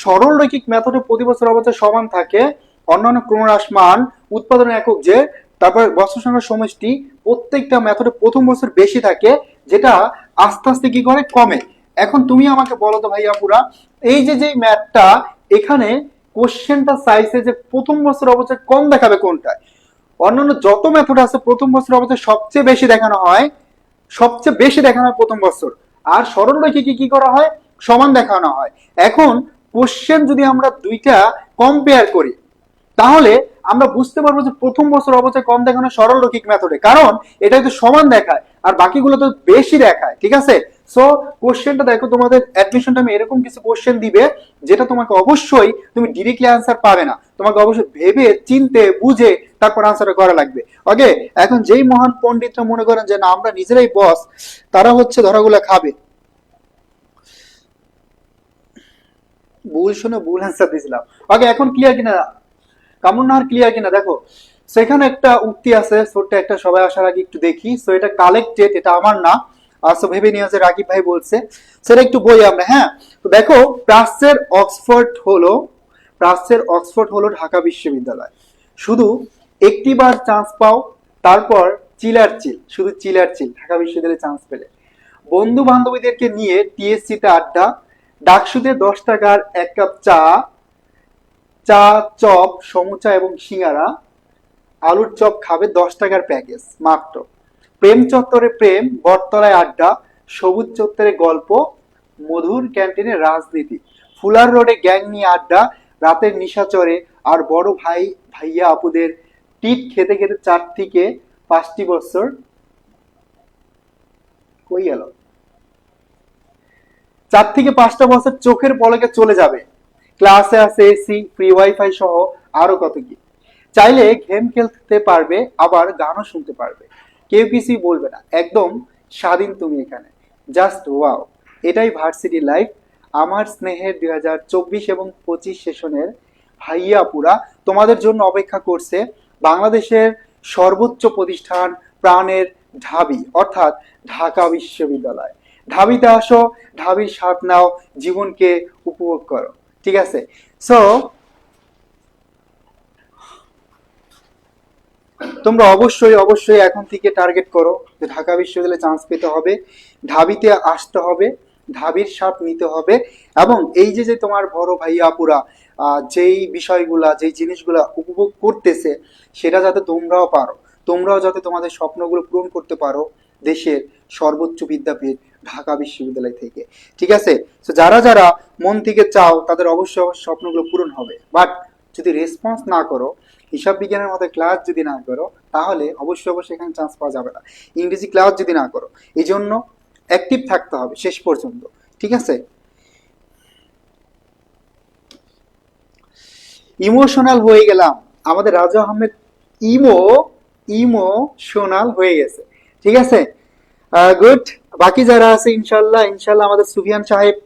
সরল রৈখিক মেথডে প্রতি বছর অবচয় সমান থাকে, অন্যান্য ক্রমহ্রাসমান উৎপাদনের একক যে, তারপর বছর সংখ্যার সমষ্টি, প্রত্যেকটা মেথডে প্রথম বছর বেশি থাকে, যেটা আস্তে আস্তে কি করে কমে। এখন তুমি আমাকে বলো তো ভাইয়া পুরা, এই যে ম্যাথটা এখানে কোশ্চেনটা চাইছে যে প্রথম বছর অবশ্যই কম দেখাবে কোনটায়। অন্যান্য যত মেথড আছে প্রথম বছর অবশ্যই সবচেয়ে বেশি দেখানো হয়, সবচেয়ে বেশি দেখানো হয় প্রথম বছর। আর সরলরেখে কি করা হয়, সমান দেখানো হয়। এখন কোশ্চেন যদি আমরা দুইটা কম্পেয়ার করি, তাহলে আমরা বুঝতে পারবো যে প্রথম বছর অবশ্যই কম দেখানো সরল রৈখিক মেথডে, কারণ এটা তো সমান দেখায় আর বাকিগুলো তো বেশি দেখায়। ঠিক আছে, সো কোশ্চেনটা দেখো, তোমাদের অ্যাডমিশন টাইমে এরকম কিছু কোশ্চেন দিবে যেটা তোমাকে অবশ্যই তুমি ডিরেক্টলি আনসার পাবে না, তোমাকে অবশ্যই ভেবে চিনতে বুঝে তারপর আনসারটা করা লাগবে। ওকে, এখন যেই মহান পণ্ডিতরা মনে করেন যে না আমরা নিজেরাই বস, তারা হচ্ছে ধরাগুলা খাবে। ভুল শুনে ভুল আনসার দিয়েছিলাম। ওকে, এখন ক্লিয়ার কিনা কামুন্নাহার, ক্লিয়ার কিনা দেখো। সেখানে একটা উক্তি আছে ছোট্ট একটা, সবাই আসার আগে একটু দেখি। সো এটা কালেক্টেড, এটা আমার না, সো ভেবে নিয়ে যে রাকিব ভাই বলছে, সেটা একটু বই আমরা। হ্যাঁ, তো দেখো, প্রাচ্যের অক্সফোর্ড হলো ঢাকা বিশ্ববিদ্যালয়। শুধু একটিবার চান্স পাও, তারপর শুধু চিল ঢাকা বিশ্ববিদ্যালয়ে চান্স পেলে। বন্ধু বান্ধবীদেরকে নিয়ে টিএসসিতে আড্ডা, ডাকসুতে 10 টাকার 1 কাপ চা, চপ, সমুচা এবং সিঙ্গারা, আলুর চপ খাবে 10 টাকার প্যাকেজ মাত্র। প্রেম চত্বরে প্রেম, বটতলায় আড্ডা, সবুজ চত্বরে গল্প, মধুর ক্যান্টিনে রাজনীতি, ফুলার রোডে গ্যাং নিয়ে আড্ডা, রাতের নিশাচরে, আর বড় ভাইয়া আপুদের টিট খেতে খেতে 4 থেকে 5টি বছর কই গেল, 4 থেকে 5টা বছর চোখের পলকে চলে যাবে। ক্লাসে আছে এসি, ফ্রি ওয়াইফাই সহ আরো কত কি। চাইলে গেম খেলতে পারবে, আবার গানও শুনতে পারবে, কেউ কিছুই বলবে না, একদম স্বাধীন তুমি এখানে। জাস্ট ওয়াও, এটাই ভার্সিটি লাইফ। আমার স্নেহের 2024 এবং 25 সেশনের ভাইয়া আপুরা তোমাদের জন্য অপেক্ষা করছে বাংলাদেশের সর্বোচ্চ প্রতিষ্ঠান, প্রাণের ঢাবি অর্থাৎ ঢাকা বিশ্ববিদ্যালয়। ঢাবিতে আসো, ঢাবির স্বাদ নাও, জীবনকে উপভোগ করো। ঠিক আছে, সো তোমরা অবশ্যই এখন থেকে টার্গেট করো যে ঢাকা বিশ্ববিদ্যালয়ে চান্স পেতে হবে, ঢাবিতে আসতে হবে, ঢাবির স্বাদ নিতে হবে। এবং এই যে তোমার বড় ভাইয়া আপুরা যেই বিষয়গুলা, যেই জিনিসগুলা উপভোগ করতেছে, সেটা যাতে তোমরাও পারো, তোমরাও যাতে তোমাদের স্বপ্নগুলো পূরণ করতে পারো দেশের সর্বোচ্চ বিদ্যাপীঠ ঢাকা বিশ্ববিদ্যালয় থেকে। ঠিক আছে, তো যারা যারা মন থেকে চাও তাদের অবশ্যই স্বপ্নগুলো পূরণ হবে। বাট যদি রেসপন্স না করো, হিসাব বিজ্ঞানের মতো ক্লাস যদি না করো, তাহলে অবশ্যই এখানে চান্স পাওয়া যাবে না। ইংরেজি ক্লাস যদি না করো, এই জন্য অ্যাক্টিভ থাকতে হবে শেষ পর্যন্ত। ঠিক আছে, ইমোশনাল হয়ে গেলাম, আমাদের রাজা আহমেদ ইমোশনাল হয়ে গেছে। ঠিক আছে, গুড। বাকি যারা আছে ইনশাল্লাহ আমাদের সুফিয়ান সাহেব,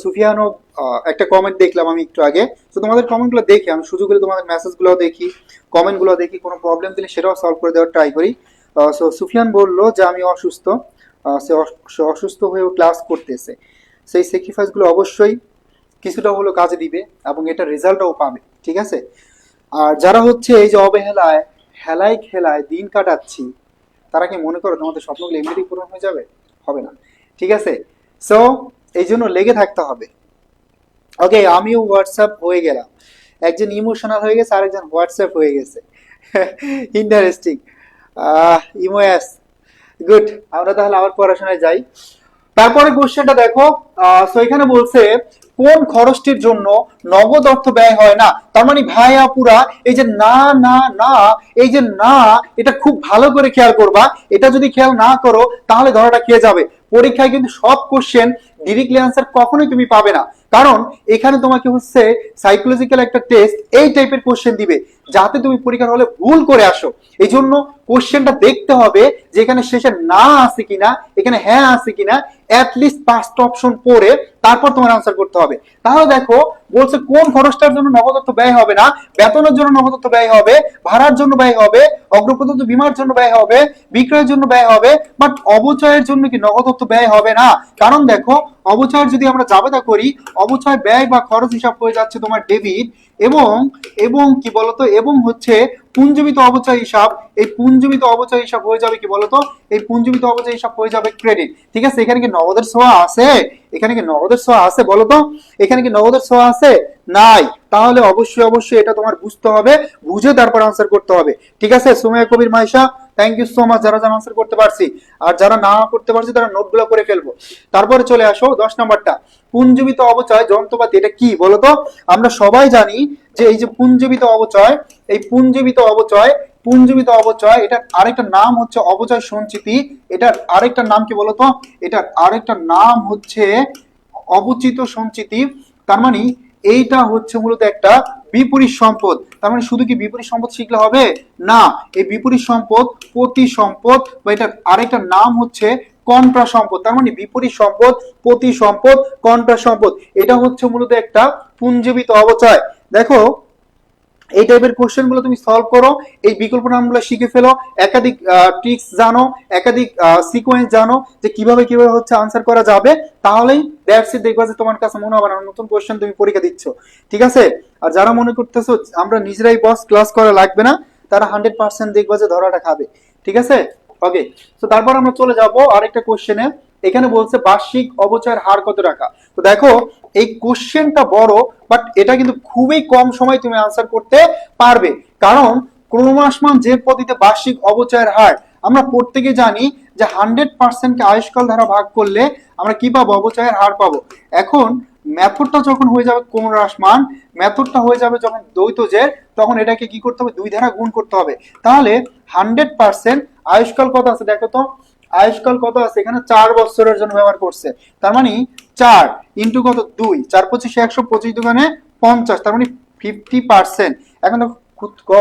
সুফিয়ানও একটা কমেন্ট দেখলাম আমি একটু আগে। তো তোমাদের কমেন্টগুলো দেখি, আমি সুযোগ হলে তোমাদের মেসেজগুলো দেখি, কমেন্টগুলো দেখি, কোনো প্রবলেম দিলে সেটাও সলভ করে দেওয়ার ট্রাই করি। সো সুফিয়ান বললো যে আমি অসুস্থ, সে অসুস্থ হয়েও ক্লাস করতেছে। সেই স্যাক্রিফাইসগুলো অবশ্যই কিছুটা হলো কাজে দিবে এবং এটা রেজাল্টও পাবে। ঠিক আছে, আর যারা হচ্ছে এই যে অবহেলায় হেলায় খেলায় দিন কাটাচ্ছি, তারা কি মনে করো তোমাদের স্বপ্নগুলো এমনিতেই পূরণ হয়ে যাবে? হবে না। ঠিক আছে, সো এই জন্য লেগে থাকতে হবে। ওকে, আমিও হোয়াটসঅ্যাপ হয়ে গেলাম, একজন ইমোশনাল হয়ে গেছে, আরেকজন হোয়াটসঅ্যাপ হয়ে গেছে। ইন্টারেস্টিং। ইমোয়াস, গুড। আমরা তাহলে আবার পড়াশোনায় যাই। তারপরে কোশ্চেনটা দেখো, সো এখানে বলছে কোন খরচটির জন্য নগদ অর্থ ব্যয় হয় না। তার মানে ভাই আপুরা, এই যে না না না, এই যে না, এটা খুব ভালো করে খেয়াল করবা। এটা যদি খেয়াল না করো তাহলে ধরাটা খেয়ে যাবে। পরীক্ষায় কিন্তু সব কোশ্চেন ডিরেক্টলি আনসার কখনোই তুমি পাবে না, কারণ এখানে তোমাকে হচ্ছে সাইকোলজিক্যাল একটা টেস্ট, এই টাইপের কোশ্চেন দিবে যাতে তুমি পরীক্ষার হলে ভুল করে আসো। এই জন্য কোশ্চেনটা দেখতে হবে যে এখানে শেষে না আছে কিনা, এখানে হ্যাঁ আছে কিনা, অ্যাটলিস্ট 5টা অপশন পড়ে তারপর তোমার আনসার করতে হবে। তাহলে দেখো বলছে কোন খরচটার জন্য নগদ অর্থ ব্যয় হবে না। বেতনের জন্য নগদ অর্থ ব্যয় হবে, ভাড়ার জন্য ব্যয় হবে, অগ্রপতন্ত বীমার জন্য ব্যয় হবে, বিক্রয়ের জন্য ব্যয় হবে, বাট অবচয়ের জন্য কি নগদ অর্থ ব্যয় হবে না। কারণ দেখো, অবচয়ের যদি আমরা জাবেদা করি, অবচয় ব্যয় বা খরচ হিসাব হয়ে যাচ্ছে তোমার ডেবিট, এবং এবং কি বলতো, এবং হচ্ছে পুঞ্জীবিত অবচয় হিসাব, এই পুঞ্জীবিত অবচয় হিসাব হয়ে যাবে কি বলতো, এই পুঞ্জীবিত অবচয় হিসাব হয়ে যাবে ক্রেডিট। ঠিক আছে, এখানে কি নগদের ছোঁয়া আছে? এখানে কি নগদের ছোঁয়া আছে বলতো? এখানে কি নগদের ছোঁয়া আছে? নাই। তাহলে অবশ্যই অবশ্যই এটা তোমার বুঝতে হবে, বুঝে তারপর আনসার করতে হবে। ঠিক আছে, Sumaiya Kabir Maisha, thank you so much যারা যারা আনসার করতে পারছি, আর যারা না করতে পারছি তারা নোটগুলো করে ফেলবো। তারপরে চলে আসো 10 নাম্বারটা, পুঞ্জীবিত অবচয় যন্ত্রপাতি। এটা কি বলতো? আমরা সবাই জানি যে এই যে পুঞ্জীবিত অবচয়, এই পুঞ্জীবিত অবচয় এটার আরেকটা নাম হচ্ছে অবচয় সঞ্চিতি। এটার আরেকটা নাম কি বলতো? এটার আরেকটা নাম হচ্ছে অবচিত সঞ্চিতি। তার মানে এইটা হচ্ছে মূলত একটা বিপরীত সম্পদ। তার মানে শুধু কি বিপরীত সম্পদ শিখলে হবে না, এই বিপরীত সম্পদ প্রতি সম্পদ, বা এটার আরেকটা নাম হচ্ছে কন্ট্রা সম্পদ। তার মানে বিপরীত সম্পদ, প্রতি সম্পদ, কন্ট্রা সম্পদ, এটা হচ্ছে মূলত একটা পুঞ্জীবিত অবচয়। দেখো এই টাইপের কোশ্চেন গুলো তুমি সলভ করো, এই বিকল্প নামগুলো শিখে ফেলো, একাধিক ট্রিক্স জানো, একাধিক সিকোয়েন্স জানো যে কিভাবে কিভাবে হচ্ছে আনসার করা যাবে, তাহলেই দ্যাটস ইট, দেখবা যে তোমার কাছে মনে হবে না নতুন কোশ্চেন তুমি পরীক্ষা দিচ্ছ। ঠিক আছে, আর যারা মনে করতেছো আমরা নিজেরাই বস, ক্লাস করা লাগবে না, তারা 100% দেখবা যে ধরাটা খাবে। ঠিক আছে, ওকে। তো তারপর আমরা চলে যাব আরেকটা কোশ্চেনে। এখানে বলছে বার্ষিক অবচয়ের হার কত টাকা। তো দেখো এই কোশ্চেনটা বড়, বাট এটা কিন্তু খুবই কম সময় তুমি আনসার করতে পারবে, কারণ ক্রমহ্রাসমান যে পদ্ধতিতে বার্ষিক অবচয়ের হার, আমরা প্রত্যেকে জানি যে 100%কে আয়ুষ্কাল দ্বারা ভাগ করলে আমরা কি পাবো? অবচয়ের হার পাবো। এখন মেথডটা যখন হয়ে যাবে ক্রমহ্রাসমান, মেথডটা হয়ে যাবে যখন দ্বৈতজের, তখন এটাকে কি করতে হবে? 2 দ্বারা গুণ করতে হবে। তাহলে 100% আয়ুষ্কাল কত আছে দেখো তো, আয়ুষ্কাল কত আছে এখানে? 4 বছরের জন্য ব্যবহার করছে। তার মানে 4 ইন্টু কত? 2, 4 25 100, 25 দোকানে 50, তার মানে 50%। এখন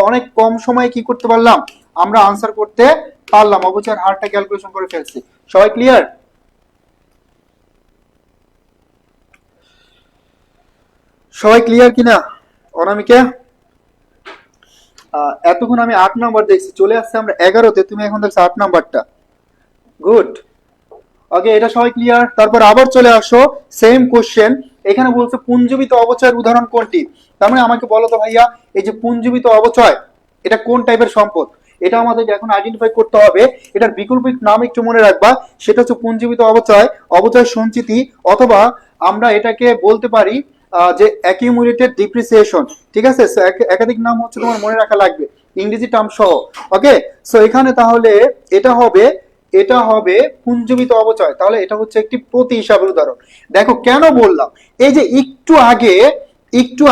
অনেক কম সময়ে কি করতে পারলাম? আমরা আনসার করতে পারলাম, অবচয়ের হারটা ক্যালকুলেশন করে ফেলছি। সবাই ক্লিয়ার? সবাই ক্লিয়ার কিনা? অনামিকা, এতক্ষণ আমি 8 নাম্বার দেখছি, চলে আসছে আমরা 11তে, তুমি এখন দেখছো 8 নাম্বারটা। গুড, ওকে, এটা সবাই ক্লিয়ার। তারপর আবার চলে আসো সেম কোশ্চেন। এখানে বলছে পুঞ্জীবিত অবচয়ের উদাহরণ কোনটি। তার মানে আমাকে বলো তো ভাইয়া, এই যে পুঞ্জীবিত অবচয়, এটা কোন টাইপের সম্পদ? এটা আমাদের এখন আইডেন্টিফাই করতে হবে। এটার বিকল্পিক নাম একটু মনে রাখবা, সেটা হচ্ছে পুঞ্জীবিত অবচয়, অবচয় সঞ্চিতি, অথবা আমরা এটাকে বলতে পারি যে অ্যাকিউমুলেটেড ডিপ্রিসিয়েশন। ঠিক আছে, একাধিক নাম হচ্ছে তোমার মনে রাখা লাগবে, ইংরেজি টার্ম সহ। ওকে, সো এখানে তাহলে এটা হবে পুঞ্জীবিত অবচয়। তাহলে এটা হচ্ছে একটি প্রতি হিসাবের উদাহরণ। দেখো কেন বললাম, এই যে একটু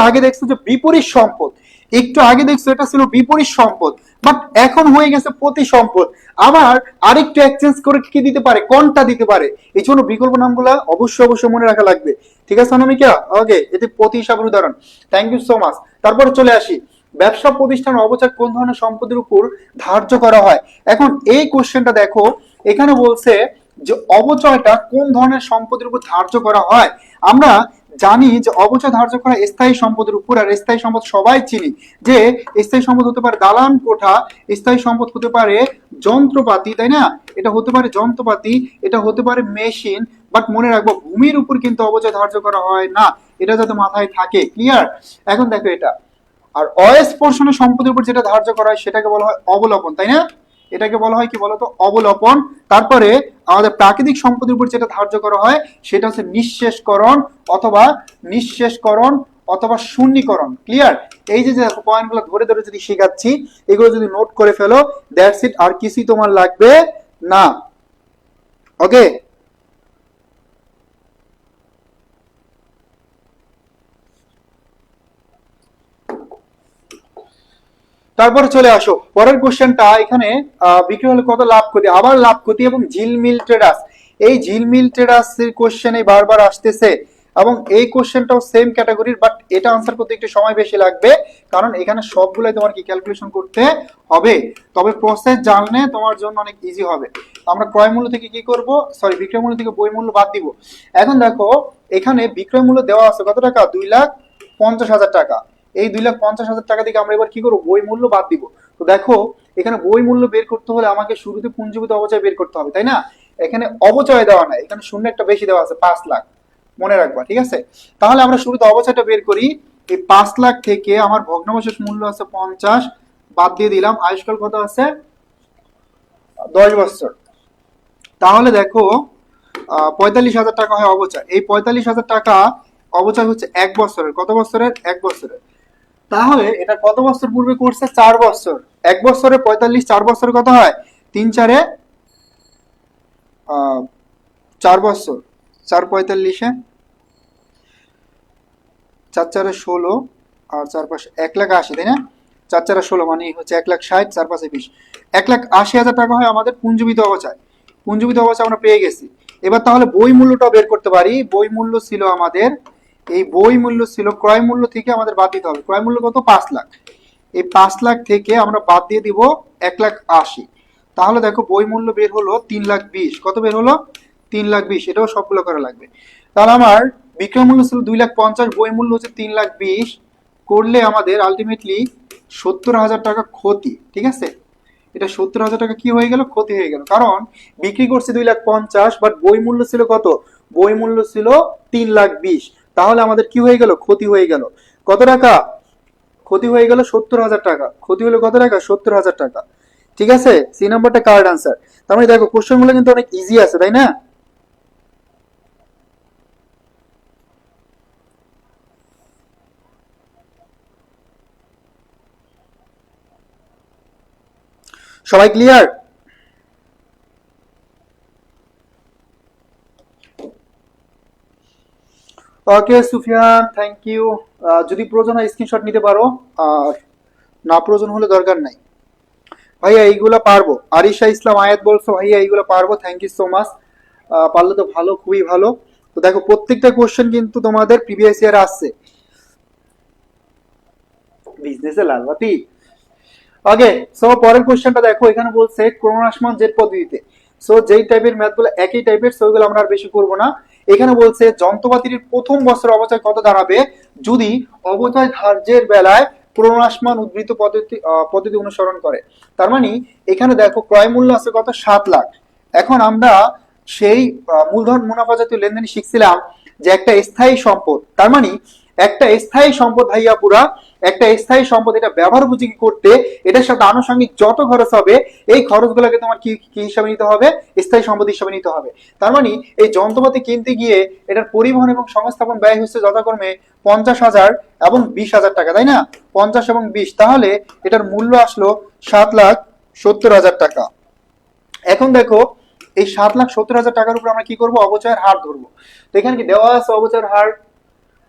আগে দেখছো যে বিপরীত সম্পদ, একটু আগে দেখছো এটা ছিল বিপরীত সম্পদ, বাট এখন হয়ে গেছে প্রতি সম্পদ। আবার আরেকটু এক্সচেঞ্জ করে কি দিতে পারে? কোনটা দিতে পারে। এই জন্য বিকল্প নামগুলো অবশ্যই মনে রাখা লাগবে। ঠিক আছে অনামিকা, ওকে, এটি প্রতি হিসাবের উদাহরণ। Thank you so much. তারপরে চলে আসি, ব্যবসা প্রতিষ্ঠান অবচয় কোন ধরনের সম্পদের উপর ধার্য করা হয়। এখন এই কোশ্চেনটা দেখো, এখানে বলছে যে অবচয়টা কোন ধরনের সম্পদের উপর ধার্য করা হয়। আমরা জানি যে অবচয় ধার্য করা স্থায়ী সম্পদের উপর, আর স্থায়ী সম্পদ সবাই চিনি যে স্থায়ী সম্পদ হতে পারে দালান কোঠা, স্থায়ী সম্পদ হতে পারে যন্ত্রপাতি, তাই না? এটা হতে পারে যন্ত্রপাতি, এটা হতে পারে মেশিন। বাট মনে রাখবো ভূমির উপর কিন্তু অবচয় ধার্য করা হয় না, এটা যাতে মাথায় থাকে। ক্লিয়ার? এখন দেখো এটা, আর অস্পর্শনীয় সম্পদের উপর যেটা ধার্য করা হয় সেটাকে বলা হয় অবলোপন, তাই না? এটাকে বলা হয় কি বলতো? অবলোপন। তারপরে আমাদের প্রাকৃতিক সম্পদের উপর যেটা ধার্য করা হয় সেটা হচ্ছে নিঃশেষকরণ, অথবা অথবা শূন্যীকরণ। ক্লিয়ার? এই যে পয়েন্টগুলো ধরে ধরে যদি শেখাচ্ছি, এগুলো যদি নোট করে ফেলো, দ্যাটস ইট, আর কিছুই তোমার লাগবে না। ওকে, তারপরে চলে আসো পরের কোশ্চেনটা। এখানে বিক্রি হলে কত লাভ ক্ষতি, আবার লাভ ক্ষতি এবং ঝিলমিল ট্রেডার্স। এই ঝিলমিল ট্রেডার্স এর কোশ্চেনে বারবার আসতেছে, এবং এই কোশ্চেনটাও সেম ক্যাটাগরির, বাট এটা আনসার করতে একটু সময় বেশি লাগবে, কারণ এখানে সবগুলাই তোমার কি ক্যালকুলেশন করতে হবে। তবে প্রসেস জানলে তোমার জন্য অনেক ইজি হবে। আমরা ক্রয় মূল্য থেকে কি করব, সরি বিক্রয় মূল্য থেকে বই মূল্য বাদ দিব। এখন দেখো এখানে বিক্রয় মূল্য দেওয়া আছে কত টাকা? 2,50,000 টাকা। এই 2,50,000 টাকা থেকে আমরা এবার কি করবো? বই মূল্য বাদ দিব। তো দেখো এখানে বই মূল্য বের করতে হলে আমাকে শুরুতে পুঞ্জীভূত অবচয় বের করতে হবে, তাই না? এখানে অবচয় দেওয়া নাই, এখানে শূন্য একটা বেশি দেওয়া আছে, 5 লাখ। মনে রাখবা, ঠিক আছে? তাহলে আমরা শুরুতে অবচয়টা বের করি। এই 5 লাখ থেকে আমার ভগ্নাবশেষ মূল্য আছে 50, বাদ দিয়ে দিলাম, আয়ুষ্কাল কত আছে 10 বছর। তাহলে দেখো 45,000 টাকা হয় অবচয়। এই 45,000 টাকা অবচয় হচ্ছে 1 বছরের। কত বছরের? 1 বছরের। তাহলে এটা কত বছর পূর্বে করছে? 4 বছর। 1 বছরে 45, 4 বছরে কত হয়? 3 4 4 বছর, 4 45-এ 4 4 16 আর 4 5 1,80,000, তাই না? 4 4 16 মানে হচ্ছে 1,60,000, 4 5 20, 1,80,000 টাকা হয় আমাদের পুঞ্জীবিত অবচয়। পুঞ্জীবিত অবচয় আমরা পেয়ে গেছি। এবার তাহলে বই মূল্যটা বের করতে পারি। বই মূল্য ছিল আমাদের, এই বই মূল্য ছিল ক্রয় মূল্য থেকে আমাদের বাদ দিতে হবে। ক্রয় মূল্য কত? 5 লাখ। এই 5 লাখ থেকে আমরা বাদ দিয়ে দিব 1,80,000। তাহলে দেখো বই মূল্য বের হলো 3,20,000। কত বের হলো? 3,20,000। এটাও সবগুলো করা লাগবে। তাহলে আমার বিক্রয় মূল্য ছিল 2,50,000, বই মূল্য হচ্ছে 3,20,000, করলে আমাদের আলটিমেটলি 70,000 টাকা ক্ষতি। ঠিক আছে, এটা 70,000 টাকা কি হয়ে গেল? ক্ষতি হয়ে গেল। কারণ বিক্রি করছে 2,50,000, বাট বই মূল্য ছিল কত? বই মূল্য ছিল 3,20,000। তাহলে আমাদের কি হয়ে গেল? ক্ষতি হয়ে গেল। কত টাকা ক্ষতি হয়ে গেল? 70,000 টাকা। ক্ষতি হলো কত টাকা? 70,000 টাকা। ঠিক আছে, সি নাম্বারটা কারেক্ট আনসার। তার মানে দেখো কোশ্চেন গুলো কিন্তু অনেক ইজি আছে, তাই না? সবাই clear? Okay Sufiyan, thank you. যদি প্রয়োজন হয় স্ক্রিনশট নিতে পারো, আর না প্রয়োজন হলে দরকার নাই। ভাইয়া এইগুলা পারবো। আরিশা ইসলাম আয়াত বলছো ভাইয়া এইগুলা পারবো, থ্যাংক ইউ সো মাচ। পারলে তো ভালো, খুবই ভালো। তো দেখো প্রত্যেকটা কোশ্চেন কিন্তু তোমাদের প্রিভিয়াস ইয়ার আসছে। বিজনেসে লালবাতি। ওকে, সো পরের কোশ্চেনটা দেখো, এখানে বলছে ক্রমহ্রাসমান জেট পদ্ধতিতে। সো যেই টাইপের ম্যাথগুলো একই টাইপের, সেগুলো আমরা আর বেশি করব না। এখানে বলছে যন্ত্রপাতির প্রথম বছর অবচয় কত দাঁড়াবে যদি অবচয় ধার্যের বেলায় ক্রমহ্রাসমান উদ্বৃত্ত পদ্ধতি অনুসরণ করে। তার মানে এখানে দেখো ক্রয় মূল্য আছে কত? 7 লাখ। এখন আমরা সেই মূলধন মুনাফা জাতীয় লেনদেন শিখছিলাম যে একটা স্থায়ী সম্পদ। তার মানে একটা স্থায়ী সম্পদ ভাইয়া পুরা একটা স্থায়ী সম্পদ, এটা ব্যবহার উপযোগী করতে এটার সাথে আনুষঙ্গিক যত খরচ হবে এই খরচগুলোকে তোমার কি কি হিসাবে নিতে হবে? স্থায়ী সম্পদ হিসাবে নিতে হবে। তার মানে এই যন্ত্রপাতি কিনতে গিয়ে এটার পরিবহন এবং সংস্থাপন ব্যয় হচ্ছে যথাক্রমে 50,000 এবং 20,000 টাকা, তাই না? 50 এবং 20, তাহলে এটার মূল্য আসলো 7,70,000 টাকা। এখন দেখো এই 7,70,000 টাকার উপর আমরা কি করব? অবচয়ের হার ধরবো। তো এখানে কি দেওয়া আছে অবচয়ের হার?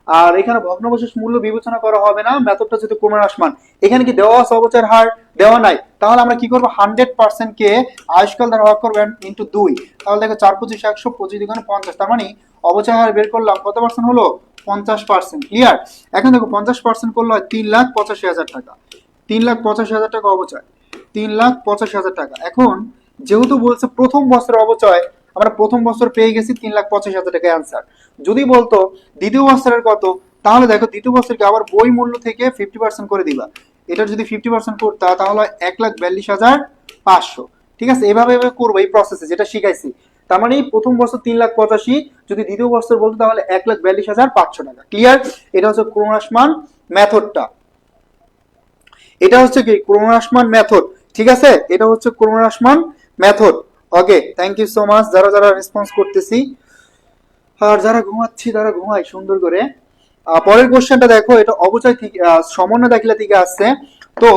আর এখানে ভগ্নাবশেষ মূল্য বিবেচনা করা হবে না, মেথডটা যেহেতু ক্রমহ্রাসমান। এখানে কি দেওয়া আছে অবচয়ের হার? দেওয়া নাই। তাহলে আমরা কি করব? 100% কে আয়ুষ্কাল দ্বারা ভাগ করবেন ইন্টু 2। তাহলে দেখো 4 25 100, 25 দুগুণে 50। তার মানে অবচয় হার বের করলাম, কত পার্সেন্ট হলো? 50%। ক্লিয়ার? এখন দেখো 50% করলে হয় 3,85,000 টাকা। 3,85,000 টাকা অবচয়, 3,85,000 টাকা। এখন যেহেতু বলছে প্রথম বছরের অবচয়, আমরা প্রথম বছর পেয়ে গেছি 3,85,000 টাকা অ্যান্সার। যদি বলতো দ্বিতীয় বছরের কত, তাহলে দেখো দ্বিতীয় বছরকে আবার বই মূল্য থেকে 50% করে দিবা। এটা যদি 50% করতা তাহলে 1,42,500। ঠিক আছে, এভাবে এভাবে করবো এই প্রসেসে যেটা শিখাইছি। তার মানে প্রথম বছর 3,85,000, যদি দ্বিতীয় বছর বলতো তাহলে 1,42,500 টাকা। ক্লিয়ার? এটা হচ্ছে ক্রমহ্রাসমান মেথডটা। এটা হচ্ছে কি ক্রমহ্রাসমান মেথড। ঠিক আছে, এটা হচ্ছে ক্রমহ্রাসমান method. Okay, thank you so much যারা যারা রেসপন্স করতেছি। আর যারা ঘুমাচ্ছি তারা ঘুমাই সুন্দর করে। পরের কোশ্চেনটা দেখো, এটা অবচয় থেকে সমন্বয় দাখিলা থেকে আসছে। তো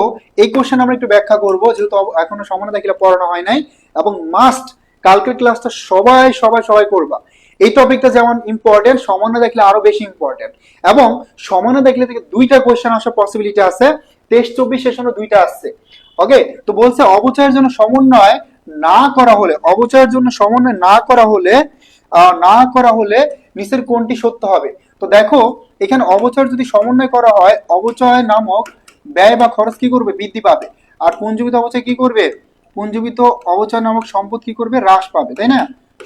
এই কোশ্চেন আমরা একটু ব্যাখ্যা করব, যেহেতু এখনো সমন্বয় দাখিলা পড়ানো হয় নাই, এবং মাস্ট কালকের ক্লাসটা সবাই সবাই সবাই করবা। এই টপিকটা যেমন ইম্পর্টেন্ট, সমন্বয় দাখিলা আরো বেশি ইম্পর্টেন্ট। এবং সমন্বয় দাখিলা থেকে 2টা কোশ্চেন আসার পসিবিলিটি আছে, 23-24 সেশনে 2টা আসছে। ওকে, তো বলছে অবচয়ের জন্য সমন্বয় না করা হলে, অবচয়ের জন্য সমন্বয় না করা হলে নিচের কোনটি সত্য হবে? তো দেখো এখানে অবচয়ের যদি সমন্বয় করা হয়, অবচয় নামক ব্যয় বা খরচ কি করবে? বৃদ্ধি পাবে। আর পুঞ্জীবিত অবচয় কি করবে? পুঞ্জীবিত অবচয় নামক সম্পদ কি করবে? হ্রাস পাবে, তাই না?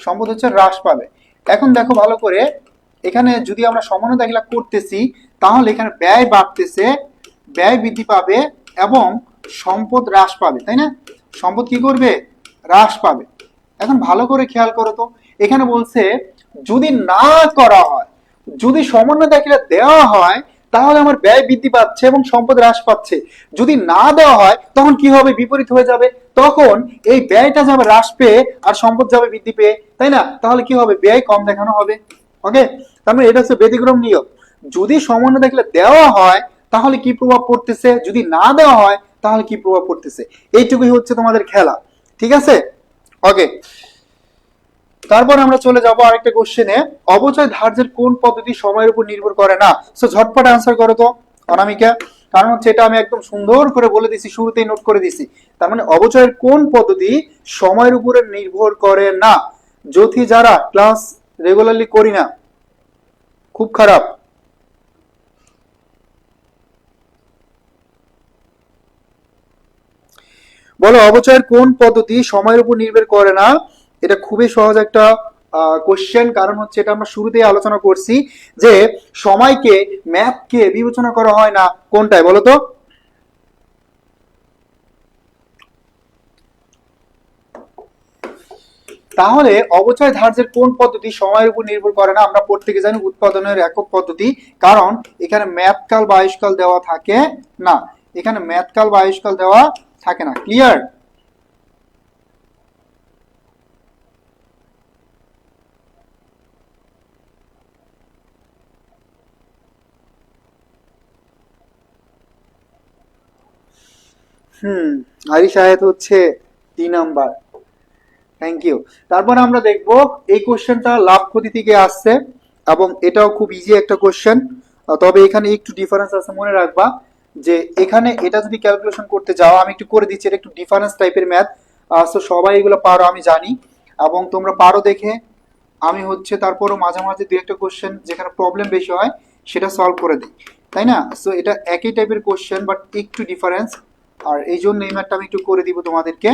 সম্পদ হচ্ছে হ্রাস পাবে। এখন দেখো ভালো করে, এখানে যদি আমরা সমন্বয় দাখিলা করতেছি তাহলে এখানে ব্যয় বাড়তেছে, ব্যয় বৃদ্ধি পাবে এবং সম্পদ হ্রাস পাবে, তাই না? সম্পদ কি করবে? হ্রাস পাবে। এখন ভালো করে খেয়াল করো তো, এখানে বলছে যদি না করা হয়, যদি সমন্বয় দাখিলা দেওয়া হয় তাহলে আমার ব্যয় বৃদ্ধি পাচ্ছে এবং সম্পদ হ্রাস পাচ্ছে। যদি না দেওয়া হয় তখন কি হবে, বিপরীত হয়ে যাবে। তখন এই ব্যয়টা যাবে হ্রাস পেয়ে আর সম্পদ যাবে বৃদ্ধি পেয়ে, তাই না? তাহলে কি হবে, ব্যয় কম দেখানো হবে। ওকে, তার মানে এটা হচ্ছে ব্যতিক্রম নিয়ম। যদি সমন্বয় দেখলে দেওয়া হয় তাহলে কি প্রভাব পড়তেছে, যদি না দেওয়া হয় তাহলে কি প্রভাব পড়তেছে, এইটুকুই হচ্ছে তোমাদের খেলা। ঠিক আছে, ওকে। তারপর আমরা চলে যাব আরেকটা কোশ্চেনে, অবচয় ধার্যের কোন পদ্ধতি সময়ের উপর নির্ভর করে না? সো ঝটপট আনসার করো তো অনামিকা, কারণ হচ্ছে এটা আমি একদম সুন্দর করে বলে দিছি, শুরুতেই নোট করে দিছি। তার মানে অবচয়ের কোন পদ্ধতি সময়ের উপরে নির্ভর করে না? যথি যারা ক্লাস রেগুলারলি করি না, খুব খারাপ। বলো, অবচয়ের কোন পদ্ধতি সময়ের উপর নির্ভর করে না? এটা খুবই সহজ একটা কোশ্চেন, কারণ হচ্ছে এটা আমরা শুরুতেই আলোচনা করছি যে সময়কে, ম্যাপকে বিবেচনা করা হয় না কোনটায়, বলো তো? তাহলে অবচয় ধার্যের কোন পদ্ধতি সময়ের উপর নির্ভর করে না? আমরা প্রত্যেকে জানি উৎপাদনের একক পদ্ধতি, কারণ এখানে ম্যাথকাল বা আয়ুষ্কাল দেওয়া থাকে না, এখানে ম্যাথকাল বা আয়ুষ্কাল দেওয়া থাকে না। ক্লিয়ার? হুম, আরিশ আয়াত হচ্ছে 3 নাম্বার। Thank you. তারপর আমরা দেখব এই কোশ্চেনটা লাভ ক্ষতি থেকে আসছে এবং এটাও খুব ইজি একটা কোশ্চেন, তবে এখানে একটু ডিফারেন্স আছে, মনে রাখবা যে এখানে এটা যদি ক্যালকুলেশন করতে যাও, আমি একটু করে দিচ্ছি, এটা একটু ডিফারেন্স টাইপের ম্যাথ। তো সবাই এগুলো পারো আমি জানি, এবং তোমরা পারো দেখে আমি হচ্ছে তারপরও মাঝে মাঝে দু একটা কোশ্চেন যেখানে প্রবলেম বেশি হয় সেটা সলভ করে দিই, তাই না? সো এটা একই টাইপের কোশ্চেন বাট একটু ডিফারেন্স, আর এই জন্য এই ম্যাথটা আমি একটু করে দিব তোমাদেরকে।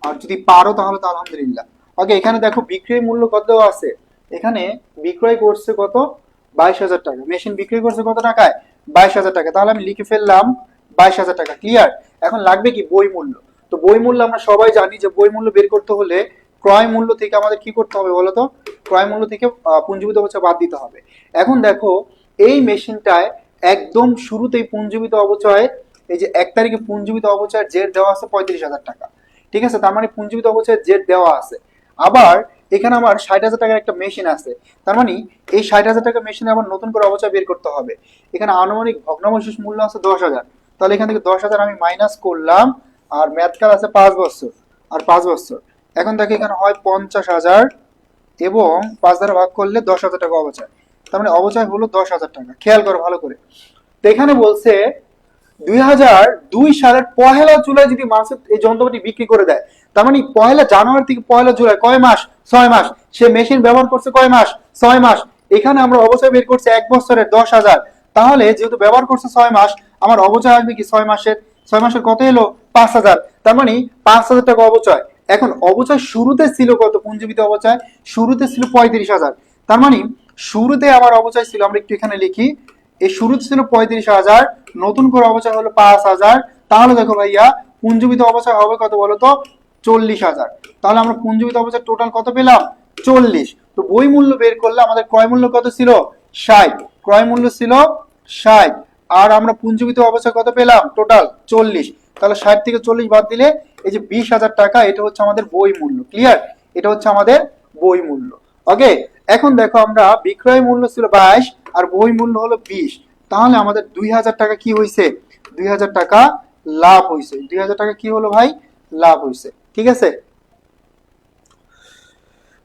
আর যদি পারো তাহলে তো আলহামদুলিল্লাহ। ওকে, এখানে দেখো বিক্রয় মূল্য কত আছে, এখানে বিক্রয় করছে কত, 22,000 টাকা। মেশিন বিক্রি করছে কত টাকায়, 22,000 টাকা। তাহলে আমি লিখে ফেললাম 22,000 টাকা। ক্লিয়ার? এখন লাগবে কি, বই মূল্য। তো বই মূল্য আমরা সবাই জানি যে বই মূল্য বের করতে হলে ক্রয় মূল্য থেকে আমাদের কি করতে হবে বলো তো? ক্রয় মূল্য থেকে পুঞ্জীভূত অবচয় বাদ দিতে হবে। এখন দেখো এই মেশিনটায় একদম শুরুতেই পুঞ্জীভূত অবচয়, এই যে 1 তারিখে পুঞ্জীভূত অবচয়ের জের দেওয়া আছে 35,000 টাকা। ঠিক আছে, তার মানে পুঞ্জীভূত অবচয়ের জের দেওয়া আছে। আবার এখানে আমার 60,000 টাকার একটা মেশিন আছে, তার মানে এই 60,000 টাকা মেশিনে আবার নতুন করে অবচয় বের করতে হবে। এখানে আনুমানিক ভগ্নাবশেষ মূল্য আছে 10,000, তাহলে এখান থেকে 10,000 আমি মাইনাস করলাম, আর ম্যাথকাল আছে 5 বছর আর 5 বছর। এখন দেখো এখানে হয় 50,000 এবং 5 দ্বারা ভাগ করলে 10,000 টাকা অবচয়, তার মানে অবচয় হলো 10,000 টাকা। খেয়াল করো ভালো করে। তো এখানে বলছে 2002 সালের 1 জুলাই যদি মাসে এই যন্ত্রপাতি বিক্রি করে দেয়, তার মানে 1 জানুয়ারি থেকে 1 জুলাই কয় মাস, 6 মাস। সে মেশিন ব্যবহার করছে কয় মাস, 6 মাস। এখানে আমরা অবচয় বের করছি 1 বছরের 10,000, তাহলে যেহেতু ব্যবহার করছে 6 মাস, আমার অবচয় আসবে কি 6 মাসের, 6 মাসের কত এলো, 5,000। তার মানে 5,000 টাকা অবচয়। এখন অবচয় শুরুতে ছিল কত, পুঞ্জীবিত অবচয় শুরুতে ছিল 35,000, তার মানে শুরুতে আমার অবচয় ছিল, আমরা একটু এখানে লিখি, এই শুরুতে ছিল 35,000, নতুন করে অবচয় হলো 5,000। তাহলে দেখো ভাইয়া পুঞ্জীবিত অবচয় হবে কত বলতো, 40,000। তাহলে আমরা পুঞ্জীবিত অবচয় টোটাল কত পেলাম, 40। তো বই মূল্য বের করলে আমাদের ক্রয় মূল্য কত ছিল, 60। ক্রয় মূল্য ছিল 60, আর আমরা পুঞ্জীবিত অবচয় কত পেলাম, টোটাল 40। তাহলে 60 থেকে 40 বাদ দিলে এই যে 20,000 টাকা, এটা হচ্ছে আমাদের বই মূল্য। ক্লিয়ার? এটা হচ্ছে আমাদের বই মূল্য। ওকে, এখন দেখো আমরা বিক্রয় মূল্য ছিল 22 আর বই মূল্য হলো 20, তাহলে আমাদের 2,000 টাকা কি হয়েছে, 2,000 টাকা লাভ হয়েছে। 2,000 টাকা কি হলো ভাই, লাভ হয়েছে। ঠিক আছে,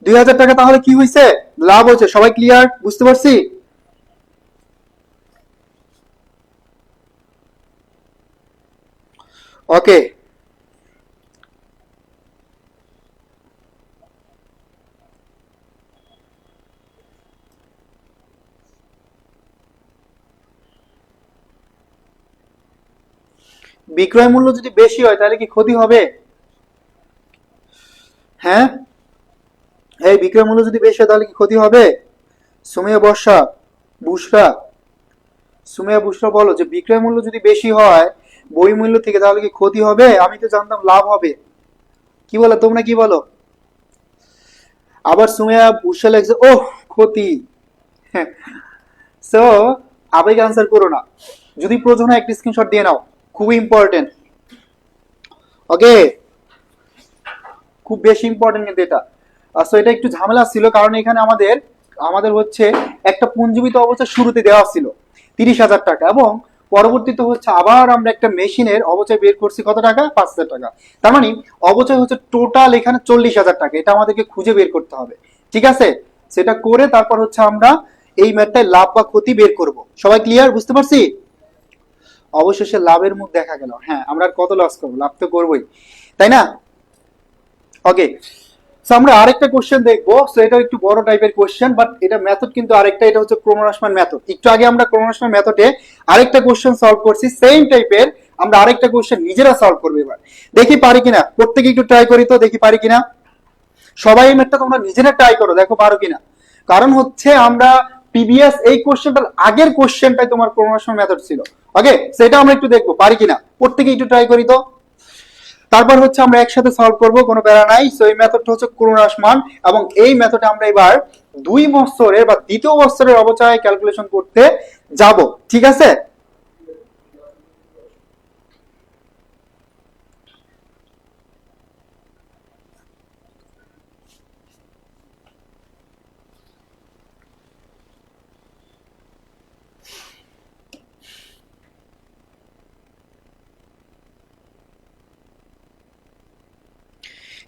2,000 টাকা তাহলে কি হয়েছে, লাভ হয়েছে। সবাই ক্লিয়ার, বুঝতে পারছি? ওকে, বিক্রয় মূল্য যদি বেশি হয় তাহলে কি ক্ষতি হবে? হ্যাঁ, এই বিক্রয় মূল্য যদি বেশি হয় তাহলে কি ক্ষতি হবে? সুমিয়া, বর্ষা, বুসরা, সুমিয়া বুসরা বলো যে বিক্রয় মূল্য যদি বেশি হয় বই মূল্য থেকে তাহলে কি ক্ষতি হবে? আমি তো জানতাম লাভ হবে। কি বলো তোমরা, কি বলো? আবার সুমিয়া বুসরা লাগছে, ওহ ক্ষতি। সো আবেগে আনসার করো না, যদি প্রয়োজন হয় একটা স্ক্রিনশট দিয়ে নাও, খুবই ইম্পর্টেন্ট। ওকে, খুব বেশি ইম্পর্টেন্ট কিন্তু এটা। সো এটা একটু ঝামেলা ছিল, কারণ এখানে আমাদের আমাদের হচ্ছে একটা পুঞ্জীবিত অবস্থায় শুরুতে দেওয়া ছিল 30,000 টাকা, এবং পরবর্তীতে হচ্ছে আবার আমরা একটা মেশিনের অবচয় বের করছি কত টাকা, 5,000 টাকা। তার মানে অবচয় হচ্ছে টোটাল এখানে 40,000 টাকা, এটা আমাদেরকে খুঁজে বের করতে হবে। ঠিক আছে, সেটা করে তারপর হচ্ছে আমরা এই ম্যাথটায় লাভ বা ক্ষতি বের করব। সবাই ক্লিয়ার, বুঝতে পারছি? অবশেষে লাভের মুখ দেখা গেল। হ্যাঁ, আমরা আর কত লস করবো, লাভ তো করবোই, তাই না? ওকে, সো আমরা আরেকটা কোশ্চেন দেখবো। সো এটা একটু বড় টাইপের কোশ্চেন, বাট এটা মেথড কিন্তু আরেকটা, এটা হচ্ছে ক্রমহ্রাসমান মেথড। একটু আগে আমরা ক্রমহ্রাসমান মেথডে আরেকটা কোশ্চেন সলভ করছি, সেম টাইপের আমরা আরেকটা কোশ্চেন নিজেরা সলভ করবো। এবার দেখি পারি কিনা, প্রত্যেকে একটু ট্রাই করি তো, দেখি পারি কিনা। সবাই এই ম্যাথটা তোমরা নিজেরা ট্রাই করো, দেখো পারো কিনা। কারণ হচ্ছে আমরা প্রিভিয়াস এই কোশ্চেনটার আগের কোশ্চেনটাই তোমার ক্রমহ্রাসমান মেথড ছিল। ওকে, সেটা আমরা একটু দেখবো পারি কিনা, প্রত্যেকে একটু ট্রাই করি তো। তারপর হচ্ছে আমরা একসাথে সলভ করব, কোনো প্যারা নাই। সো এই মেথডটা হচ্ছে ক্রমহ্রাসমান, এবং এই মেথডে আমরা এবার 2 বছরের বা দ্বিতীয় বছরের অবচয় ক্যালকুলেশন করতে যাব। ঠিক আছে,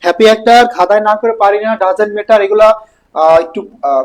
হ্যাপি অ্যাক্টার খাতায় না করে পারি না, ডাজেন্ট ম্যাটার, এগুলা একটু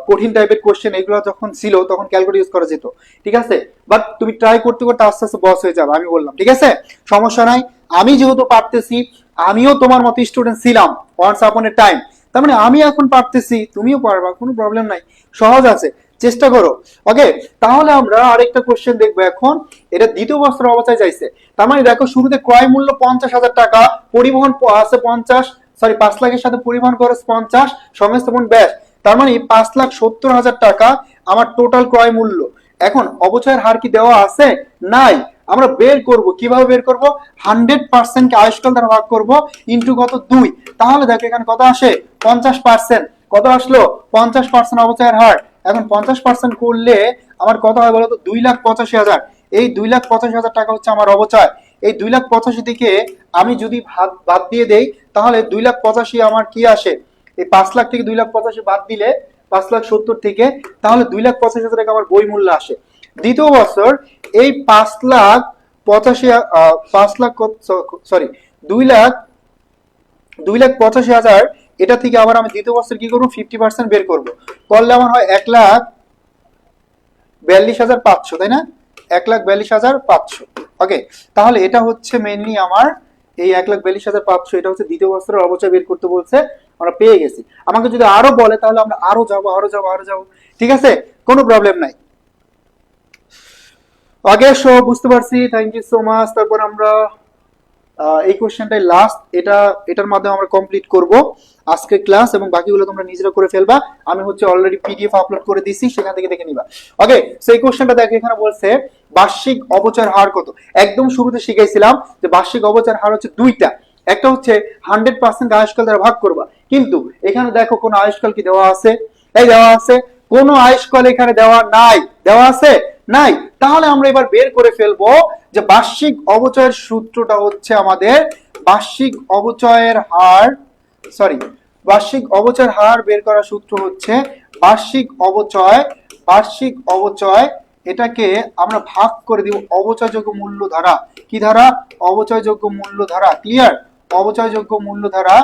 কঠিন টাইপের কোশ্চেন। এগুলো যখন ছিল তখন ক্যালকুলেট ইউজ করা যেত। ঠিক আছে, বাট তুমি ট্রাই করতে করতে আস্তে আস্তে বস হয়ে যাবে, আমি বললাম। ঠিক আছে, সমস্যা নাই। আমি যেহেতু পারতেছি, আমিও তোমার মতো স্টুডেন্ট ছিলাম ওয়ান্স আপন এ টাইম, তার মানে আমি এখন পারতেছি, তুমিও পারবা, কোনো প্রবলেম নাই, সহজ আছে, চেষ্টা করো। ওকে, তাহলে আমরা আরেকটা কোশ্চেন দেখবো এখন। এটা দ্বিতীয় বছরের অবস্থায় যাইছে। তার মানে দেখো, শুরুতে ক্রয় মূল্য 50,000 টাকা, পরিবহন আছে 50, সরি 5 লাখের সাথে পরিবহন খরচ 50, সংস্থাপন ব্যয়, তার মানে 5,70,000 টাকা আমার টোটাল ক্রয় মূল্য। এখন অবচয়ের হার কি দেওয়া আছে? নাই। আমরা বের করব, কিভাবে বের করব? 100% কে আয়ুষ্কাল দ্বারা ভাগ করব, ইনটু কত, 2। তাহলে দেখো এখানে কত আসে, 50%। কত আসলো? 50% অবচয়ের হার। এখন 50% করলে আমার কত হয় বলতো? 2,85,000। এই 2,85,000 টাকা হচ্ছে আমার অবচয়। এই 2,85,000 থেকে আমি যদি বাদ দিয়ে দেই, তাহলে 2,85,000 আমার কি আসে? এই 5 লাখ থেকে 2,85,000 বাদ দিলে 5,70,000 থেকে, তাহলে 2,85,000 টাকা আমার বই মূল্য আসে। দ্বিতীয় বছর এই 2,85,000, এটা থেকে আবার আমি দ্বিতীয় বছর কি করবো? 50% বের করব। করলে আমার হয় 1,42,500, তাই না? 1,42,500। ওকে, তাহলে এটা হচ্ছে মেইনলি আমার এই 1,42,500, এটা হচ্ছে দ্বিতীয় বছরের অবচয় বের করতে বলছে, আমরা পেয়ে গেছি। আমাকে যদি আরো বলে তাহলে আমরা আরো যাবো, আরো যাবো, আরো যাবো। ঠিক আছে, কোনো প্রবলেম নাই। ওকে, সো বুঝতে পারছি, থ্যাংক ইউ সো মাচ। তারপর আমরা এই কোশ্চেনটাই লাস্ট, এটার মাধ্যমে আমরা কমপ্লিট করব আজকের ক্লাস, এবং বাকিগুলো তোমরা নিজেরা করে ফেলবা। আমি হচ্ছে অলরেডি পিডিএফ আপলোড করে দিছি, সেখান থেকে দেখে নিবা। ওকে, সেই কোশ্চেনটা দেখো, এখানে বলছে বার্ষিক অবচয়ের হার কত। একদম শুরুতে শিখাইছিলাম যে বার্ষিক অবচয়ের হার হচ্ছে দুইটা, একটা হচ্ছে 100% আয়ুষ্কাল দ্বারা ভাগ করবা, কিন্তু এখানে দেখো কোন আয়ুষ্কাল কি দেওয়া আছে? এই দেওয়া আছে, কোন আয়ুষ্কাল এখানে দেওয়া নাই। দেওয়া আছে? নাই। তাহলে আমরা এবার বের করে ফেলবো যে বার্ষিক অবচয়ের সূত্রটা হচ্ছে আমাদের বার্ষিক অবচয়ের হার, সরি বার্ষিক অবচয়ের হার বের করার সূত্র হচ্ছে বার্ষিক অবচয় এটাকে আমরা ভাগ করে দিব অবচয়যোগ্য মূল্য দ্বারা। কি ধারা? অবচয়যোগ্য মূল্য ধারা। ক্লিয়ার? অবচয়যোগ্য মূল্য ধারা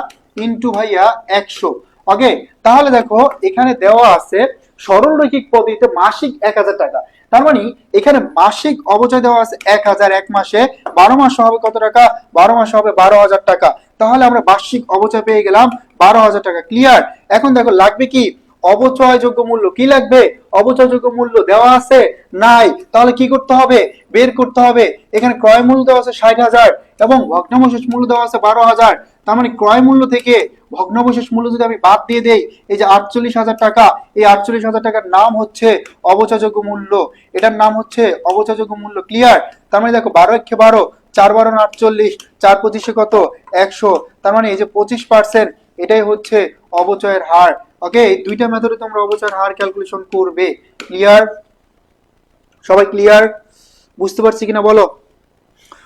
ইনটু ভাইয়া 100। ওকে, তাহলে দেখো এখানে দেওয়া আছে সরলরৈখিক পদ্ধতিতে মাসিক 1,000 টাকা। তার মানে এখানে মাসিক অবচয় দেওয়া আছে 1,000 এক মাসে, 12 মাসে হবে কত টাকা? 12 মাসে হবে 12,000 টাকা। তাহলে আমরা বার্ষিক অবচয় পেয়ে গেলাম 12,000 টাকা। ক্লিয়ার? এখন দেখো লাগবে কি? অবচয়যোগ্য মূল্য। কি লাগবে? অবচয়যোগ্য মূল্য দেওয়া আছে? নাই। তাহলে কি করতে হবে? বের করতে হবে। এখানে ক্রয় মূল্য দেওয়া আছে 60,000 এবং ভগ্নাবশেষ মূল্য দেওয়া আছে 12,000। তার মানে ক্রয় মূল্য থেকে ভগ্নাবশেষ মূল্য যদি আমি বাদ দিয়ে দেই, এই যে 48,000 টাকা, এই 48,000 টাকার নাম হচ্ছে অবচয়যোগ্য মূল্য। এটার নাম হচ্ছে অবচয়যোগ্য মূল্য। ক্লিয়ার? তার মানে দেখো 12 একে 12, 4 12 48, 4 25 কত? 100। তার মানে এই যে 25%, এটাই হচ্ছে অবচয়ের হার। ওকে, এই দুইটা মেথডে তোমরা অবচয়ের হার ক্যালকুলেশন করবে। ক্লিয়ার? সবাই ক্লিয়ার? বুঝতে পারছি কিনা বলো,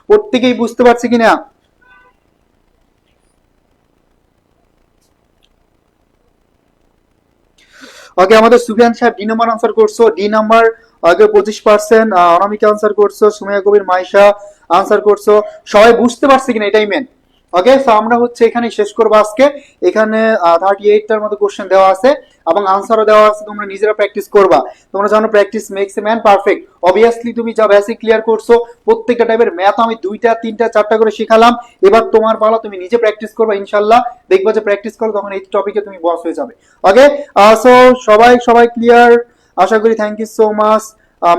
প্রত্যেকেই বুঝতে পারছি কিনা? ওকে, আমাদের সুফিয়ান সাহেব ডি নাম্বার আনসার করছো, ডি নাম্বার আগে 25%, অনামিকা আনসার করছো, সুমাইয়া কবির, মাইশা আনসার করছো। সবাই বুঝতে পারছে কিনা এটাই মেন। ওকে, সো আমরা হচ্ছে এখানে শেষ করবো আজকে। এখানে 38টার মতো কোশ্চেন দেওয়া আছে এবং আনসারও দেওয়া আছে, তোমরা নিজেরা প্র্যাকটিস করবা। তোমরা জানো practice makes a man perfect. Obviously তুমি যা বেসিক ক্লিয়ার করছো, প্রত্যেকটা টাইপের ম্যাথ আমি 2টা 3টা 4টা করে শিখালাম। এবার তোমার পালা, তুমি নিজে প্র্যাকটিস করবা, ইনশাল্লাহ দেখবা যে প্র্যাকটিস করো তখন এই টপিকে তুমি বস হয়ে যাবে। ওকে, সো সবাই সবাই ক্লিয়ার আশা করি। Thank you so much.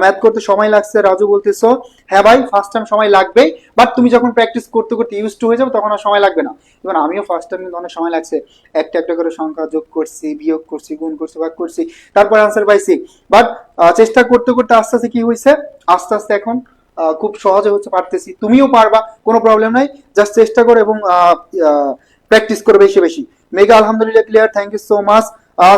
Math করতে সময় লাগছে রাজু বলতেছো, হ্যাঁ ভাই ফার্স্ট টাইম সময় লাগবেই, বাট তুমি যখন প্র্যাকটিস করতে করতে ইউজ টু হয়ে যাবে তখন আর সময় লাগবে না। এবার আমিও ফার্স্ট টাইম কিন্তু অনেক সময় লাগছে, একটা একটা করে সংখ্যা যোগ করছি, বিয়োগ করছি, গুণ করছি, ভাগ করছি, তারপর আনসার পাইছি। বাট চেষ্টা করতে করতে আস্তে আস্তে কি হয়েছে, আস্তে আস্তে এখন খুব সহজে হচ্ছে পারতেছি। তুমিও পারবা, কোনো প্রবলেম নাই, জাস্ট চেষ্টা করো এবং প্র্যাকটিস করো বেশি বেশি। মেগা আলহামদুলিল্লাহ clear, thank you so much.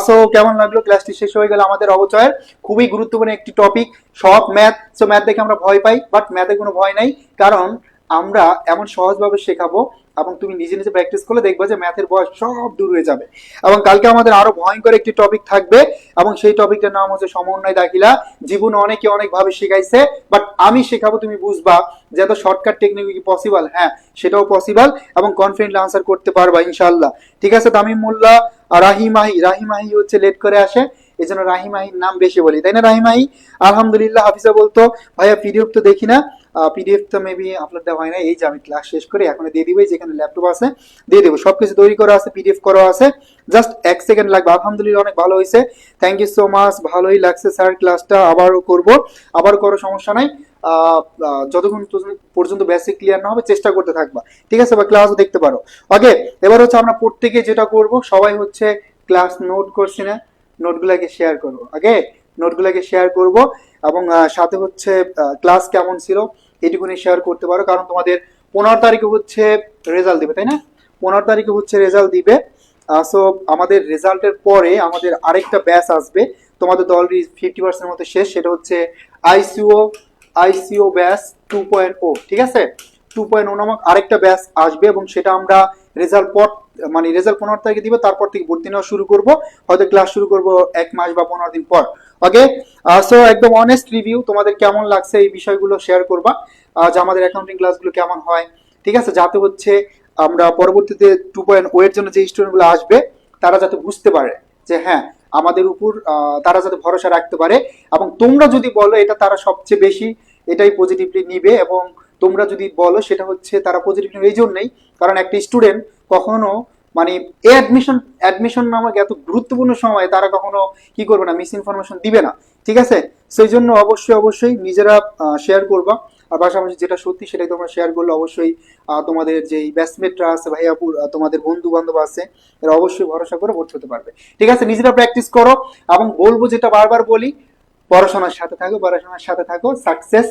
So কেমন লাগলো ক্লাসটি? শেষ হয়ে গেল আমাদের অবচয়ের খুবই গুরুত্বপূর্ণ একটি টপিক, সব ম্যাথ। সো ম্যাথ দেখে আমরা ভয় পাই, বাট ম্যাথে কোনো ভয় নাই, কারণ আমরা এমন সহজভাবে শেখাবো এবং তুমি নিজে নিজে প্র্যাকটিস করলে দেখবে যে ম্যাথের ভয় সব দূর হয়ে যাবে। এবং কালকে আমাদের আরো ভয়ঙ্কর একটি টপিক থাকবে এবং সেই টপিকটার নাম হচ্ছে সমন্বয় দাখিলা। জীবনে অনেকে অনেক ভাবে শিখাইছে, বাট আমি শেখাবো, তুমি বুঝবা যে এত শর্টকাট টেকনিক কি পসিবল। হ্যাঁ, সেটাও পসিবল এবং কনফিডেন্টলি আনসার করতে পারবা ইনশাআল্লাহ। ঠিক আছে, তামিম মোল্লা, রাহিমাহি, রাহিমাহি হচ্ছে লেট করে আসে, এই জন্য রাহিমাহির নাম বেশি বলি, তাই না রাহিমাহি? আলহামদুলিল্লাহ। হাফিজা বলতো ভাইয়া পিডিএফ তো দেখি না, পিডিএফ তো মেবি আপলোড দেওয়া হয় না। এই যে আমি ক্লাস শেষ করে এখন দিয়ে দিবই, যেখানে ল্যাপটপ আছে দিয়ে দেবো, সবকিছু তৈরি করা আছে, পিডিএফ করা আছে, জাস্ট 1 সেকেন্ড লাগবে। আলহামদুলিল্লাহ অনেক ভালো হয়েছে, থ্যাংক ইউ সো মাচ। ভালোই লাগছে স্যার, ক্লাসটা আবারও করব, আবারও করো, সমস্যা নাই। যতক্ষণ পর্যন্ত বেসিক ক্লিয়ার না হবে চেষ্টা করতে থাকবা, ঠিক আছে? বা ক্লাসও দেখতে পারো। ওকে, এবার হচ্ছে আমরা প্রত্যেকে যেটা করব, সবাই হচ্ছে ক্লাস নোট করছি না, নোটগুলোকে শেয়ার করবো। ওকে, নোটগুলোকে শেয়ার করব এবং সাথে হচ্ছে ক্লাস কেমন ছিল এটুকুনি শেয়ার করতে পারো, কারণ তোমাদের 15 তারিখে হচ্ছে রেজাল্ট দিবে, তাই না? 15 তারিখে হচ্ছে রেজাল্ট দিবে। সো আমাদের রেজাল্টের পরে আমাদের আরেকটা ব্যাচ আসবে, তোমাদের তো অলরেডি 50% মতো শেষ, সেটা হচ্ছে আইসিও আইসিও ব্যাচ 2.0। ঠিক আছে, 2.0 নামক আরেকটা ব্যাচ আসবে এবং সেটা আমরা রেজাল্ট পর, মানে রেজাল্ট 15 তারিখে দিবে, তারপর থেকে ভর্তি নেওয়া শুরু করব, হয়তো ক্লাস শুরু করব 1 মাস বা 15 দিন পর। ওকে, সো একদম অনেস্ট রিভিউ, তোমাদের কেমন লাগছে এই বিষয়গুলো শেয়ার করবা, যে আমাদের অ্যাকাউন্টিং ক্লাসগুলো কেমন হয়। ঠিক আছে, যাতে হচ্ছে আমরা পরবর্তীতে 2.0 এর জন্য যে স্টুডেন্টগুলো আসবে তারা যাতে বুঝতে পারে যে হ্যাঁ আমাদের উপর তারা যাতে ভরসা রাখতে পারে, এবং তোমরা যদি বলো এটা তারা সবচেয়ে বেশি এটাই পজিটিভলি নিবে, এবং তোমরা যদি বলো সেটা হচ্ছে তারা পজিটিভলি এই জন্যই, কারণ একটা স্টুডেন্ট কখনো মানে এই অ্যাডমিশন অ্যাডমিশন নামক এত গুরুত্বপূর্ণ সময় তারা কখনো কি করবে না, মিস ইনফরমেশন দিবে না। ঠিক আছে, সেই জন্য অবশ্যই অবশ্যই নিজেরা শেয়ার করবা, আর পাশাপাশি যেটা সত্যি সেটাই তোমরা শেয়ার করলে অবশ্যই তোমাদের যেই ব্যাচমেটরা আছে, ভাইয়াপুর তোমাদের বন্ধু বান্ধব আছে, এরা অবশ্যই ভরসা করে ভর্তি হতে পারবে। ঠিক আছে, নিজেরা প্র্যাকটিস করো এবং বলবো যেটা বারবার বলি, পড়াশোনার সাথে থাকো, পড়াশোনার সাথে থাকো, সাকসেস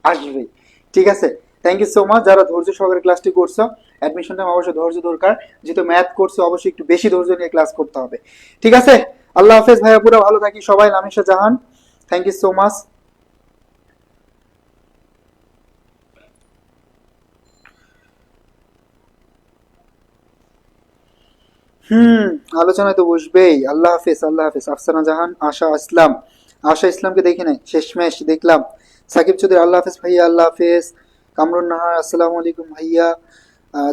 আসবেই। ঠিক আছে, থ্যাংক ইউ সো মাচ যারা ধৈর্য সহকারে ক্লাসটি করছো। অ্যাডমিশন টাইম অবশ্যই ধৈর্য দরকার, যেহেতু ম্যাথ করছো অবশ্যই একটু বেশি ধৈর্য নিয়ে ক্লাস করতে হবে। ঠিক আছে, আল্লাহ হাফেজ ভাইয়া, পুরো ভালো থাকি সবাই। নামিশা জাহান, থ্যাংক ইউ সো মাচ। আলোচনায় তো বসবেই। আল্লাহ হাফেজ, আল্লাহ হাফেজ। আফসানা জাহান, আশা ইসলাম, আশা ইসলামকে দেখি নাই, শেষমেশ দেখলাম। সাকিব চৌধুরী, আল্লাহ হাফেজ ভাইয়া, আল্লাহ হাফেজ। কামরুন নাহার, আসসালামু আলাইকুম ভাইয়া।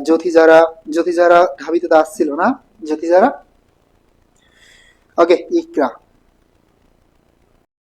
জ্যোতি যারা, জ্যোতি যারা ঢাবিতে তো আসছিল না, জ্যোতি যারা। ওকে, ইকরা।